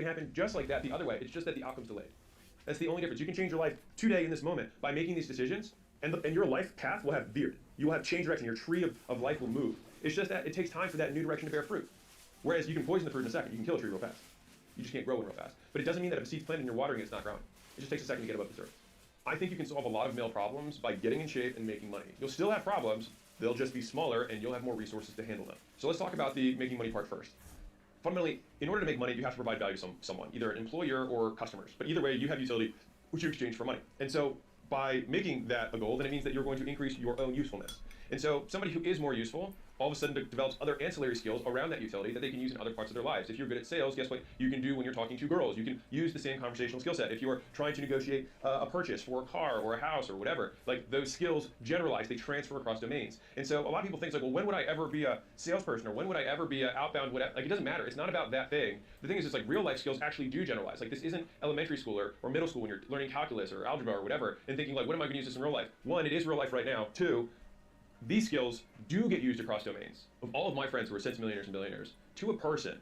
happen just like that the other way. It's just that the outcome's delayed. That's the only difference. You can change your life today in this moment by making these decisions, and your life path will have veered. You will have changed direction. Your tree of life will move. It's just that it takes time for that new direction to bear fruit. Whereas you can poison the fruit in a second. You can kill a tree real fast. You just can't grow one real fast. But it doesn't mean that if a seed's planted and you're watering it, it's not growing. It just takes a second to get above the surface. I think you can solve a lot of male problems by getting in shape and making money. You'll still have problems. They'll just be smaller, and you'll have more resources to handle them. So let's talk about the making money part first. Fundamentally, in order to make money, you have to provide value to someone, either an employer or customers. But either way, you have utility, which you exchange for money. And so by making that a goal, then it means that you're going to increase your own usefulness. And so somebody who is more useful all of a sudden develops other ancillary skills around that utility that they can use in other parts of their lives. If you're good at sales, guess what you can do when you're talking to girls? You can use the same conversational skill set. If you're trying to negotiate a purchase for a car or a house or whatever, like those skills generalize, they transfer across domains. And so a lot of people think like, well, when would I ever be a salesperson, or when would I ever be an outbound, whatever? Like, it doesn't matter. It's not about that thing. The thing is, it's like real life skills actually do generalize. Like, this isn't elementary school or middle school when you're learning calculus or algebra or whatever and thinking like, when am I going to use this in real life? One, it is real life right now. Two, these skills do get used across domains. Of all of my friends who are centimillionaires and billionaires, to a person,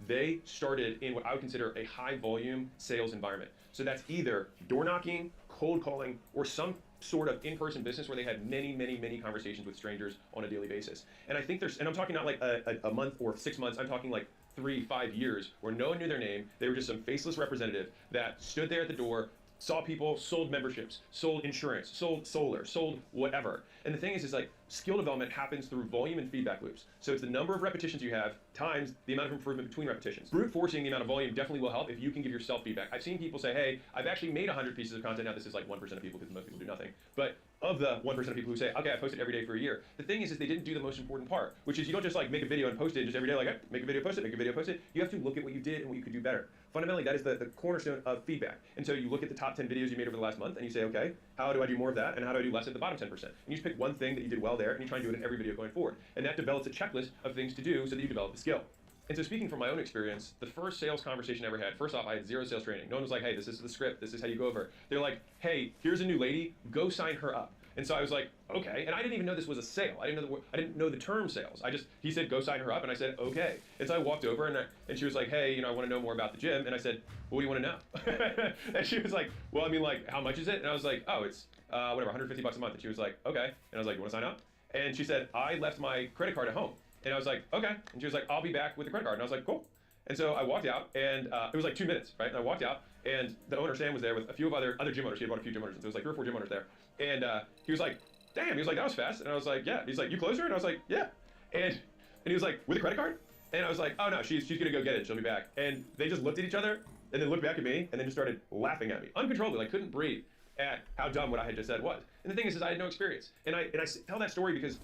they started in what I would consider a high volume sales environment. So that's either door knocking, cold calling, or some sort of in-person business where they had many conversations with strangers on a daily basis. And I think and I'm talking not like a month or 6 months, I'm talking like 3-5 years where no one knew their name. They were just some faceless representative that stood there at the door, saw people, sold memberships, sold insurance, sold solar, sold whatever. And the thing is like skill development happens through volume and feedback loops. So it's the number of repetitions you have times the amount of improvement between repetitions. Brute forcing the amount of volume definitely will help if you can give yourself feedback. I've seen people say, hey, I've actually made 100 pieces of content. Now this is like 1% of people because most people do nothing. But of the 1% of people who say, okay, I posted every day for a year, the thing is they didn't do the most important part, which is you don't just like make a video and post it just every day, like, hey, make a video, post it, make a video, post it. You have to look at what you did and what you could do better. Fundamentally, that is the cornerstone of feedback. And so you look at the top 10 videos you made over the last month and you say, okay, how do I do more of that? And how do I do less at the bottom 10%? And you just pick one thing that you did well there and you try and do it in every video going forward. And that develops a checklist of things to do so that you develop the skill. And so speaking from my own experience, the first sales conversation I ever had, first off, I had zero sales training. No one was like, hey, this is the script, this is how you go over. They're like, hey, here's a new lady, go sign her up. And so I was like, okay. And I didn't even know this was a sale. I didn't know the term sales. He said, go sign her up. And I said, okay. And so I walked over and she was like, hey, I want to know more about the gym. And I said, well, what do you want to know? And she was like, well, I mean, like, how much is it? And I was like, oh, it's whatever, $150 a month. And she was like, okay. And I was like, you want to sign up? And she said, I left my credit card at home. And I was like, okay. And she was like, I'll be back with the credit card. And I was like, cool. And so I walked out, and it was like 2 minutes, right? And I walked out, and the owner, Sam, was there with a few of other gym owners. He had bought a few gym owners. And there was like 3 or 4 gym owners there. And he was like, damn. He was like, that was fast. And I was like, yeah. He's like, you closed her? And I was like, yeah. And he was like, with a credit card? And I was like, oh no, she's gonna go get it. She'll be back. And they just looked at each other, and then looked back at me, and then just started laughing at me, uncontrollably, like couldn't breathe at how dumb what I had just said was. And the thing is I had no experience. And I tell that story because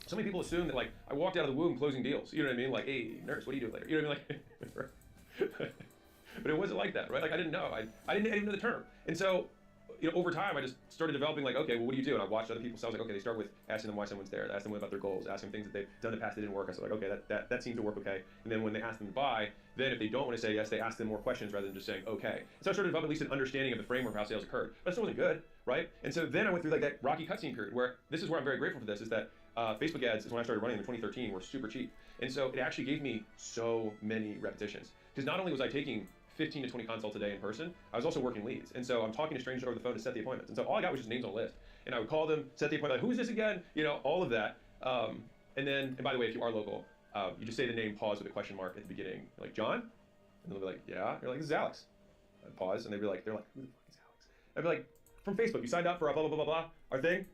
so many people assume that like I walked out of the womb closing deals. You know what I mean? Like, hey, nurse, what are you doing later? You know what I mean? Like, but it wasn't like that, right? Like I didn't know. I didn't even know the term. And so, over time, I just started developing like, okay, well, what do you do? And I watched other people. So I was like, okay, they start with asking them why someone's there, ask them about their goals, ask them things that they've done in the past that didn't work. I was like, okay, that seems to work okay. And then when they ask them to buy, then if they don't want to say yes, they ask them more questions rather than just saying okay. So I started to develop at least an understanding of the framework of how sales occurred. But it still wasn't good, right? And so then I went through like that rocky cutscene period where this is where I'm very grateful for this, is that Facebook ads is when I started running them in 2013 were super cheap. And so it actually gave me so many repetitions. Because not only was I taking 15 to 20 consults a day in person, I was also working leads. And so I'm talking to strangers over the phone to set the appointments. And so all I got was just names on a list. And I would call them, set the appointment, like, who is this again? All of that. And by the way, if you are local, you just say the name, pause with a question mark at the beginning. You're like, John? And they'll be like, yeah. You're like, this is Alex. I'd pause, and they're like, who the fuck is Alex? I'd be like, from Facebook, you signed up for a blah, blah, blah, blah, blah, our thing?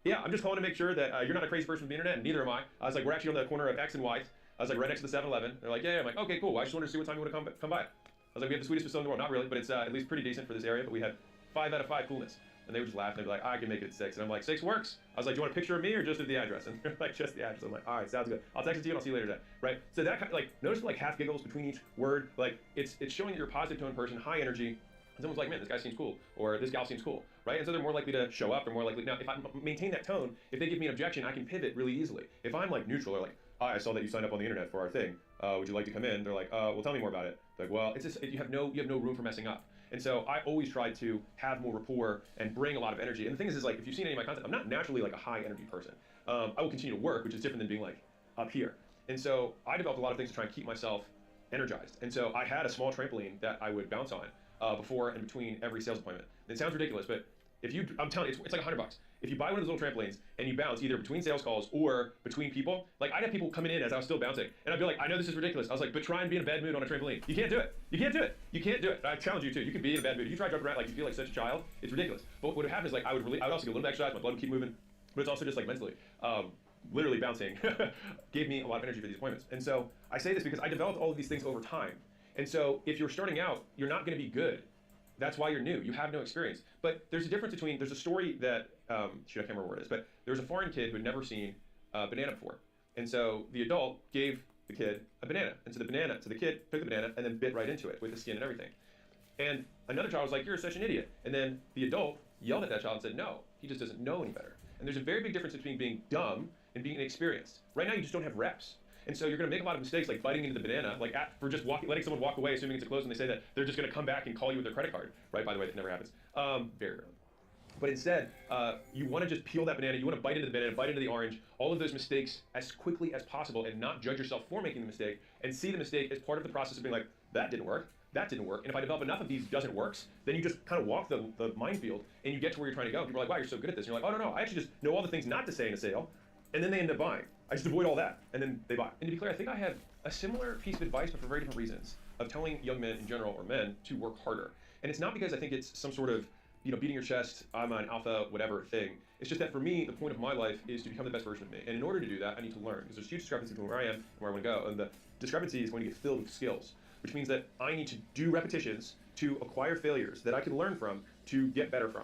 Yeah, I'm just calling to make sure that you're not a crazy person from the internet, and neither am I. I was like, we're actually on the corner of X and Y. I was like, right next to the 7-Eleven. They're like, yeah. I'm like, okay, cool. I just wanted to see what time you want to come by. I was like, we have the sweetest facility in the world. Not really, but it's at least pretty decent for this area. But we had 5 out of 5 coolness. And they would just laugh, and they'd be like, I can make it 6. And I'm like, 6 works. I was like, do you want a picture of me or just of the address? And they're like, just the address. I'm like, all right, sounds good. I'll text it to you and I'll see you later today. Right? So that kind of, like, notice like half giggles between each word. Like, it's showing that you're a positive tone person, high energy. And someone's like, man, this guy seems cool, or this gal seems cool, right? And so they're more likely to show up. They're more likely. Now, if I maintain that tone, if they give me an objection, I can pivot really easily. If I'm like neutral, or like, I saw that you signed up on the internet for our thing. Would you like to come in? They're like, well, tell me more about it. They're like, well, it's just, you have no room for messing up. And so I always try to have more rapport and bring a lot of energy. And the thing is like, if you've seen any of my content, I'm not naturally like a high energy person. I will continue to work, which is different than being like up here. And so I developed a lot of things to try and keep myself energized. And so I had a small trampoline that I would bounce on before and between every sales appointment. It sounds ridiculous, but I'm telling you, it's like $100. If you buy one of those little trampolines and you bounce either between sales calls or between people, like I'd have people coming in as I was still bouncing, and I'd be like, I know this is ridiculous. I was like, but try and be in a bad mood on a trampoline. You can't do it. You can't do it. You can't do it. I challenge you too. You can be in a bad mood. If you try jumping around like you feel like such a child, it's ridiculous. But what would happen is like I would also get a little bit of exercise, my blood would keep moving, but it's also just like mentally. Literally bouncing gave me a lot of energy for these appointments. And so I say this because I developed all of these things over time. And so if you're starting out, you're not going to be good. That's why you're new. You have no experience. But there's a difference between, there's a story that, I can't remember where it is, but there was a foreign kid who had never seen a banana before. And so the adult gave the kid a banana. And so the kid took the banana and then bit right into it with the skin and everything. And another child was like, you're such an idiot. And then the adult yelled at that child and said, no, he just doesn't know any better. And there's a very big difference between being dumb and being inexperienced. Right now, you just don't have reps. And so you're going to make a lot of mistakes, like biting into the banana, like for just letting someone walk away, assuming it's a close, and they say that they're just going to come back and call you with their credit card. Right? By the way, that never happens. Very rarely. But instead, you want to just peel that banana, you want to bite into the banana, bite into the orange, all of those mistakes as quickly as possible, and not judge yourself for making the mistake, and see the mistake as part of the process of being like, that didn't work. That didn't work. And if I develop enough of these doesn't works, then you just kind of walk the minefield and you get to where you're trying to go. And people are like, wow, you're so good at this. And you're like, oh, no, I actually just know all the things not to say in a sale. And then they end up buying. I just avoid all that. And then they buy. And to be clear, I think I have a similar piece of advice, but for very different reasons, of telling young men in general, or men, to work harder. And it's not because I think it's some sort of, beating your chest, I'm an alpha, whatever thing. It's just that for me, the point of my life is to become the best version of me. And in order to do that, I need to learn. Because there's huge discrepancy between where I am and where I want to go. And the discrepancy is going to get filled with skills, which means that I need to do repetitions to acquire failures that I can learn from to get better from.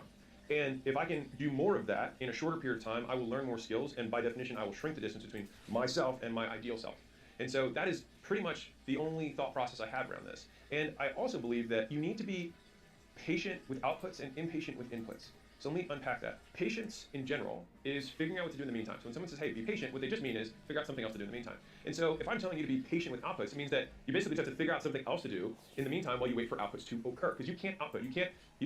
And if I can do more of that in a shorter period of time, I will learn more skills, and by definition, I will shrink the distance between myself and my ideal self. And so that is pretty much the only thought process I have around this. And I also believe that you need to be patient with outputs and impatient with inputs. So let me unpack that. Patience in general is figuring out what to do in the meantime. So when someone says, hey, be patient, what they just mean is figure out something else to do in the meantime. And so if I'm telling you to be patient with outputs, it means that you basically just have to figure out something else to do in the meantime while you wait for outputs to occur. Because you can't output,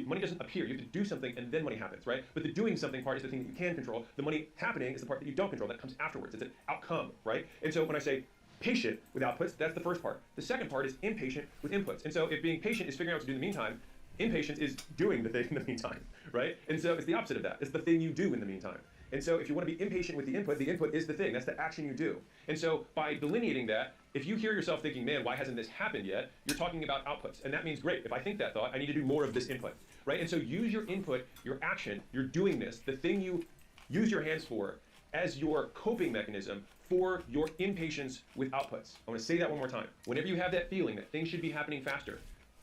money doesn't appear. You have to do something and then money happens, right? But the doing something part is the thing that you can control. The money happening is the part that you don't control, that comes afterwards. It's an outcome, right? And so when I say patient with outputs, that's the first part. The second part is impatient with inputs. And so if being patient is figuring out what to do in the meantime, impatience is doing the thing in the meantime, right? And so it's the opposite of that. It's the thing you do in the meantime. And so if you want to be impatient with the input is the thing. That's the action you do. And so by delineating that, if you hear yourself thinking, man, why hasn't this happened yet? You're talking about outputs. And that means, great, if I think that thought, I need to do more of this input, right? And so use your input, your action, your doing this, the thing you use your hands for, as your coping mechanism for your impatience with outputs. I want to say that one more time. Whenever you have that feeling that things should be happening faster,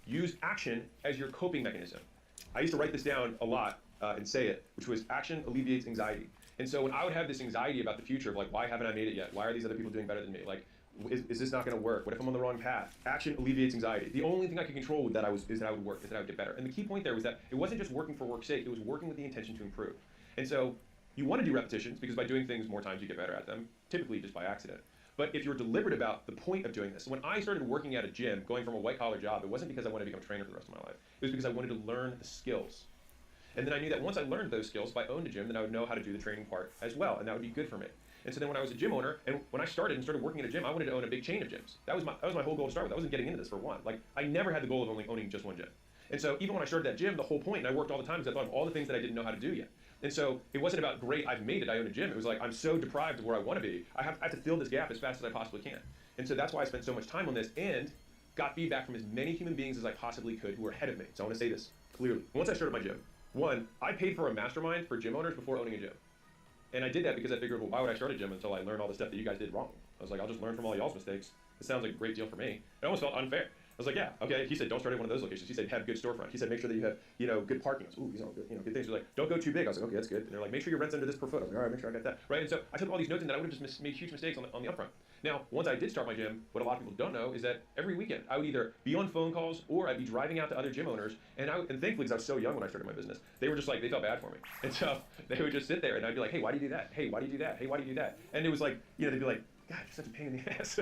use action as your coping mechanism. I used to write this down a lot and say it, which was action alleviates anxiety. And so when I would have this anxiety about the future of like, why haven't I made it yet? Why are these other people doing better than me? Like, is this not going to work? What if I'm on the wrong path? Action alleviates anxiety. The only thing I could control is that I would work, is that I would get better. And the key point there was that it wasn't just working for work's sake, it was working with the intention to improve. And so you want to do repetitions because by doing things more times you get better at them, typically just by accident. But if you're deliberate about the point of doing this, when I started working at a gym, going from a white-collar job, it wasn't because I wanted to become a trainer for the rest of my life. It was because I wanted to learn the skills. And then I knew that once I learned those skills, if I owned a gym, then I would know how to do the training part as well, and that would be good for me. And so then when I was a gym owner, and when I started working at a gym, I wanted to own a big chain of gyms. That was my whole goal to start with. I wasn't getting into this for one. Like, I never had the goal of only owning just one gym. And so even when I started that gym, the whole point, and I worked all the time, is I thought of all the things that I didn't know how to do yet. And so it wasn't about, great, I've made it, I own a gym. It was like, I'm so deprived of where I want to be. I have to fill this gap as fast as I possibly can. And so that's why I spent so much time on this and got feedback from as many human beings as I possibly could who were ahead of me. So I want to say this clearly. Once I started my gym, one, I paid for a mastermind for gym owners before owning a gym. And I did that because I figured, well, why would I start a gym until I learned all the stuff that you guys did wrong? I was like, I'll just learn from all y'all's mistakes. It sounds like a great deal for me. It almost felt unfair. I was like, yeah, okay. He said, don't start at one of those locations. He said, have good storefront. He said, make sure that you have, good parking. I was, ooh, these are all good, good things. They're like, don't go too big. I was like, okay, that's good. And they're like, make sure your rent's under this per foot. I was like, all right, make sure I got that. Right? And so I took all these notes and that I would have just made huge mistakes on the upfront. Now, once I did start my gym, what a lot of people don't know is that every weekend I would either be on phone calls or I'd be driving out to other gym owners. And thankfully, because I was so young when I started my business, they were just like, they felt bad for me. And so they would just sit there and I'd be like, hey, why do you do that? Hey, why do you do that? Hey, why do you do that? And it was like, they'd be like, God, you're such a pain in the ass.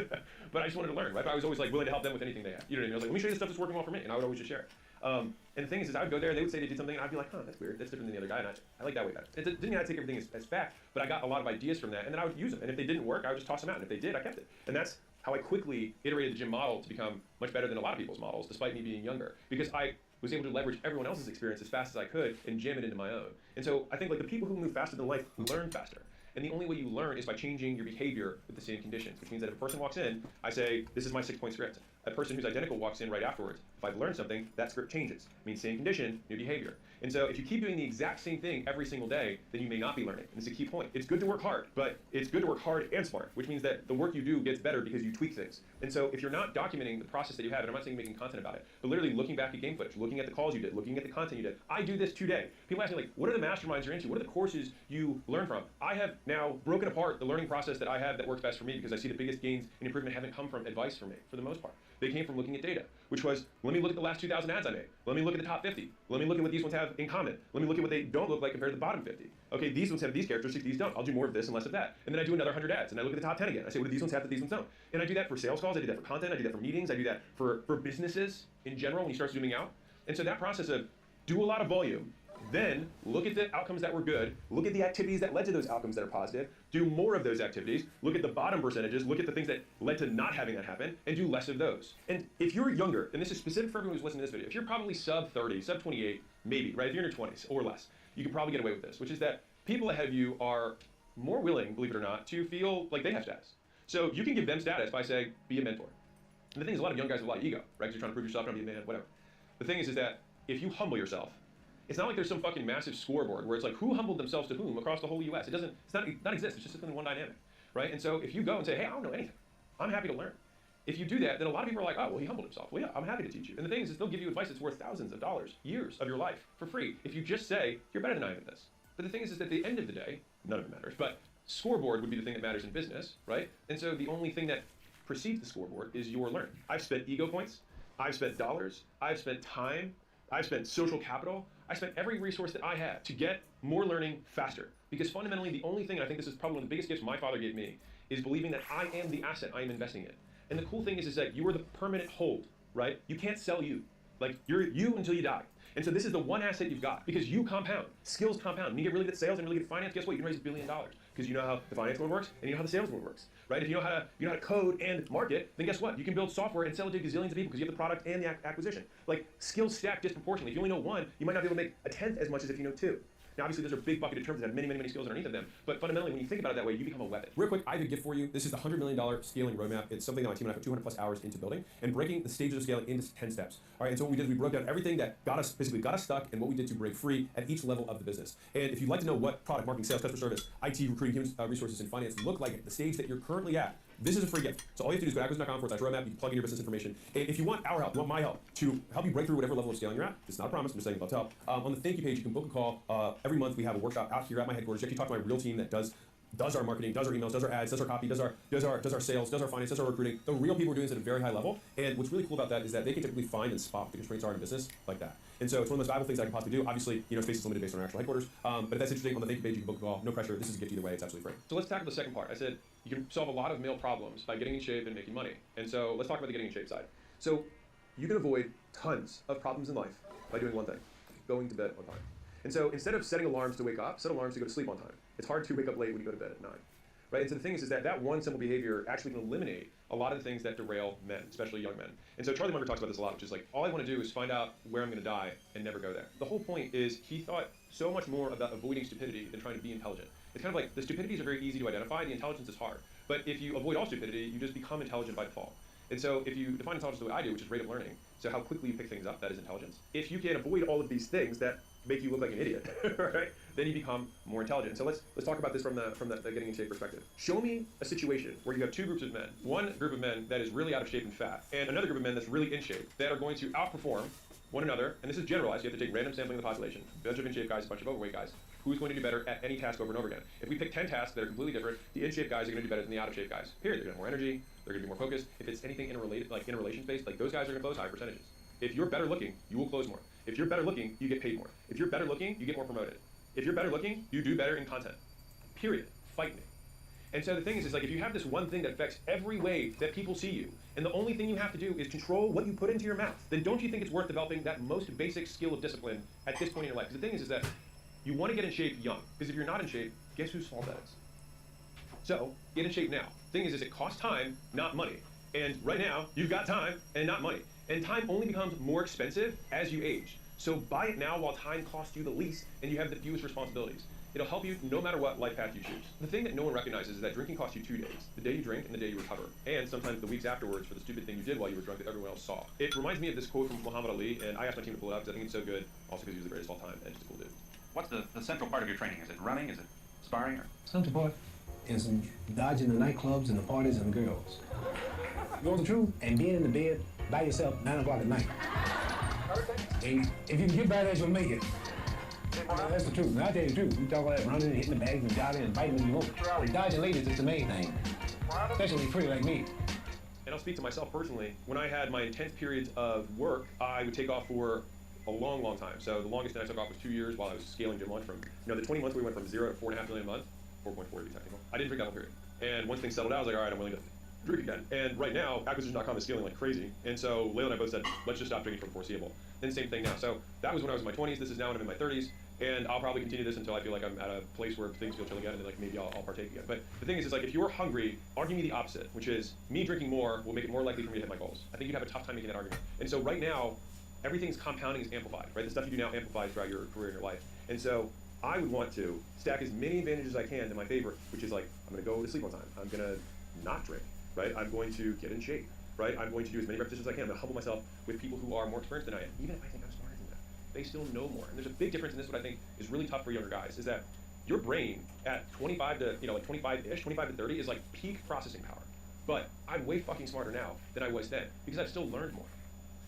But I just wanted to learn, right? But I was always like willing to help them with anything they had. You know what I mean? I was like, let me show you the stuff that's working well for me. And I would always just share it. And the thing is I would go there and they would say they did something and I'd be like, huh, that's weird. That's different than the other guy. And I like that way better. It didn't mean I'd take everything as fact, but I got a lot of ideas from that and then I would use them. And if they didn't work, I would just toss them out. And if they did, I kept it. And that's how I quickly iterated the gym model to become much better than a lot of people's models, despite me being younger, because I was able to leverage everyone else's experience as fast as I could and jam it into my own. And so I think like the people who move faster than life learn faster. And the only way you learn is by changing your behavior with the same conditions, which means that if a person walks in, I say, this is my 6-point script. A person who's identical walks in right afterwards. If I've learned something, that script changes. It means same condition, new behavior. And so if you keep doing the exact same thing every single day, then you may not be learning. And this is a key point. It's good to work hard, but it's good to work hard and smart, which means that the work you do gets better because you tweak things. And so if you're not documenting the process that you have, and I'm not saying making content about it, but literally looking back at game footage, looking at the calls you did, looking at the content you did. I do this today. People ask me like, what are the masterminds you're into? What are the courses you learn from? I have now broken apart the learning process that I have that works best for me, because I see the biggest gains and improvement haven't come from advice from me, for the most part. They came from looking at data, which was, let me look at the last 2,000 ads I made. Let me look at the top 50. Let me look at what these ones have in common. Let me look at what they don't look like compared to the bottom 50. Okay, these ones have these characteristics, these don't. I'll do more of this and less of that. And then I do another 100 ads, and I look at the top 10 again. I say, what do these ones have that these ones don't? And I do that for sales calls, I do that for content, I do that for meetings, I do that for businesses in general when you start zooming out. And so that process of do a lot of volume, then look at the outcomes that were good, look at the activities that led to those outcomes that are positive, do more of those activities, look at the bottom percentages, look at the things that led to not having that happen, and do less of those. And if you're younger, and this is specific for everyone who's listening to this video, if you're probably sub 30, sub 28, maybe, right? If you're in your 20s or less, you can probably get away with this, which is that people ahead of you are more willing, believe it or not, to feel like they have status. So you can give them status by saying, be a mentor. And the thing is, a lot of young guys have a lot of ego, right? Because you're trying to prove yourself, trying to be a man, whatever. The thing is that if you humble yourself, it's not like there's some fucking massive scoreboard where it's like who humbled themselves to whom across the whole US. It's not exist. It's just something one dynamic, right? And so if you go and say, hey, I don't know anything, I'm happy to learn. If you do that, then a lot of people are like, oh, well, he humbled himself. Well, yeah, I'm happy to teach you. And the thing is they'll give you advice that's worth thousands of dollars, years of your life for free. If you just say, you're better than I am at this. But the thing is that at the end of the day, none of it matters, but scoreboard would be the thing that matters in business, right? And so the only thing that precedes the scoreboard is your learning. I've spent ego points, I've spent dollars, I've spent time, I've spent social capital, I spent every resource that I had to get more learning faster. Because fundamentally, the only thing, and I think this is probably one of the biggest gifts my father gave me, is believing that I am the asset I am investing in. And the cool thing is that you are the permanent hold, right? You can't sell you. Like, you're you until you die. And so this is the one asset you've got, because you compound. Skills compound. When you get really good at sales and really good at finance, guess what? You can raise $1 billion, because you know how the finance one works and you know how the sales one works, right? If you know how to code and market, then guess what? You can build software and sell it to gazillions of people because you have the product and the acquisition. Like, skills stack disproportionately. If you only know one, you might not be able to make a tenth as much as if you know two. Now, obviously, those are big bucketed terms that have many, many, many skills underneath of them. But fundamentally, when you think about it that way, you become a weapon. Real quick, I have a gift for you. This is the $100 million scaling roadmap. It's something that my team and I put 200 plus hours into building and breaking the stages of scaling into 10 steps. All right, and so what we did is we broke down everything that basically got us stuck and what we did to break free at each level of the business. And if you'd like to know what product, marketing, sales, customer service, IT, recruiting, human resources, and finance look like at the stage that you're currently at, this is a free gift. So all you have to do is go to acquisition.com/roadmap. You can plug in your business information. And if you want our help, you want my help to help you break through whatever level of scaling you're at, it's not a promise, I'm just saying about help. On the thank you page, you can book a call. Every month we have a workshop out here at my headquarters. You actually talk to my real team that does our marketing, does our emails, does our ads, does our copy, does our sales, does our finance, does our recruiting. The real people are doing this at a very high level. And what's really cool about that is that they can typically find and spot what the constraints are in business like that. And so it's one of the most valuable things I can possibly do. Obviously, space is limited based on our actual headquarters. But if that's interesting, on the thank you page, you can book a call. No pressure. This is a gift either way. It's absolutely free. So let's tackle the second part. I said you can solve a lot of male problems by getting in shape and making money. And so let's talk about the getting in shape side. So you can avoid tons of problems in life by doing one thing: going to bed on time. And so instead of setting alarms to wake up, set alarms to go to sleep on time. It's hard to wake up late when you go to bed at 9. Right? And so the thing is that one simple behavior actually can eliminate a lot of the things that derail men, especially young men. And so Charlie Munger talks about this a lot, which is like, all I want to do is find out where I'm going to die and never go there. The whole point is he thought so much more about avoiding stupidity than trying to be intelligent. It's kind of like the stupidities are very easy to identify, the intelligence is hard. But if you avoid all stupidity, you just become intelligent by default. And so if you define intelligence the way I do, which is rate of learning, so how quickly you pick things up, that is intelligence. If you can avoid all of these things that make you look like an idiot, right? Then you become more intelligent. And so let's talk about this from the getting in shape perspective. Show me a situation where you have two groups of men. One group of men that is really out of shape and fat, and another group of men that's really in shape, that are going to outperform one another. And this is generalized. You have to take random sampling of the population, a bunch of in shape guys, a bunch of overweight guys. Who's going to do better at any task over and over again? If we pick 10 tasks that are completely different, the in shape guys are going to do better than the out of shape guys. Period. They're going to have more energy. They're going to be more focused. If it's anything interrelation based, like those guys are going to close high percentages. If you're better looking, you will close more. If you're better looking, you get paid more. If you're better looking, you get more promoted. If you're better looking, you do better in content. Period. Fight me. And so the thing is like if you have this one thing that affects every way that people see you, and the only thing you have to do is control what you put into your mouth, then don't you think it's worth developing that most basic skill of discipline at this point in your life? Because the thing is that you want to get in shape young. Because if you're not in shape, guess whose fault that is? So get in shape now. The thing is it costs time, not money. And right now, you've got time and not money. And time only becomes more expensive as you age. So buy it now while time costs you the least and you have the fewest responsibilities. It'll help you no matter what life path you choose. The thing that no one recognizes is that drinking costs you 2 days. The day you drink and the day you recover. And sometimes the weeks afterwards for the stupid thing you did while you were drunk that everyone else saw. It reminds me of this quote from Muhammad Ali, and I asked my team to pull it up because I think it's so good. Also because he was the greatest of all time and just a cool dude. What's the central part of your training? Is it running? Is it sparring? Or? Central part is dodging the nightclubs and the parties and the girls. You want the truth? And being in the bed by yourself 9 o'clock at night. And if you can get by that, you'll make it. That's the truth. And I'll tell you the truth. You talk about that running and hitting the bags and jogging and biting when you want. Dodging ladies is the main thing. Especially pretty like me. And I'll speak to myself personally. When I had my intense periods of work, I would take off for a long, long time. So the longest that I took off was 2 years while I was scaling gym lunch from, the 20 months we went from 0 to 4.5 million a month, 4.4 to be technical. I didn't drink that whole period. And once things settled out, I was like, all right, I'm willing to drink again. And right now, acquisition.com is scaling like crazy. And so Layla and I both said, let's just stop drinking for the foreseeable. Then same thing now. So that was when I was in my 20s. This is now when I'm in my 30s. And I'll probably continue this until I feel like I'm at a place where things feel chill again, and then like maybe I'll partake again. But the thing is like if you're hungry, argue me the opposite, which is me drinking more will make it more likely for me to hit my goals. I think you'd have a tough time making that argument. And so right now, everything's compounding is amplified, right? The stuff you do now amplifies throughout your career and your life. And so I would want to stack as many advantages as I can to my favor, which is like, I'm gonna go to sleep on time. I'm gonna not drink, right? I'm going to get in shape, right? I'm going to do as many repetitions as I can. I'm gonna humble myself with people who are more experienced than I am, even if I think I'm smarter than them. They still know more. And there's a big difference in this, what I think is really tough for younger guys, is that your brain at 25 to, like 25-ish, 25 to 30 is like peak processing power. But I'm way fucking smarter now than I was then, because I've still learned more.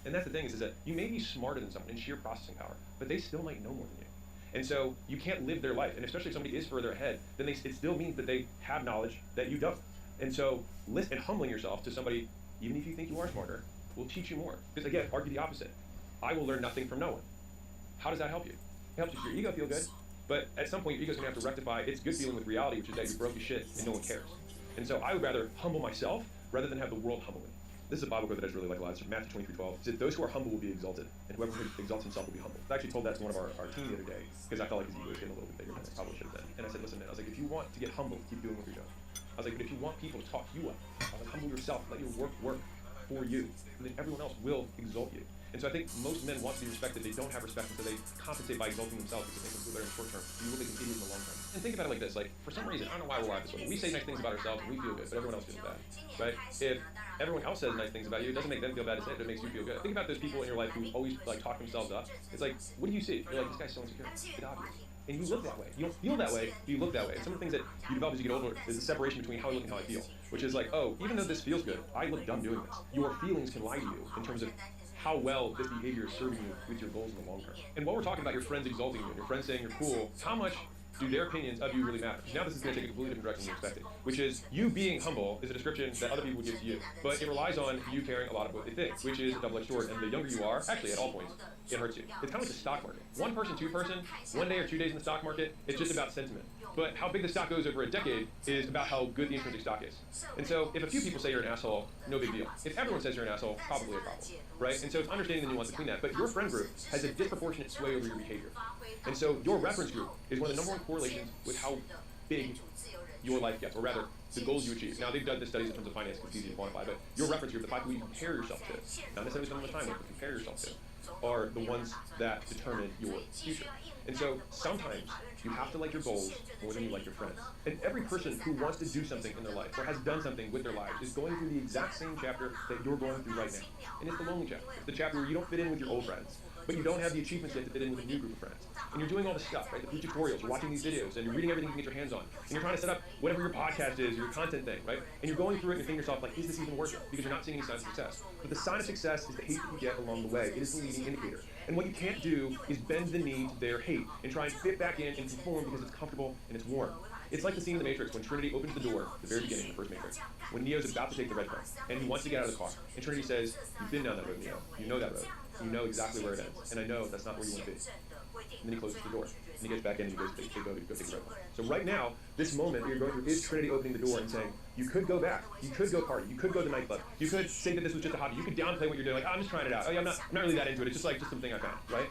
And that's the thing is that you may be smarter than someone in sheer processing power, but they still might know more than you. And so you can't live their life. And especially if somebody is further ahead, then it still means that they have knowledge that you don't. And so listen, and humbling yourself to somebody, even if you think you are smarter, will teach you more. Because again, argue the opposite. I will learn nothing from no one. How does that help you? It helps your ego feel good. But at some point, your ego's gonna have to rectify its good feeling with reality, which is that you're broke as shit and no one cares. And so I would rather humble myself rather than have the world humble me. This is a Bible quote that I just really like a lot. It's from Matthew 23:12. It said, those who are humble will be exalted, and whoever exalts himself will be humble. I actually told that to one of our team the other day, because I felt like his ego was getting a little bit bigger than it probably should have been. And I said, listen, man, I was like, if you want to get humble, keep doing what you're doing. I was like, but if you want people to talk you up, I was like, humble yourself, let your work for you, and then everyone else will exalt you. And so I think most men want to be respected. They don't have respect, and so they compensate by exalting themselves because they can feel better in the short term. You will make an idiot in the long term. And think about it like this: like for some reason, I don't know why we're wired this way, but we say nice things about ourselves and we feel good, but everyone else feels bad, right? If everyone else says nice things about you, it doesn't make them feel bad to say it, but it makes you feel good. Think about those people in your life who always like talk themselves up. It's like, what do you see? You're like, this guy's so insecure. It's obvious. And you look that way. You don't feel that way, but you look that way. And some of the things that you develop as you get older is the separation between how I look and how I feel. Which is like, oh, even though this feels good, I look dumb doing this. Your feelings can lie to you in terms of how well this behavior is serving you with your goals in the long term. And while we're talking about your friends exalting you and your friends saying you're cool, how much do their opinions of you really matter? Now this is going to take a completely different direction than you expected, which is you being humble is a description that other people would give to you, but it relies on you caring a lot of what they think, which is a double-edged sword. And the younger you are, actually at all points, it hurts you. It's kind of like the stock market. One person, two person, 1 day or 2 days in the stock market, it's just about sentiment. But how big the stock goes over a decade is about how good the intrinsic stock is. And so if a few people say you're an asshole, no big deal. If everyone says you're an asshole, probably a problem, right? And so it's understanding the nuance between that. But your friend group has a disproportionate sway over your behavior. And so your reference group is one of the number one correlations with how big your life gets, or rather, the goals you achieve. Now, they've done this studies in terms of finance because it's easy to quantify, but your reference group, the people you compare yourself to, not necessarily spend much time with, but compare yourself to, are the ones that determine your future. And so sometimes you have to like your goals more than you like your friends. And every person who wants to do something in their life or has done something with their lives is going through the exact same chapter that you're going through right now. And it's the lonely chapter. It's the chapter where you don't fit in with your old friends, but you don't have the achievements yet to fit in with a new group of friends. And you're doing all this stuff, right? The free tutorials, you're watching these videos, and you're reading everything you can get your hands on. And you're trying to set up whatever your podcast is, your content thing, right? And you're going through it and you're thinking to yourself, like, is this even worth it? Because you're not seeing any signs of success. But the sign of success is the hate that you get along the way. It is the leading indicator. And what you can't do is bend the knee to their hate and try and fit back in and conform because it's comfortable and it's warm. It's like the scene in The Matrix when Trinity opens the door, the very beginning, the first Matrix, when Neo's about to take the red pill, and he wants to get out of the car. And Trinity says, you've been down that road, Neo. You know that road. You know exactly where it ends. And I know that's not where you want to be. And then he closes the door. And he gets back in and he goes, they go take the red pill. So right now, this moment that you're going through is Trinity opening the door and saying, you could go back, you could go party, you could go to the nightclub, you could say that this was just a hobby, you could downplay what you're doing, like, oh, I'm just trying it out, oh yeah, I'm not really that into it, it's just something I found, right?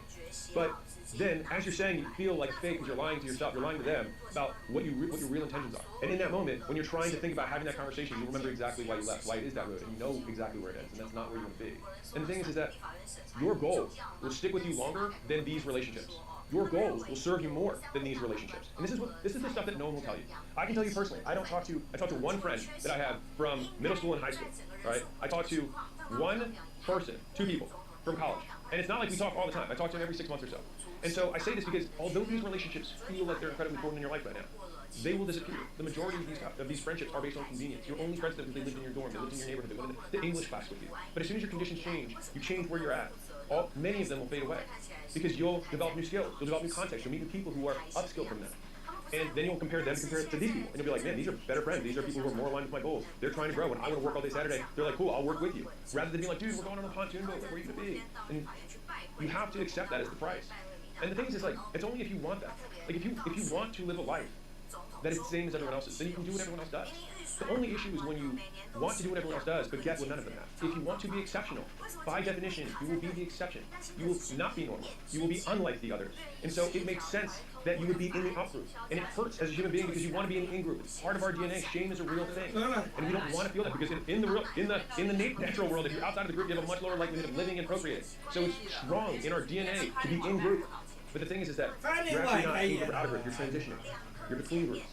But then, as you're saying, you feel like fake because you're lying to yourself, you're lying to them about what your real intentions are. And in that moment, when you're trying to think about having that conversation, you remember exactly why you left, why it is that road, and you know exactly where it ends, and that's not where you want to be. And the thing is that your goals will stick with you longer than these relationships. Your goals will serve you more than these relationships. And this is the stuff that no one will tell you. I can tell you personally, I talk to one friend that I have from middle school and high school, right? I talk to one person, two people from college. And it's not like we talk all the time. I talk to them every 6 months or so. And so I say this because although these relationships feel like they're incredibly important in your life right now, they will disappear. The majority of these friendships are based on convenience. You're only friends because they lived in your dorm, they lived in your neighborhood, they went to the English class with you. But as soon as your conditions change, you change where you're at. Many of them will fade away because you'll develop new skills, you'll develop new context, you'll meet new people who are upskilled from them. And then you'll compare them to these people. And you'll be like, man, these are better friends. These are people who are more aligned with my goals. They're trying to grow. And I want to work all day Saturday. They're like, cool, I'll work with you. Rather than being like, dude, we're going on a pontoon boat. Where are you going to be? And you have to accept that as the price. And the thing is like, it's only if you want that. Like, if you want to live a life that is the same as everyone else's, then you can do what everyone else does. The only issue is when you want to do what everyone else does, but get what none of them have. If you want to be exceptional, by definition, you will be the exception. You will not be normal. You will be unlike the others. And so it makes sense that you would be in the out group. And it hurts as a human being because you want to be in the in group. It's part of our DNA. Shame is a real thing. And we don't want to feel that because in the natural world, if you're outside of the group, you have a much lower likelihood of living and procreating. So it's strong in our DNA to be in group. But the thing is that you're actually not in group or out of group. You're transitioning. You're between groups.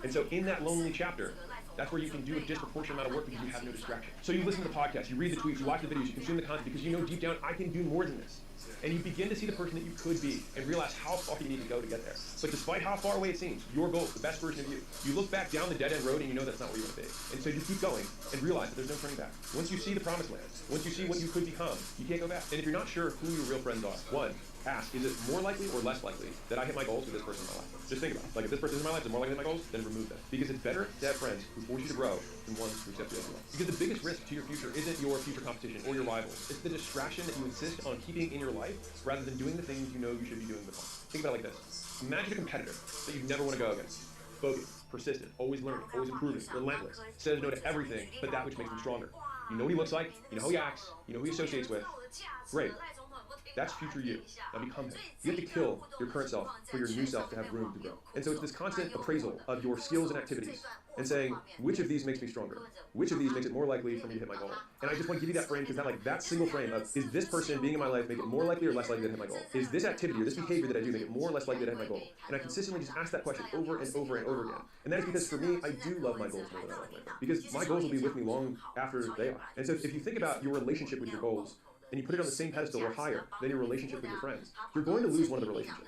And so in that lonely chapter, that's where you can do a disproportionate amount of work because you have no distraction. So you listen to the podcast, you read the tweets, you watch the videos, you consume the content because you know deep down, I can do more than this. And you begin to see the person that you could be and realize how far you need to go to get there. But despite how far away it seems, your goal, the best version of you, you look back down the dead-end road and you know that's not where you want to be. And so you keep going and realize that there's no turning back. Once you see the promised land, once you see what you could become, you can't go back. And if you're not sure who your real friends are, one, ask, is it more likely or less likely that I hit my goals with this person in my life? Just think about it. Like, if this person is in my life is more likely to hit my goals, then remove them. Because it's better to have friends who force you to grow than ones who accept you as you are. Because the biggest risk to your future isn't your future competition or your rivals. It's the distraction that you insist on keeping in your life rather than doing the things you know you should be doing with fun. Think about it like this. Imagine a competitor that you never want to go against. Focused, persistent, always learning, always improving, relentless, says no to everything but that which makes him stronger. You know what he looks like, you know how he acts, you know who he associates with. Great. That's future you. Now become him. You have to kill your current self for your new self to have room to grow. And so it's this constant appraisal of your skills and activities and saying, which of these makes me stronger? Which of these makes it more likely for me to hit my goal? And I just want to give you that frame because that single frame of, is this person being in my life make it more likely or less likely to hit my goal? Is this activity or this behavior that I do make it more or less likely to hit my goal? And I consistently just ask that question over and over and over again. And that is because for me, I do love my goals more than I love my goals. Because my goals will be with me long after they are. And so if you think about your relationship with your goals, and you put it on the same pedestal or higher than your relationship with your friends, you're going to lose one of the relationships.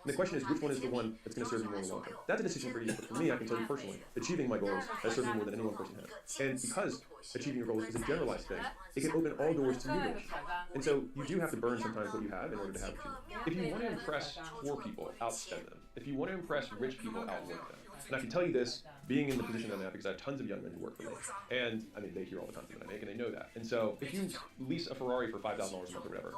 And the question is, which one is the one that's going to serve you more in the long term? That's a decision for you, but for me, I can tell you personally, achieving my goals has served me more than any one person has. And because achieving your goals is a generalized thing, it can open all doors to new doors. And so you do have to burn sometimes what you have in order to have what you need. If you want to impress poor people, outspend them. If you want to impress rich people, outwork them. And I can tell you this, being in the position I'm at, because I have tons of young men who work for me. And, I mean, they hear all the content that I make, and they know that. And so, if you lease a Ferrari for $5,000 a month or whatever,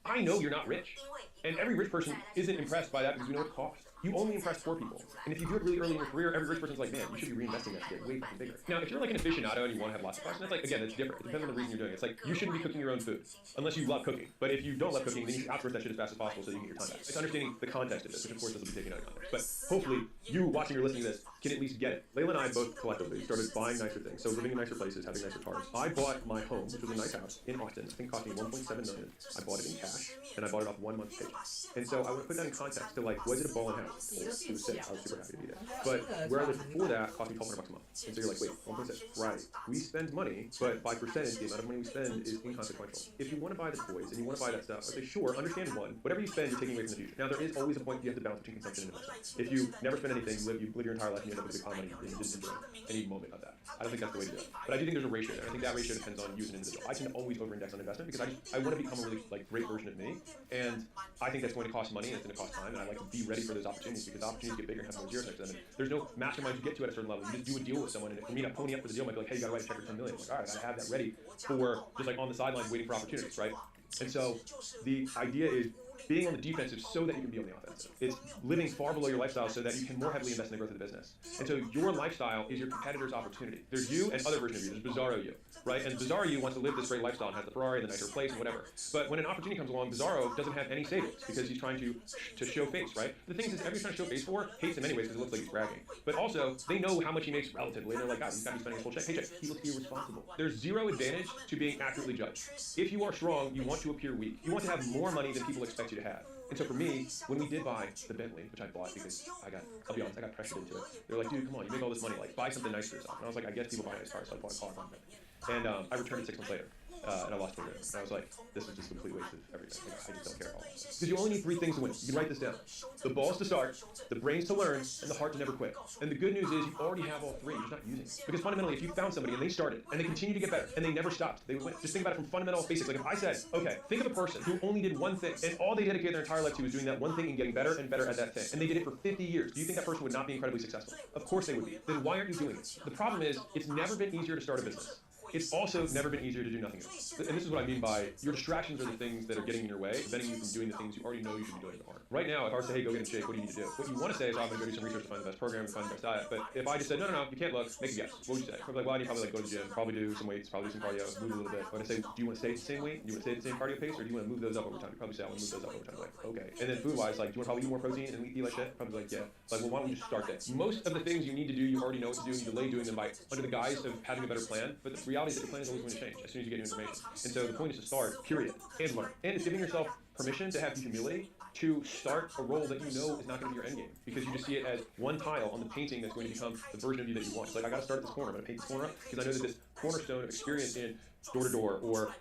I know you're not rich. And every rich person isn't impressed by that because you know what it costs. You only impress poor people. And if you do it really early in your career, every rich person's like, man, you should be reinvesting that to get way fucking bigger. Now, if you're like an aficionado and you want to have lots of fun, that's like, again, that's different. It depends on the reason you're doing it. It's like, you shouldn't be cooking your own food, unless you love cooking. But if you don't love cooking, then you should outsource that shit as fast as possible so you can get your time back. It's understanding the context of this, which of course this will be taken out of context. But hopefully, you watching or listening to this can at least get it. Layla and I both collectively started buying nicer things. So living in nicer places, having nicer cars. I bought my home, which was a nice house in Austin. I think it cost me $1.7 million. I bought it in cash, and I bought it off 1 month's paycheck. And so I want to put that in context to like, was it a ballin' house? Well, it was 6. I was super happy to be there. But where I lived before that cost me $1,200 a month. And so you're like, wait, 1.6. Right. We spend money, but by percentage, the amount of money we spend is inconsequential. If you want to buy the toys and you want to buy that stuff, I say, sure, understand one. Whatever you spend, you're taking away from the future. Now, there is always a point you have to balance between consumption and investment. If you never spend anything, you live your entire life and you end up with a big pile of money and you didn't enjoy any moment of that. I don't think that's the way to do it. But I do think there's a ratio there. I think that ratio depends on you as an individual. I can always over-index on investment because I want to become a really great version of me. And I think that's going to cost money and it's going to cost time. And I like to be ready for those opportunities because opportunities get bigger and have more zeros next to them. And there's no mastermind you get to at a certain level. You just do a deal with someone. And for me to pony up for the deal, I might be like, hey, you got to write a check for $10 million. I'm like, all right, I got to have that ready for just like on the sidelines waiting for opportunities, right? And so the idea is being on the defensive so that you can be on the offensive. It's living far below your lifestyle so that you can more heavily invest in the growth of the business. And so your lifestyle is your competitor's opportunity. There's you and other versions of you. There's Bizarro you, right? And Bizarro you wants to live this great lifestyle and has the Ferrari, the nicer place, and whatever. But when an opportunity comes along, Bizarro doesn't have any savings because he's trying to show face, right? The thing is everybody's trying to show face for hates him anyways because it looks like he's bragging. But also, they know how much he makes relatively. And they're like, God, he's got to be spending his whole paycheck. He looks irresponsible. There's zero advantage to being accurately judged. If you are strong, you want to appear weak. You want to have more money than people expect you to have. And so for me, when we did buy the Bentley, which I bought because I'll be honest, I got pressured into it. They're like, dude, come on, you make all this money, like buy something nice for yourself. And I was like, I guess people buy nice cars, so I bought a car from it. And I returned it 6 months later. And I lost $4 grand. And I was like, this is just a complete waste of everything. Like, I just don't care at all. Because you only need 3 things to win. You can write this down. The balls to start, the brains to learn, and the heart to never quit. And the good news is you already have all 3. You're just not using them. Because fundamentally, if you found somebody and they started, and they continue to get better, and they never stopped, they would win. Just think about it from fundamental basics. Like if I said, okay, think of a person who only did one thing, and all they dedicated their entire life to was doing that one thing and getting better and better at that thing. And they did it for 50 years. Do you think that person would not be incredibly successful? Of course they would be. Then why aren't you doing it? The problem is, it's never been easier to start a business. It's also never been easier to do nothing at all. And this is what I mean by your distractions are the things that are getting in your way, preventing you from doing the things you already know you should be doing but aren't. Right now, if I were to say, hey, go get in shape, what do you need to do? What you want to say is, oh, I'm going to go do some research to find the best program, to find the best diet. But if I just said, no, you can't look, make a guess. What would you say? I'd be like, well, I need to probably like go to the gym, probably do some weights, probably do some cardio, move a little bit. But I say, do you want to stay at the same weight? Do you want to stay at the same cardio pace? Or do you want to move those up over time? You probably say, I want to move those up over time. Like, okay. And then food-wise, like, do you want to probably eat more protein and eat like shit? Probably like, yeah. Like, well, why don't we just start there? Most of the things you need to do, you already know what to do, and you delay doing them by under the guise of having a better plan. But the reality is that your plan is always going to change as soon as you get new information. And so the point is to start, period, and learn. And it's giving yourself permission to have the humility to start a role that you know is not going to be your end game because you just see it as one tile on the painting that's going to become the version of you that you want. It's like, I got to start at this corner. I'm going to paint this corner up because I know that this cornerstone of experience in door-to-door or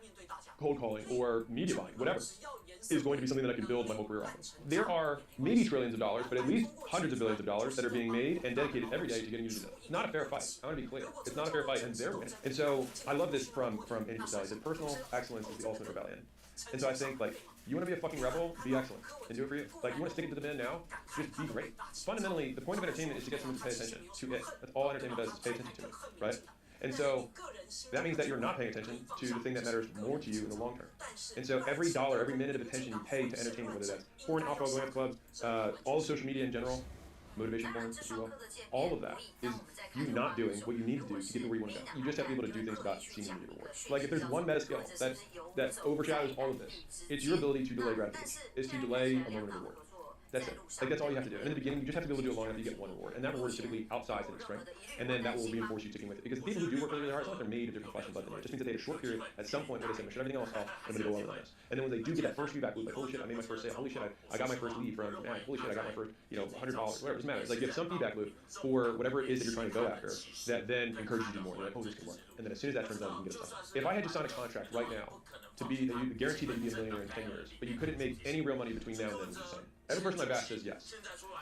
cold calling or media buying, whatever, is going to be something that I can build my whole career off of. There are maybe trillions of dollars, but at least hundreds of billions of dollars that are being made and dedicated every day to getting you to do that. It's not a fair fight. I want to be clear. It's not a fair fight, and they're winning. And so I love this from Andy Frisell. He said, personal excellence is the ultimate rebellion. And so I think, like, you want to be a fucking rebel, be excellent, and do it for you. Like, you want to stick it to the man now, just be great. Fundamentally, the point of entertainment is to get someone to pay attention to it. That's all entertainment does is pay attention to it, right? And so that means that you're not paying attention to the thing that matters more to you in the long term. And so every dollar, every minute of attention you pay to entertainment, whether that's porn, alcohol, going out to clubs, all social media in general, motivation porn, if you will, all of that is you not doing what you need to do to get to where you want to go. You just have to be able to do things without seeing immediate reward. Like if there's one meta skill that overshadows all of this, it's your ability to delay gratification. It's to delay a moment of reward. That's it. Like that's all you have to do. And in the beginning, you just have to be able to do it long enough to get one reward. And that reward is typically outsized in its strength. And then that will reinforce you sticking with it. Because the people who do work really, really hard, it's not like they're made of different flesh and blood than you. It just means that they had a short period at some point where they said, I'm gonna shut everything else off, I'm gonna go all in on this. And then when they do get that first feedback loop, like, holy shit, I made my first sale, holy shit, I got my first lead from an ad, holy shit, I got my first, $100, whatever, it doesn't matter. It's like you have some feedback loop for whatever it is that you're trying to go after that then encourages you to do more. You're like, oh, this can work. And then as soon as that turns out, you can get it done. If I had to sign a contract right now to be guaranteed that you'd be a millionaire in 10 years, but you couldn't make any real money between now and then, would you sign? Every person I've asked says yes.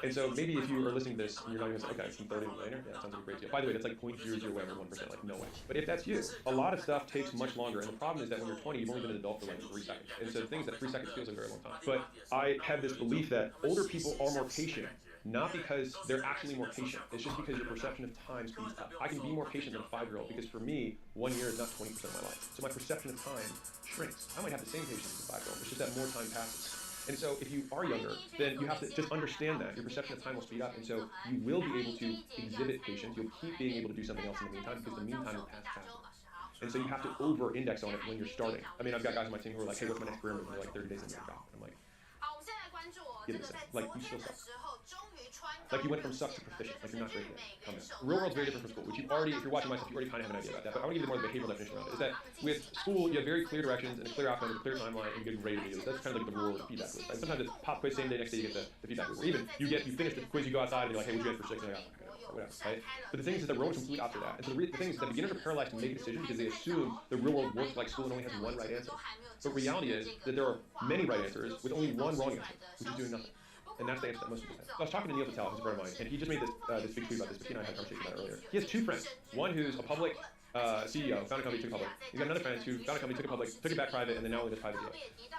And so maybe if you are listening to this and you're not even saying, okay, I'm 30 millionaire, yeah, that sounds like a great deal. By the way, that's like 0.00 whatever, 1%, like no way. But if that's you, a lot of stuff takes much longer. And the problem is that when you're 20, you've only been an adult for like 3 seconds. And so the thing is that 3 seconds feels like a very long time. But I have this belief that older people are more patient, not because they're actually more patient. It's just because your perception of time speeds up. I can be more patient than a 5-year-old because for me, 1 year is not 20% of my life. So my perception of time shrinks. I might have the same patience as a 5-year-old. It's just that more time passes. And so if you are younger, then you have to just understand that. Your perception of time will speed up. And so you will be able to exhibit patience. You'll keep being able to do something else in the meantime because the meantime will pass faster. And so you have to over-index on it when you're starting. I mean, I've got guys on my team who are like, hey, what's my next career move? And they're like 30 days into their job. I'm like, get this in. Like, you still suck. Like, you went from suck to proficient. Like, you're not great yet. Calm down. Real world's very different from school, which you already, if you're watching my stuff, you already kind of have an idea about that. But I want to give you more of the behavioral definition around it. Is that with school, you have very clear directions and a clear outcome and a clear timeline, and you get graded immediately. That's kind of like the real world feedback loop. Right? Sometimes it's pop quiz same day, next day you get the feedback loop. Or even you finish the quiz, you go outside, and you're like, hey, what'd you get for 6? And you're like, oh, whatever, right? But the thing is that the real world is complete opposite of that. And so the thing is that beginners are paralyzed to make a decision because they assume the real world works like school and only has one right answer. But reality is that there are many right answers with only one wrong answer, which is doing nothing. And that's the answer that most people have. I was talking to Neil Patel, who's a friend of mine, and he just made this big tweet about this, but he and I had a conversation about it earlier. He has 2 friends. One who's a public CEO, found a company, took it public. You got another friend who found a company, took it public, took it back private, and then now only does private deals.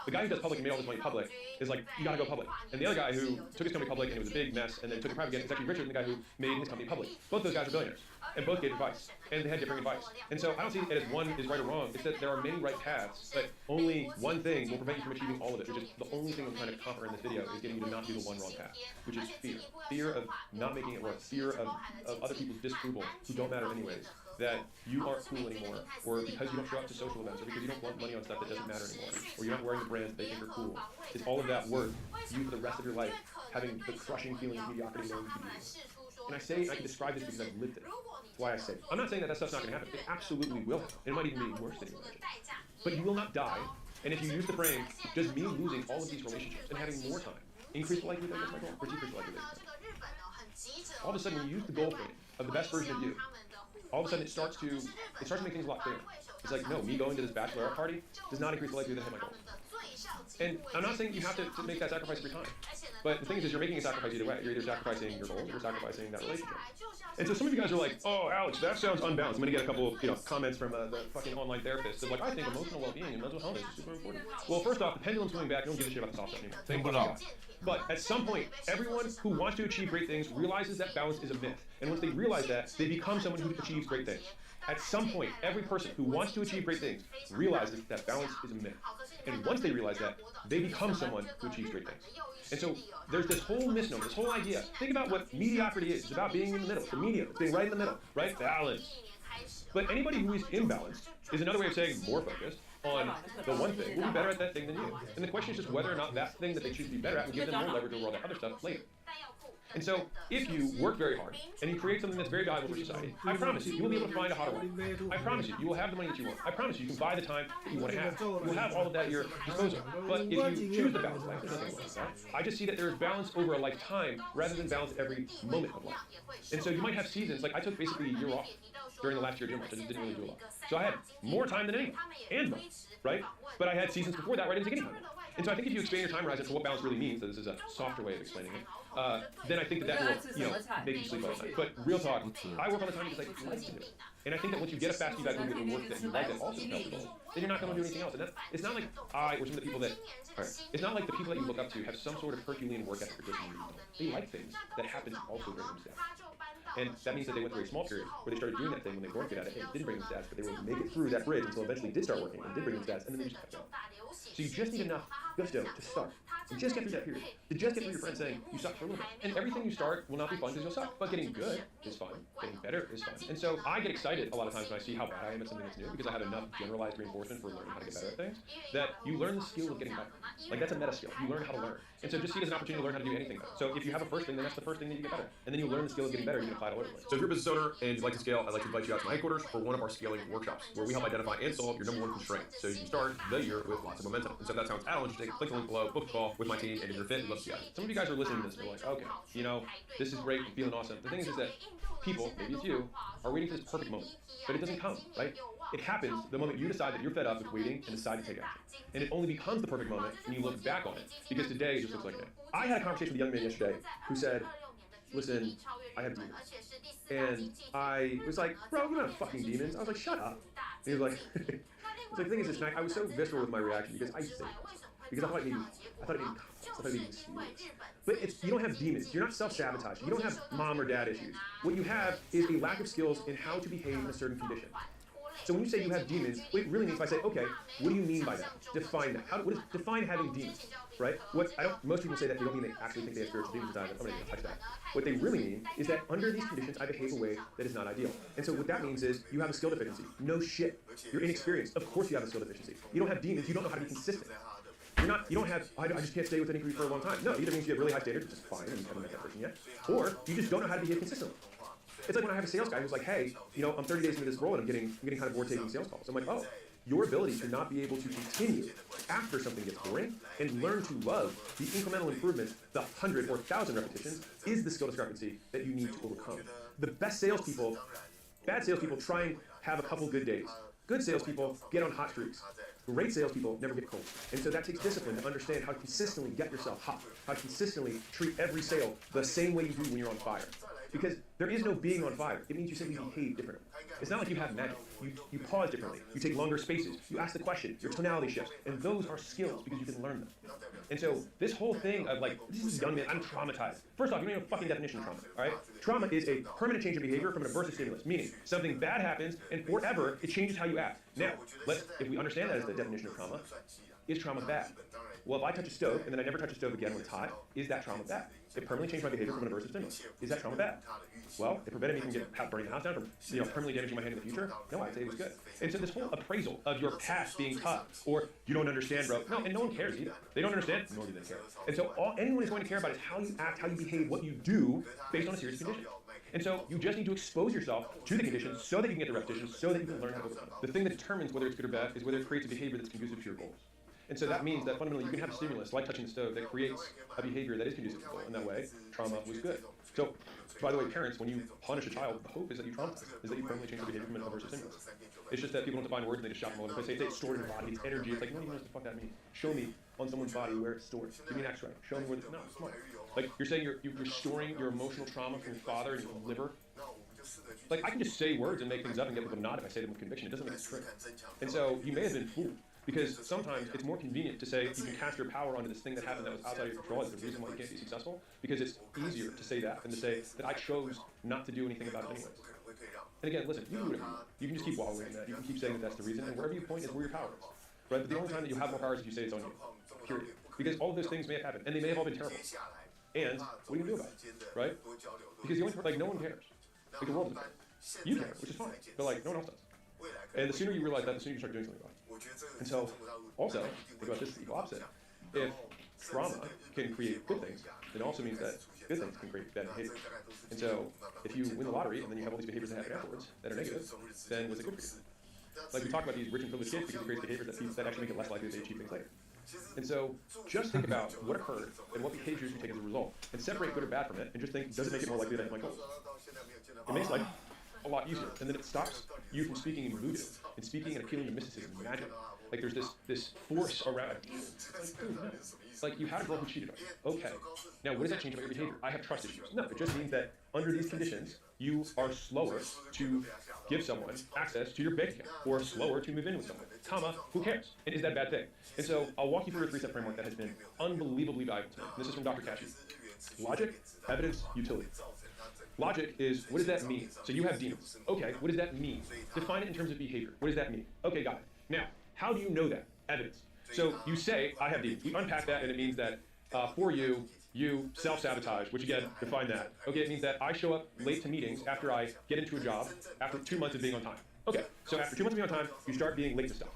The guy who does public and made all this money public is like, you gotta go public. And the other guy who took his company public and it was a big mess and then took it private again is actually richer than the guy who made his company public. Both those guys are billionaires. And both gave advice. And they had different advice. And so I don't see it as one is right or wrong. It's that there are many right paths, but only one thing will prevent you from achieving all of it, which is the only thing I'm trying to conquer in this video is getting you to not do the one wrong path, which is fear. Fear of not making it work. Fear of other people's disapproval who don't matter anyways. That you aren't cool anymore, or because you don't show up to social events, or because you don't want money on stuff that doesn't matter anymore, or you're not wearing the brands that they think are cool. Is all of that worth you for the rest of your life having the crushing feeling of mediocrity knowing you can do it? And I say, I can describe this because I've lived it. That's why I say it. I'm not saying that stuff's not going to happen. It absolutely will happen. It might even be worse than you imagine. But you will not die. And if you use the frame, does me losing all of these relationships and having more time increase the likelihood that I get my goal, or decrease the likelihood that I get my goal? All of a sudden, when you use the goal frame of the best version of you, all of a sudden it starts to make things a lot clearer. It's like, no, me going to this bachelorette party does not increase the likelihood that I hit my goal. And I'm not saying you have to make that sacrifice every time. But the thing is you're making a sacrifice either way. You're either sacrificing your goals or you're sacrificing that relationship. And so some of you guys are like, oh, Alex, that sounds unbalanced. I'm going to get a couple of comments from the fucking online therapists of like, I think emotional well-being and mental health is super important. Well, first off, the pendulum's going back. You don't give a shit about the soft stuff anymore. Thank God. But at some point, everyone who wants to achieve great things realizes that balance is a myth. And once they realize that, they become someone who achieves great things. At some point, every person who wants to achieve great things realizes that balance is a myth. And once they realize that, they become someone who achieves great things. And so there's this whole misnomer, this whole idea. Think about what mediocrity is. It's about being in the middle. The medium. It's being right in the middle, right? Balance. But anybody who is imbalanced is another way of saying more focused on the one thing will be better at that thing than you. And the question is just whether or not that thing that they choose to be better at will give them more leverage over all that other stuff later. And so, if you work very hard and you create something that's very valuable for society, I promise you will be able to find a hotter way. I promise you will have the money that you want. I promise you can buy the time that you want to have. You'll have all of that at your disposal. But if you choose the balance life, there's nothing wrong with that. I just see that there's balance over a lifetime rather than balance every moment of life. And so you might have seasons, like I took basically a year off during the last year of gym life. I just didn't really do a lot. So I had more time than anyone, and money, right? But I had seasons before that where I didn't take any time. And so I think if you expand your time horizon for what balance really means, so this is a softer way of explaining it, then I think that will, make you sleep all the time. But real talk, I work all the time because I like to do it. And I think that once you get a fast feedback loop in work that you like that also helps goals, then you're not going to do anything else. And it's not like I or some of the people that, it's not like the people that you look up to have some sort of Herculean work ethic or discipline. They like things that happen to also bring them stats. And that means that they went through a small period where they started doing that thing when they weren't good at it, and it didn't bring them stats, but they were able to make it through that bridge until eventually did start working and did bring them stats, and then they just kept going. So you just need enough gusto to start. And just get through that period. To just get through your friends saying, you suck for a little bit. And everything you start will not be fun because you'll suck. But getting good is fun. Getting better is fun. And so I get excited a lot of times when I see how bad I am at something that's new because I have enough generalized reinforcement for learning how to get better at things that you learn the skill of getting better. Like that's a meta skill. You learn how to learn. And so just see it as an opportunity to learn how to do anything better. So if you have a first thing, then that's the first thing that you get better. And then you learn the skill of getting better, you can apply it all over the place. So if you're a business owner and you'd like to scale, I'd like to invite you out to my headquarters for one of our scaling workshops where we help identify and solve your #1 constraint so you can start the year with lots of momentum. And so if that sounds at all interesting, click the link below, book a call with my team, and if you're fit, we'd love to see you. Some of you guys are listening to this and you're like, okay, this is great, I'm feeling awesome. The thing is that people, maybe it's you, are waiting for this perfect moment. But it doesn't come, right? It happens the moment you decide that you're fed up with waiting and decide to take action. And it only becomes the perfect moment when you look back on it, because today just looks like today. I had a conversation with a young man yesterday who said, listen, I have demons. And I was like, bro, you don't have fucking demons. I was like, shut up. And he was like, the thing is, I was so visceral with my reaction because I used to say it. Because I thought it made me confidence. I thought it made me serious. But you don't have demons. You're not self-sabotaging. You don't have mom or dad issues. What you have is a lack of skills in how to behave in a certain condition. So when you say you have demons, what it really means, if I say, okay, what do you mean by that? Define that. Define having demons, right? Most people say that they don't mean they actually think they have spiritual demons inside. I'm not even gonna touch that. What they really mean is that under these conditions, I behave a way that is not ideal. And so what that means is you have a skill deficiency. No shit. You're inexperienced. Of course you have a skill deficiency. You don't have demons. You don't know how to be consistent. You don't have, I just can't stay with any group for a long time. No, it either means you have really high standards, which is fine, and you haven't met that person yet, or you just don't know how to behave consistently. It's like when I have a sales guy who's like, hey, I'm 30 days into this role and I'm getting kind of bored taking sales calls. I'm like, oh, your ability to not be able to continue after something gets boring and learn to love the incremental improvements, the 100 or 1,000 repetitions, is the skill discrepancy that you need to overcome. The best salespeople, bad salespeople try and have a couple good days. Good salespeople get on hot streaks. Great salespeople never get cold. And so that takes discipline to understand how to consistently get yourself hot, how to consistently treat every sale the same way you do when you're on fire. Because there is no being on fire. It means you simply behave differently. It's not like you have magic. You pause differently. You take longer spaces. You ask the question. Your tonality shifts. And those are skills because you can learn them. And so this whole thing of like, this is young man, I'm traumatized. First off, you don't know a fucking definition of trauma, all right? Trauma is a permanent change of behavior from an aversive stimulus, meaning something bad happens and forever it changes how you act. Now, if we understand that as the definition of trauma, is trauma bad? Well, if I touch a stove and then I never touch a stove again when it's hot, is that trauma bad? It permanently changed my behavior from an aversive stimulus. Is that trauma bad? Well, it prevented me from burning the house down, from permanently damaging my hand in the future. No, I'd say it was good. And so this whole appraisal of your past being tough, or you don't understand, bro. No, and no one cares either. They don't understand, nor do they care. And so all anyone is going to care about is how you act, how you behave, what you do based on a series of conditions. And so you just need to expose yourself to the conditions so that you can get the repetitions, so that you can learn how to overcome it. The thing that determines whether it's good or bad is whether it creates a behavior that's conducive to your goals. And so that means that fundamentally you can have a stimulus, like touching the stove, that creates a behavior that is conducive to goal. And that way, trauma was good. So, by the way, parents, when you punish a child, the hope is that you traumatize, is that you permanently change the behavior from an aversive stimulus. It's just that people don't define words and they just shout them all over the place. They say it's stored in the body, it's energy. It's like, no one even knows what the fuck that means. Show me on someone's body where it's stored. Give me an x-ray. Show me where it's not. Come on. Like, you're saying you're storing your emotional trauma from your father in your liver. Like, I can just say words and make things up and get people to nod if I say them with conviction. It doesn't make it true. And so you may have been fooled. Because sometimes it's more convenient to say you can cast your power onto this thing that happened that was outside of your control as the reason why you can't be successful. Because it's easier to say that than to say that I chose not to do anything about it anyways. And again, listen, you can do whatever you want. You can just keep wallowing in that. You can keep saying that that's the reason. And wherever you point is where your power is. Right? But the only time that you have more power is if you say it's on you. Period. Because all of those things may have happened. And they may have all been terrible. And what are you going to do about it? Right? Because the only like, no one cares. Like, the world doesn't care. You care, which is fine. But like, no one else does. And the sooner you realize that, the sooner you start doing something about it. And so, also, think about this, the equal opposite. If trauma can create good things, it also means that good things can create bad behavior. And so, if you win the lottery and then you have all these behaviors that happen afterwards that are negative, then was it good for you? Like we talk about these rich and privileged kids because it creates behaviors that actually make it less likely that they achieve things later. And so, just think about what occurred and what behaviors you take as a result, and separate good or bad from it, and just think, does it make it more likely that I hit my goals? It makes life a lot easier, and then it stops you from speaking in voodoo and speaking and appealing to mysticism and magic. Like there's this force around it. Like, dude, no. Like you had a girl who cheated on you. Okay. Now what does that change about your behavior? I have trust issues. No, it just means that under these conditions, you are slower to give someone access to your bank account, or slower to move in with someone. Comma, who cares? And is that a bad thing? And so I'll walk you through a 3-step framework that has been unbelievably valuable to me. This is from Dr. Cashy. Logic, evidence, utility. Logic is, what does that mean? So you have demons. Okay, what does that mean? Define it in terms of behavior. What does that mean? Okay, got it. Now, how do you know that? Evidence. So you say, I have demons. We unpack that and it means that for you, you self-sabotage, which again, define that. Okay, it means that I show up late to meetings after I get into a job after 2 months of being on time. Okay, so after 2 months of being on time, you start being late to stuff.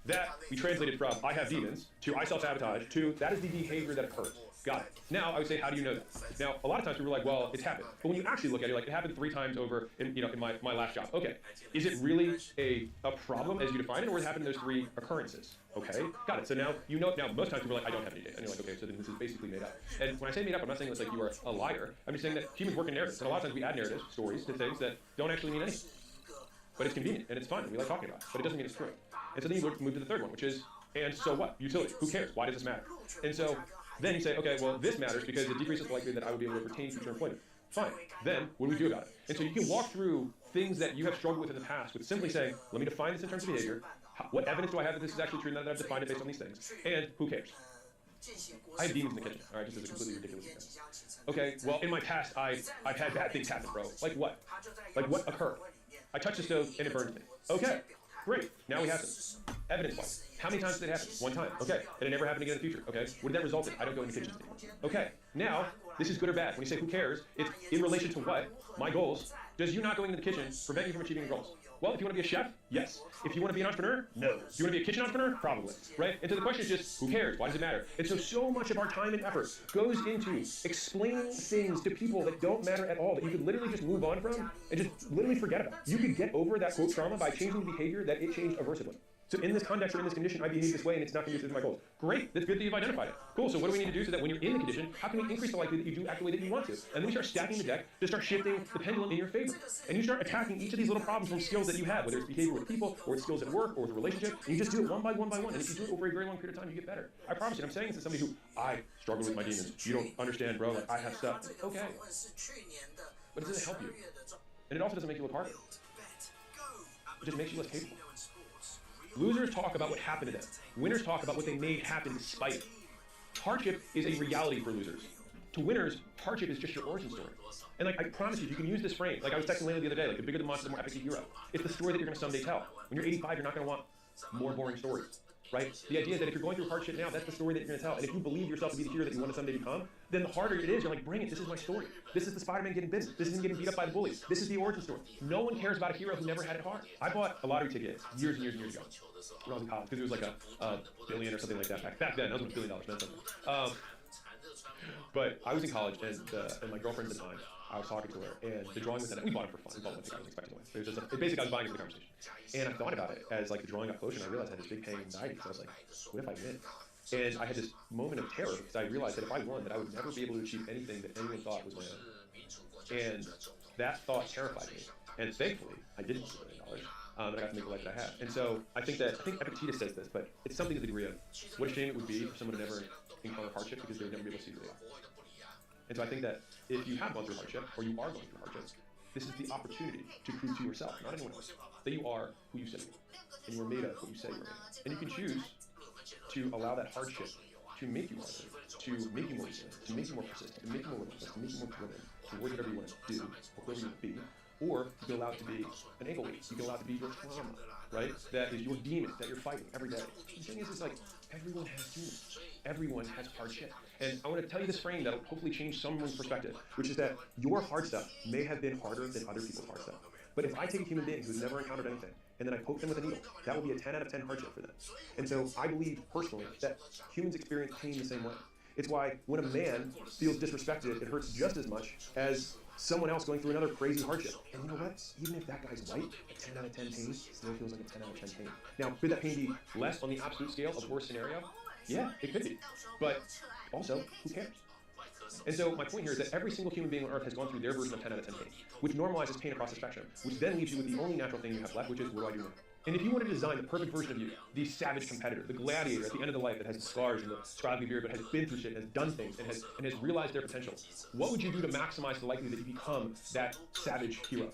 That we translated from I have demons to I self-sabotage to that is the behavior that occurs. Got it. Now I would say, how do you know that? Now, a lot of times people are like, well, it's happened. But when you actually look at it, like it happened 3 times over in my last job. Okay. Is it really a problem as you define it, or it happened in those 3 occurrences? Okay. Got it. So now you know. Now most times people are like, I don't have any data. And you're like, okay, so then this is basically made up. And when I say made up, I'm not saying it's like you are a liar. I'm just saying that humans work in narratives. And a lot of times we add narratives, stories to things that don't actually mean anything. But it's convenient and it's fun. We like talking about it. But it doesn't mean it's true. And so then you move to the third one, which is, and so what? Utility. Who cares? Why does this matter? And so then you say, okay, well, this matters because it decreases the likelihood that I would be able to retain future employment. Fine. Then, what do we do about it? And so you can walk through things that you have struggled with in the past with simply saying, let me define this in terms of behavior. What evidence do I have that this is actually true, now that I've defined it based on these things? And who cares? I have demons in the kitchen. All right, just as a completely ridiculous example. Okay, well, in my past, I've had bad things happen, bro. Like what? Like what occurred? I touched the stove and it burned me. Okay, great. Now we have some evidence-wise. How many times did it happen? 1 time. Okay. And it never happened again in the future. Okay. What did that result in? I don't go into kitchens anymore. Okay. Now, this is good or bad. When you say who cares, it's in relation to what? My goals. Does you not going into the kitchen prevent you from achieving your goals? Well, if you want to be a chef, yes. If you want to be an entrepreneur, no. Do you want to be a kitchen entrepreneur? Probably. Right? And so the question is just, who cares? Why does it matter? And so much of our time and effort goes into explaining things to people that don't matter at all, that you could literally just move on from and just literally forget about. You could get over that quote trauma by changing the behavior that it changed aversively. So in this context or in this condition, I behave this way and it's not conducive to my goals. Great, that's good that you've identified it. Cool, so what do we need to do so that when you're in the condition, how can we increase the likelihood that you do act the way that you want to? And then we start stacking the deck to start shifting the pendulum in your favor. And you start attacking each of these little problems from skills that you have, whether it's behavior with people, or it's skills at work, or with a relationship, and you just do it one by one by one. And if you do it over a very long period of time, you get better. I promise you, I'm saying this as somebody who, I struggle with my demons. You don't understand, bro, like I have stuff. Okay. but it doesn't help you. And it also doesn't make you look harder. It just makes you less capable. Losers talk about what happened to them. Winners talk about what they made happen despite it. Hardship is a reality for losers. To winners, hardship is just your origin story. And like I promise you, you can use this frame. Like I was texting Layla the other day, like the bigger the monster, the more epic the hero. It's the story that you're gonna someday tell. When you're 85, you're not gonna want more boring stories, right? The idea is that if you're going through hardship now, that's the story that you're gonna tell. And if you believe yourself to be the hero that you want to someday become, then the harder it is, you're like, bring it, this is my story. This is the Spider-Man getting bitten. This is him getting beat up by the bullies. This is the origin story. No one cares about a hero who never had it hard. I bought a lottery ticket years and years and years ago when I was in college, because it was like a billion or something like that back then. That was $1 billion meant something. But I was in college, and my girlfriend at the time, I was talking to her, and the drawing was that we bought it for fun. We bought it, I was expecting to win. It was just basically I was buying it for the conversation. And I thought about it as like the drawing got closer, and I realized I had this big pain and anxiety, because I was like, what if I win? And I had this moment of terror, because I realized that if I won, that I would never be able to achieve anything that anyone thought was my own. And that thought terrified me. And thankfully, I didn't lose $1 million, and I got to make the life that I have. And so I think Epictetus says this, but it's something to the degree of what a shame it would be for someone to never encounter hardship, because they would never be able to see who they are. And so I think that if you have gone through hardship, or you are going through hardship, this is the opportunity to prove to yourself, not anyone else, that you are who you say you are, and you are made of what you say you are made of. And you can choose to allow that hardship to make you harder, to make you more resilient, to make you more persistent, to make you more relentless, to make you more driven, towards whatever you want to do, or whoever you want to be. Or you can allow it to be an ankle weight. You can allow it to be your trauma, right? That is your demon that you're fighting every day. The thing is like, everyone has demons. Everyone has hardship. And I want to tell you this frame that'll hopefully change someone's perspective, which is that your hard stuff may have been harder than other people's hard stuff. But if I take a human being who's never encountered anything, and then I poke them with a needle, that will be a 10 out of 10 hardship for them. And so I believe, personally, that humans experience pain the same way. It's why when a man feels disrespected, it hurts just as much as someone else going through another crazy hardship. And you know what? Even if that guy's white, a 10 out of 10 pain still feels like a 10 out of 10 pain. Now, could that pain be less on the absolute scale of worst scenario? Yeah, it could be. But also, who cares? And so my point here is that every single human being on Earth has gone through their version of 10 out of 10 pain, which normalizes pain across the spectrum, which then leaves you with the only natural thing you have left, which is, what do I do now? And if you wanted to design the perfect version of you, the savage competitor, the gladiator at the end of the life that has the scars and the scraggly beard, but has been through shit, and has done things, and has realized their potential, what would you do to maximize the likelihood that you become that savage hero?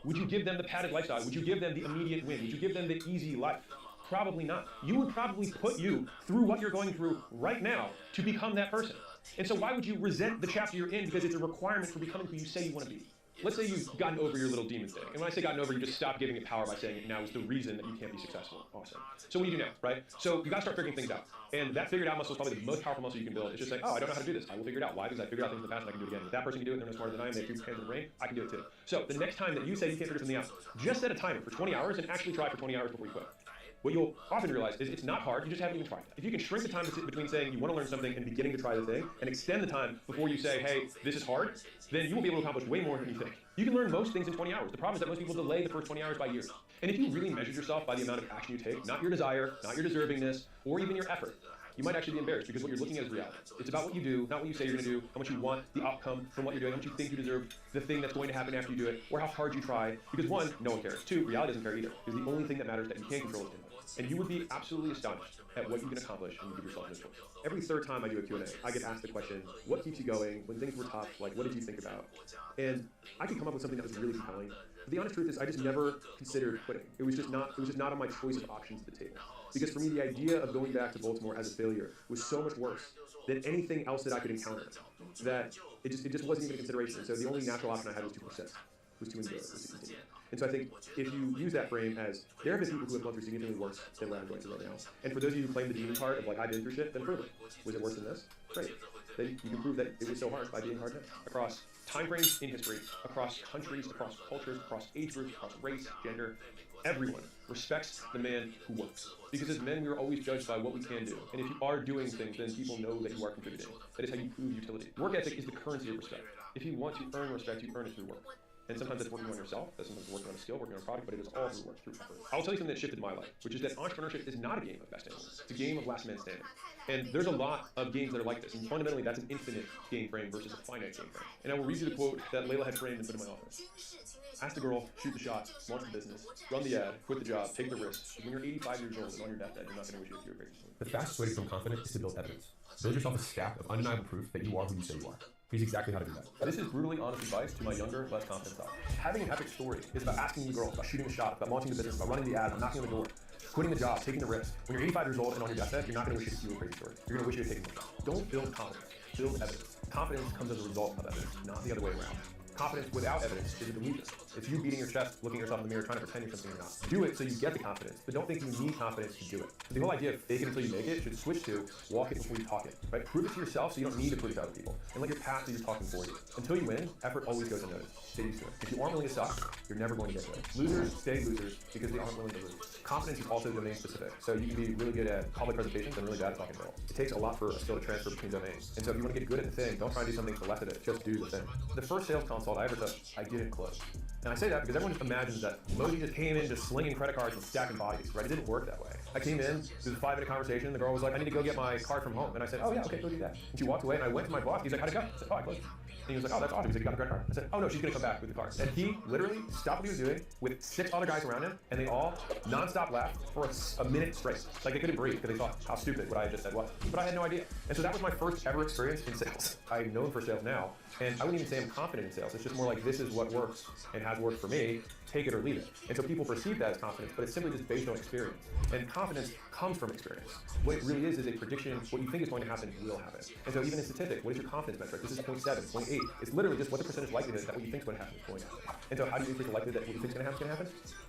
Would you give them the padded lifestyle? Would you give them the immediate win? Would you give them the easy life? Probably not. You would probably put you through what you're going through right now to become that person. And so why would you resent the chapter you're in because it's a requirement for becoming who you say you want to be? Let's say you've gotten over your little demon thing. And when I say gotten over, you just stop giving it power by saying it now is the reason that you can't be successful. Awesome. So what do you do now, right? So you gotta start figuring things out. And that figured out muscle is probably the most powerful muscle you can build. It's just like, oh, I don't know how to do this. I will figure it out. Why? Because I figured out things in the past and I can do it again. If that person can do it, they're no smarter than I am, they have 2 hands in the brain, I can do it too. So the next time that you say you can't figure something out, just set a timer for 20 hours and actually try for 20 hours before you quit. What you'll often realize is it's not hard, you just haven't even tried. If you can shrink the time between saying you want to learn something and beginning to try the thing, and extend the time before you say, hey, this is hard, then you will be able to accomplish way more than you think. You can learn most things in 20 hours. The problem is that most people delay the first 20 hours by years. And if you really measured yourself by the amount of action you take, not your desire, not your deservingness, or even your effort, you might actually be embarrassed because what you're looking at is reality. It's about what you do, not what you say you're going to do, how much you want the outcome from what you're doing, how much you think you deserve the thing that's going to happen after you do it, or how hard you try. Because 1, no one cares. 2, reality doesn't care either. Because the only thing that matters that you can control is input. And you would be absolutely astonished at what you can accomplish when you give yourself this choice. Every third time I do a Q&A, I get asked the question, what keeps you going? When things were tough, like, what did you think about? And I could come up with something that was really compelling. But the honest truth is I just never considered quitting. It was just not on my choice of options at the table. Because for me, the idea of going back to Baltimore as a failure was so much worse than anything else that I could encounter, that it just wasn't even a consideration. And so the only natural option I had was to persist, was to endure, was to continue. And so I think if you use that frame as, there have been people who have gone through significantly worse than what I'm going through right now. And for those of you who claim the demon part of like, I've been through shit, then prove it. Was it worse than this? Great. Then you can prove that it was so hard by being hard hit. Across time frames in history, across countries, across cultures, across age groups, across race, gender, everyone respects the man who works. Because as men, we are always judged by what we can do. And if you are doing things, then people know that you are contributing. That is how you prove utility. Work ethic is the currency of respect. If you want to earn respect, you earn it through work. And sometimes that's working on yourself, that's sometimes working on a skill, working on a product, but it is all through work, through effort. I'll tell you something that shifted my life, which is that entrepreneurship is not a game of best and worst. It's a game of last man standing. And there's a lot of games that are like this, and fundamentally that's an infinite game frame versus a finite game frame. And I will read you the quote that Layla had framed and put in my office. Ask the girl, shoot the shot, launch the business, run the ad, quit the job, take the risk. When you're 85 years old and on your deathbed, you're not going to wish you were crazy. The fastest way to become confident is to build evidence. Build yourself a stack of undeniable proof that you are who you say you are. Here's exactly how to do that. This is brutally honest advice to my younger, less confident self. Having an epic story is about asking the girl, about shooting a shot, about launching the business, about running the ad, about knocking on the door, quitting the job, taking the risk. When you're 85 years old and on your deathbed, you're not going to wish you a crazy story. You're going to wish you had taken the risk. Don't build confidence. Build evidence. Confidence comes as a result of evidence, not the other way around. Confidence without evidence is a delusion. It's you beating your chest, looking at yourself in the mirror, trying to pretend you're something you're not. Do it so you get the confidence, but don't think you need confidence to do it. The whole idea of fake it until you make it should switch to walk it before you talk it. Right? Prove it to yourself so you don't need to prove it to other people. And let your past do your talking for you. Until you win, effort always goes unnoticed. Stay used to it. If you aren't willing to suck, you're never going to get good. Losers stay losers because they aren't willing to lose. Confidence is also domain specific. So you can be really good at public presentations and really bad at talking to girls. It takes a lot for a skill to transfer between domains. And so if you want to get good at the thing, don't try and do something to the left of it. Just do the thing. The first sales consult I ever took, I didn't close. And I say that because everyone just imagines that Mosey just came in just slinging credit cards and stacking bodies, right? It didn't work that way. I came in, it was a 5-minute conversation, the girl was like, I need to go get my card from home. And I said, oh yeah, okay, go do that. And she walked away and I went to my boss, he's like, how'd it go? I said, oh, I closed. And he was like, oh, that's awesome. He's like, you got the credit card? I said, oh no, she's gonna come back with the card. And he literally stopped what he was doing with 6 other guys around him, and they all non-stop laughed for a minute straight. Like they couldn't breathe because they thought how stupid what I had just said was. But I had no idea. And so that was my first ever experience in sales. I'm known for sales now, and I wouldn't even say I'm confident in sales. It's just more like this is what works and has worked for me. Take it or leave it. And so people perceive that as confidence, but it's simply just based on experience. And confidence comes from experience. What it really is a prediction. What you think is going to happen will happen. And so even in statistics, what is your confidence metric? This is 0.7, 0.8. It's literally just what the percentage likelihood that what you think is going to happen is going to happen. And so how do you increase the likelihood that what you think is going to happen?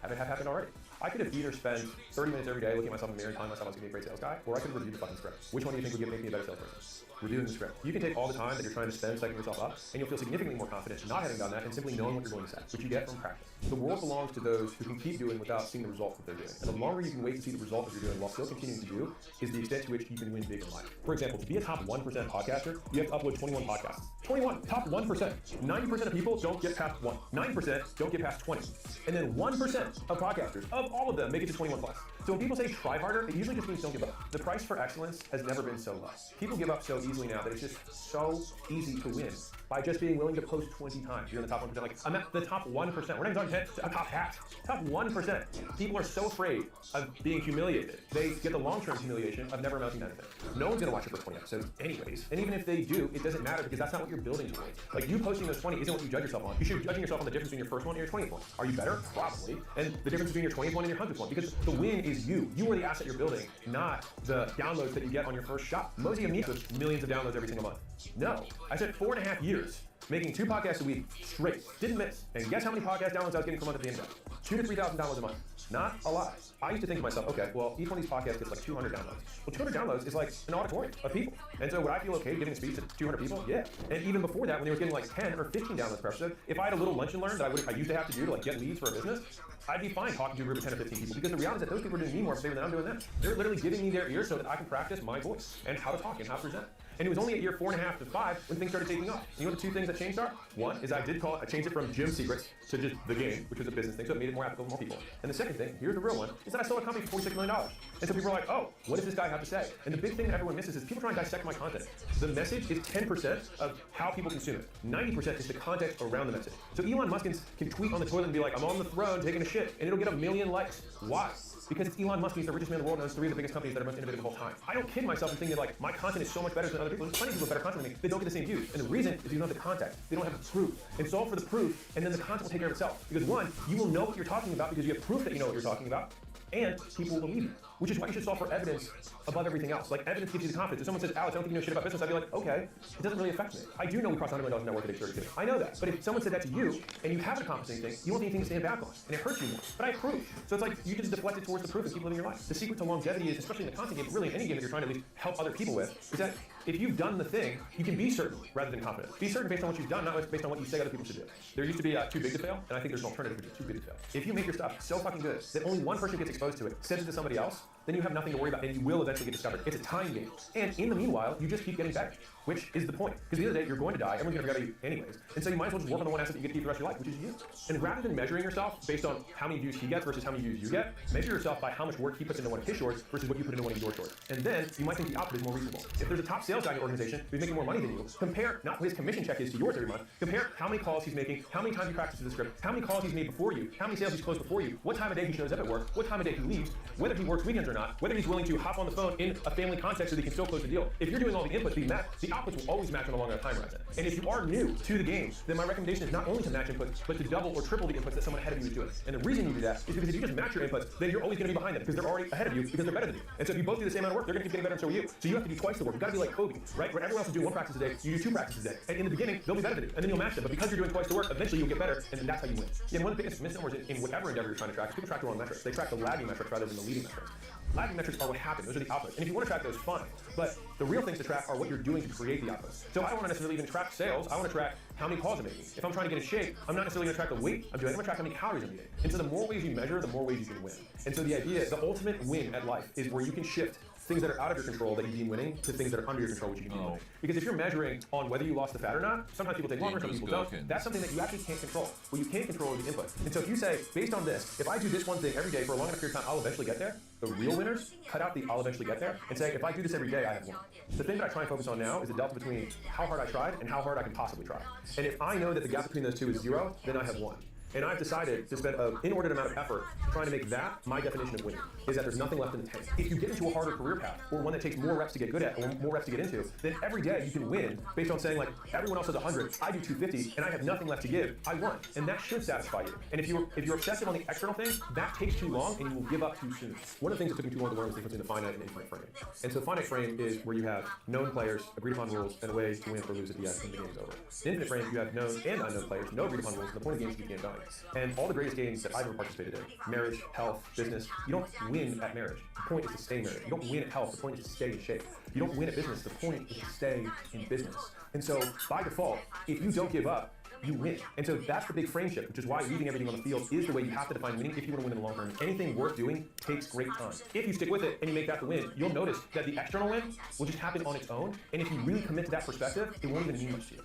Have it have happened already. I could have either spent 30 minutes every day looking at myself in the mirror and telling myself I was going to be a great sales guy, or I could have reviewed the fucking script. Which one do you think would make me a better salesperson? Reviewing the script. You can take all the time that you're trying to spend psyching yourself up, and you'll feel significantly more confident not having done that and simply knowing what you're going to say, which you get from practice. The world belongs to those who can keep doing without seeing the results that they're doing. And the longer you can wait to see the result that you're doing while still continuing to do is the extent to which you can win big in life. For example, to be a top 1% podcaster, you have to upload 21 podcasts. 21, top 1%. 90% of people don't get past 1. 9% don't get past 20. And then 1% of podcasters, of all of them, make it to 21 plus. So when people say try harder, it usually just means don't give up. The price for excellence has never been so low. People give up so easily now that it's just so easy to win by just being willing to post 20 times. You're in the top 1%. Like, I'm at the top 1%. We're not even talking top half. Top 1%. People are so afraid of being humiliated. They get the long-term humiliation of never amounting to anything. No one's gonna watch it for 20 episodes anyways. And even if they do, it doesn't matter because that's not what you're building towards. Like, you posting those 20 isn't what you judge yourself on. You should be judging yourself on the difference between your first one and your 20th one. Are you better? Probably. And the difference between your 20th one and your 100th one. Because the win is you. You are the asset you're building, not the downloads that you get on your first shot. Mosey and me with millions of downloads every single month. No. I spent 4.5 years making 2 podcasts a week straight. Didn't miss. And guess how many podcast downloads I was getting per month at the end of that? 2,000 to 3,000 downloads a month. Not a lot. I used to think to myself, okay, well, each one of these podcasts gets like 200 downloads. Well, 200 downloads is like an auditorium of people. And so would I feel okay giving a speech to 200 people? Yeah. And even before that, when they were getting like 10 or 15 downloads per episode, if I had a little lunch and learn that I used to have to do to like get leads for a business, I'd be fine talking to a group of 10 or 15 people because the reality is that those people are doing me more favor than I'm doing them. They're literally giving me their ears so that I can practice my voice and how to talk and how to present. And it was only at year 4.5 to 5 when things started taking off. And you know what the 2 things that changed are? One is I changed it from Gym Secrets to just the game, which was a business thing, so it made it more applicable to more people. And the second thing, here's the real one, is that I sold a company for $46 million. And so people are like, oh, what does this guy have to say? And the big thing that everyone misses is people try and dissect my content. The message is 10% of how people consume it. 90% is the context around the message. So Elon Musk can tweet on the toilet and be like, I'm on the throne taking a shit, and it'll get 1 million likes. Why? Because it's Elon Musk, he's the richest man in the world, and owns 3 of the biggest companies that are most innovative of all time. I don't kid myself and think that like my content is so much better than other people. There's plenty of people with better content than me. They don't get the same views. And the reason is you don't have the context. They don't have the proof. And solve for the proof, and then the content will take care of itself. Because one, you will know what you're talking about because you have proof that you know what you're talking about, and people will believe you. Which is why you should solve for evidence above everything else. Like, evidence gives you the confidence. If someone says, Alex, I don't think you know shit about business, I'd be like, okay, it doesn't really affect me. I do know we crossed $100 million net worth at age 32. I know that. But if someone said that to you, and you haven't accomplished anything, you won't need anything to stand back on. And it hurts you more. But I have proof. So it's like, you can just deflect it towards the proof and keep living your life. The secret to longevity is, especially in the content game, but really in any game that you're trying to at least help other people with, is that if you've done the thing, you can be certain rather than confident. Be certain based on what you've done, not based on what you say other people should do. There used to be too big to fail, and I think there's an alternative which is too big to fail. If you make your stuff so fucking good that only one person gets exposed to it, sends it to somebody else, then you have nothing to worry about, and you will eventually get discovered. It's a time game. And in the meanwhile, you just keep getting better, which is the point. Because at the end of the day, you're going to die. Everyone's going to forget about you anyways. And so you might as well just work on the one asset that you get to keep the rest of your life, which is you. And rather than measuring yourself based on how many views he gets versus how many views you get, measure yourself by how much work he puts into one of his shorts versus what you put into one of your shorts. And then you might think the opposite is more reasonable. If there's a top sales guy in your organization who's making more money than you, compare not what his commission check is to yours every month, compare how many calls he's making, how many times he practices the script, how many calls he's made before you, how many sales he's closed before you, what time of day he shows up at work, what time of day he leaves, whether he works weekends or or not, whether he's willing to hop on the phone in a family context so that he can still close the deal. If you're doing all the inputs being met, the outputs will always match on a longer time horizon. And if you are new to the game, then my recommendation is not only to match inputs, but to double or triple the inputs that someone ahead of you is doing. And the reason you do that is because if you just match your inputs, then you're always going to be behind them because they're already ahead of you because they're better than you. And so if you both do the same amount of work, they're going to keep getting better and so are you. So you have to do twice the work. You've got to be like Kobe, right? Where everyone else is doing 1 practice a day, you do 2 practices a day. And in the beginning, they'll be better than you. And then you'll match them. But because you're doing twice the work, eventually you'll get better, and then that's how you win. And one of the biggest misnomers in whatever endeavor you're trying to track is people track the wrong metrics. They track the lagging metrics rather than the leading metrics. Lagging metrics are what happened. Those are the outputs. And if you want to track those, fine. But the real things to track are what you're doing to create the outputs. So I don't want to necessarily even track sales. I want to track how many calls I'm making. If I'm trying to get in shape, I'm not necessarily going to track the weight I'm doing. I'm going to track how many calories I'm eating. And so the more ways you measure, the more ways you can win. And so the idea, the ultimate win at life is where you can shift things that are out of your control that you deem winning to things that are under your control, which you can deem winning. Because if you're measuring on whether you lost the fat or not, sometimes people take longer, some people don't. That's something that you actually can't control. What you can control is the input. And so if you say, based on this, if I do this one thing every day for a long enough period of time, I'll eventually get there. The real winners cut out the I'll eventually get there and say, if I do this every day, I have won. The thing that I try and focus on now is the delta between how hard I tried and how hard I can possibly try. And if I know that the gap between those two is 0, then I have won. And I've decided to spend an inordinate amount of effort trying to make that my definition of winning, is that there's nothing left in the tank. If you get into a harder career path, or one that takes more reps to get good at, or more reps to get into, then every day you can win based on saying, like, everyone else has 100, I do 250, and I have nothing left to give, I won. And that should satisfy you. And if you're obsessive on the external things, that takes too long, and you will give up too soon. One of the things that took me too long to learn was the difference between the finite and infinite frame. And so finite frame is where you have known players, agreed upon rules, and a way to win or lose at the end when the game is over. In infinite frame, you have known and unknown players, no agreed upon rules, and the point of the game is to keep the game going. And all the greatest games that I've ever participated in, marriage, health, business, you don't win at marriage. The point is to stay married. You don't win at health. The point is to stay in shape. You don't win at business. The point is to stay in business. And so, by default, if you don't give up, you win. And so that's the big frame shift, which is why leaving everything on the field is the way you have to define winning if you want to win in the long term. Anything worth doing takes great time. If you stick with it and you make that the win, you'll notice that the external win will just happen on its own. And if you really commit to that perspective, it won't even mean much to you.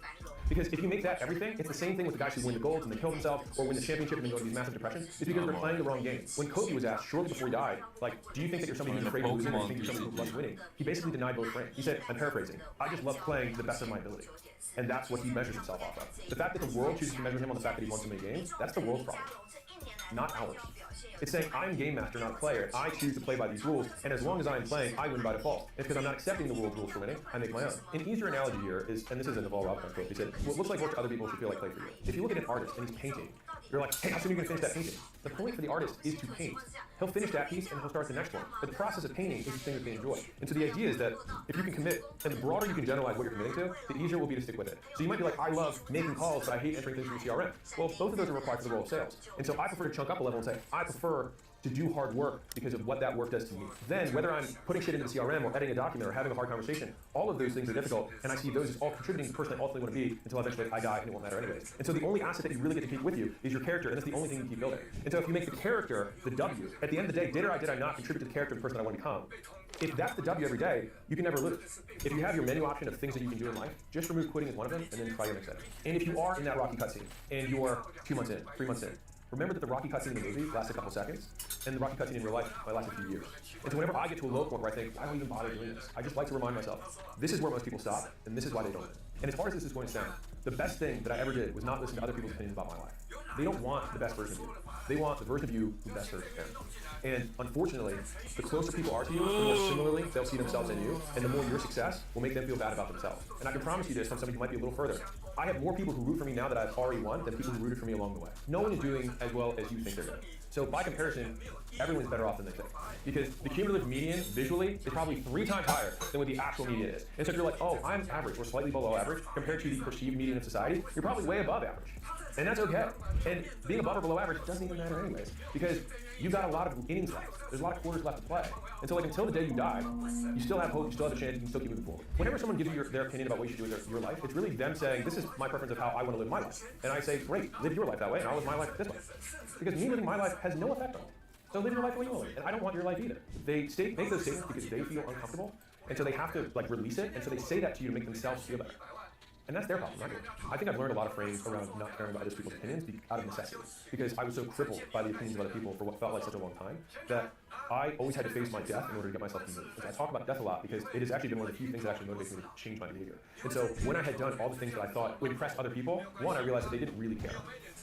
Because if you make that everything, it's the same thing with the guys who win the golds and they kill themselves or win the championship and then go to these massive depressions. It's because they're playing the wrong game. When Kobe was asked shortly before he died, like, do you think that you're somebody who's afraid of losing or do you think you're somebody who loves winning? He basically denied both frames. He said, I'm paraphrasing, I just love playing to the best of my ability. And that's what he measures himself off of. The fact that the world chooses to measure him on the fact that he won so many games, that's the world's problem, not ours. It's saying, I'm game master, not a player. I choose to play by these rules, and as long as I'm playing, I win by default. It's because I'm not accepting the world's rules for winning, I make my own. An easier analogy here is, and this is a Naval Ravikant quote, he said, what looks like work to other people should feel like play for you. If you look at an artist and he's painting, you're like, hey, how soon are you gonna finish that painting? The point for the artist is to paint. He'll finish that piece and he'll start the next one. But the process of painting is the thing that they enjoy. And so the idea is that if you can commit, and the broader you can generalize what you're committing to, the easier it will be to stick with it. So you might be like, I love making calls, but I hate entering things through CRM. Well, both of those are required for the role of sales. And so I prefer to chunk up a level and say, I prefer to do hard work because of what that work does to me. Then, whether I'm putting shit into the CRM or editing a document or having a hard conversation, all of those things are difficult, and I see those as all contributing to the person I ultimately want to be until eventually I die and it won't matter anyways. And so the only asset that you really get to keep with you is your character, and that's the only thing you keep building. And so if you make the character the W, at the end of the day, did I not contribute to the character of the person that I want to become? If that's the W every day, you can never lose. If you have your menu option of things that you can do in life, just remove quitting as one of them, and then try your next edge. And if you are in that Rocky cutscene, and you're 2 months in, 3 months in, remember that the Rocky cutscene in the movie lasts a couple seconds, and the Rocky cutscene in real life might last a few years. And so whenever I get to a low point where I think, I don't even bother doing this, I just like to remind myself, this is where most people stop, and this is why they don't win. And as far as this is going to sound, the best thing that I ever did was not listen to other people's opinions about my life. They don't want the best version of you. They want the version of you who best serves them. And unfortunately, the closer people are to you, the more similarly they'll see themselves in you, and the more your success will make them feel bad about themselves. And I can promise you this from somebody who might be a little further. I have more people who root for me now that I've already won than people who rooted for me along the way. No one is doing as well as you think they're doing. So by comparison, everyone's better off than they think. Because the cumulative median, visually, is probably 3 times higher than what the actual median is. And so if you're like, oh, I'm average or slightly below average compared to the perceived median of society, you're probably way above average. And that's okay. And being above or below average doesn't even matter anyways, because you've got a lot of innings left. There's a lot of quarters left to play. And so like until the day you die, you still have hope, you still have a chance, you can still keep moving forward. Whenever someone gives you their opinion about what you should do with your life, it's really them saying, this is my preference of how I want to live my life. And I say, great, live your life that way, and I'll live my life this way. Because me living my life has no effect on it. So live your life the way you want it. And I don't want your life either. They make those statements because they feel uncomfortable, and so they have to like release it, and so they say that to you to make themselves feel better. And that's their problem, not yours. I think I've learned a lot of frames around not caring about other people's opinions out of necessity. Because I was so crippled by the opinions of other people for what felt like such a long time that I always had to face my death in order to get myself to move. And I talk about death a lot because it has actually been one of the few things that actually motivates me to change my behavior. And so when I had done all the things that I thought would impress other people, one, I realized that they didn't really care.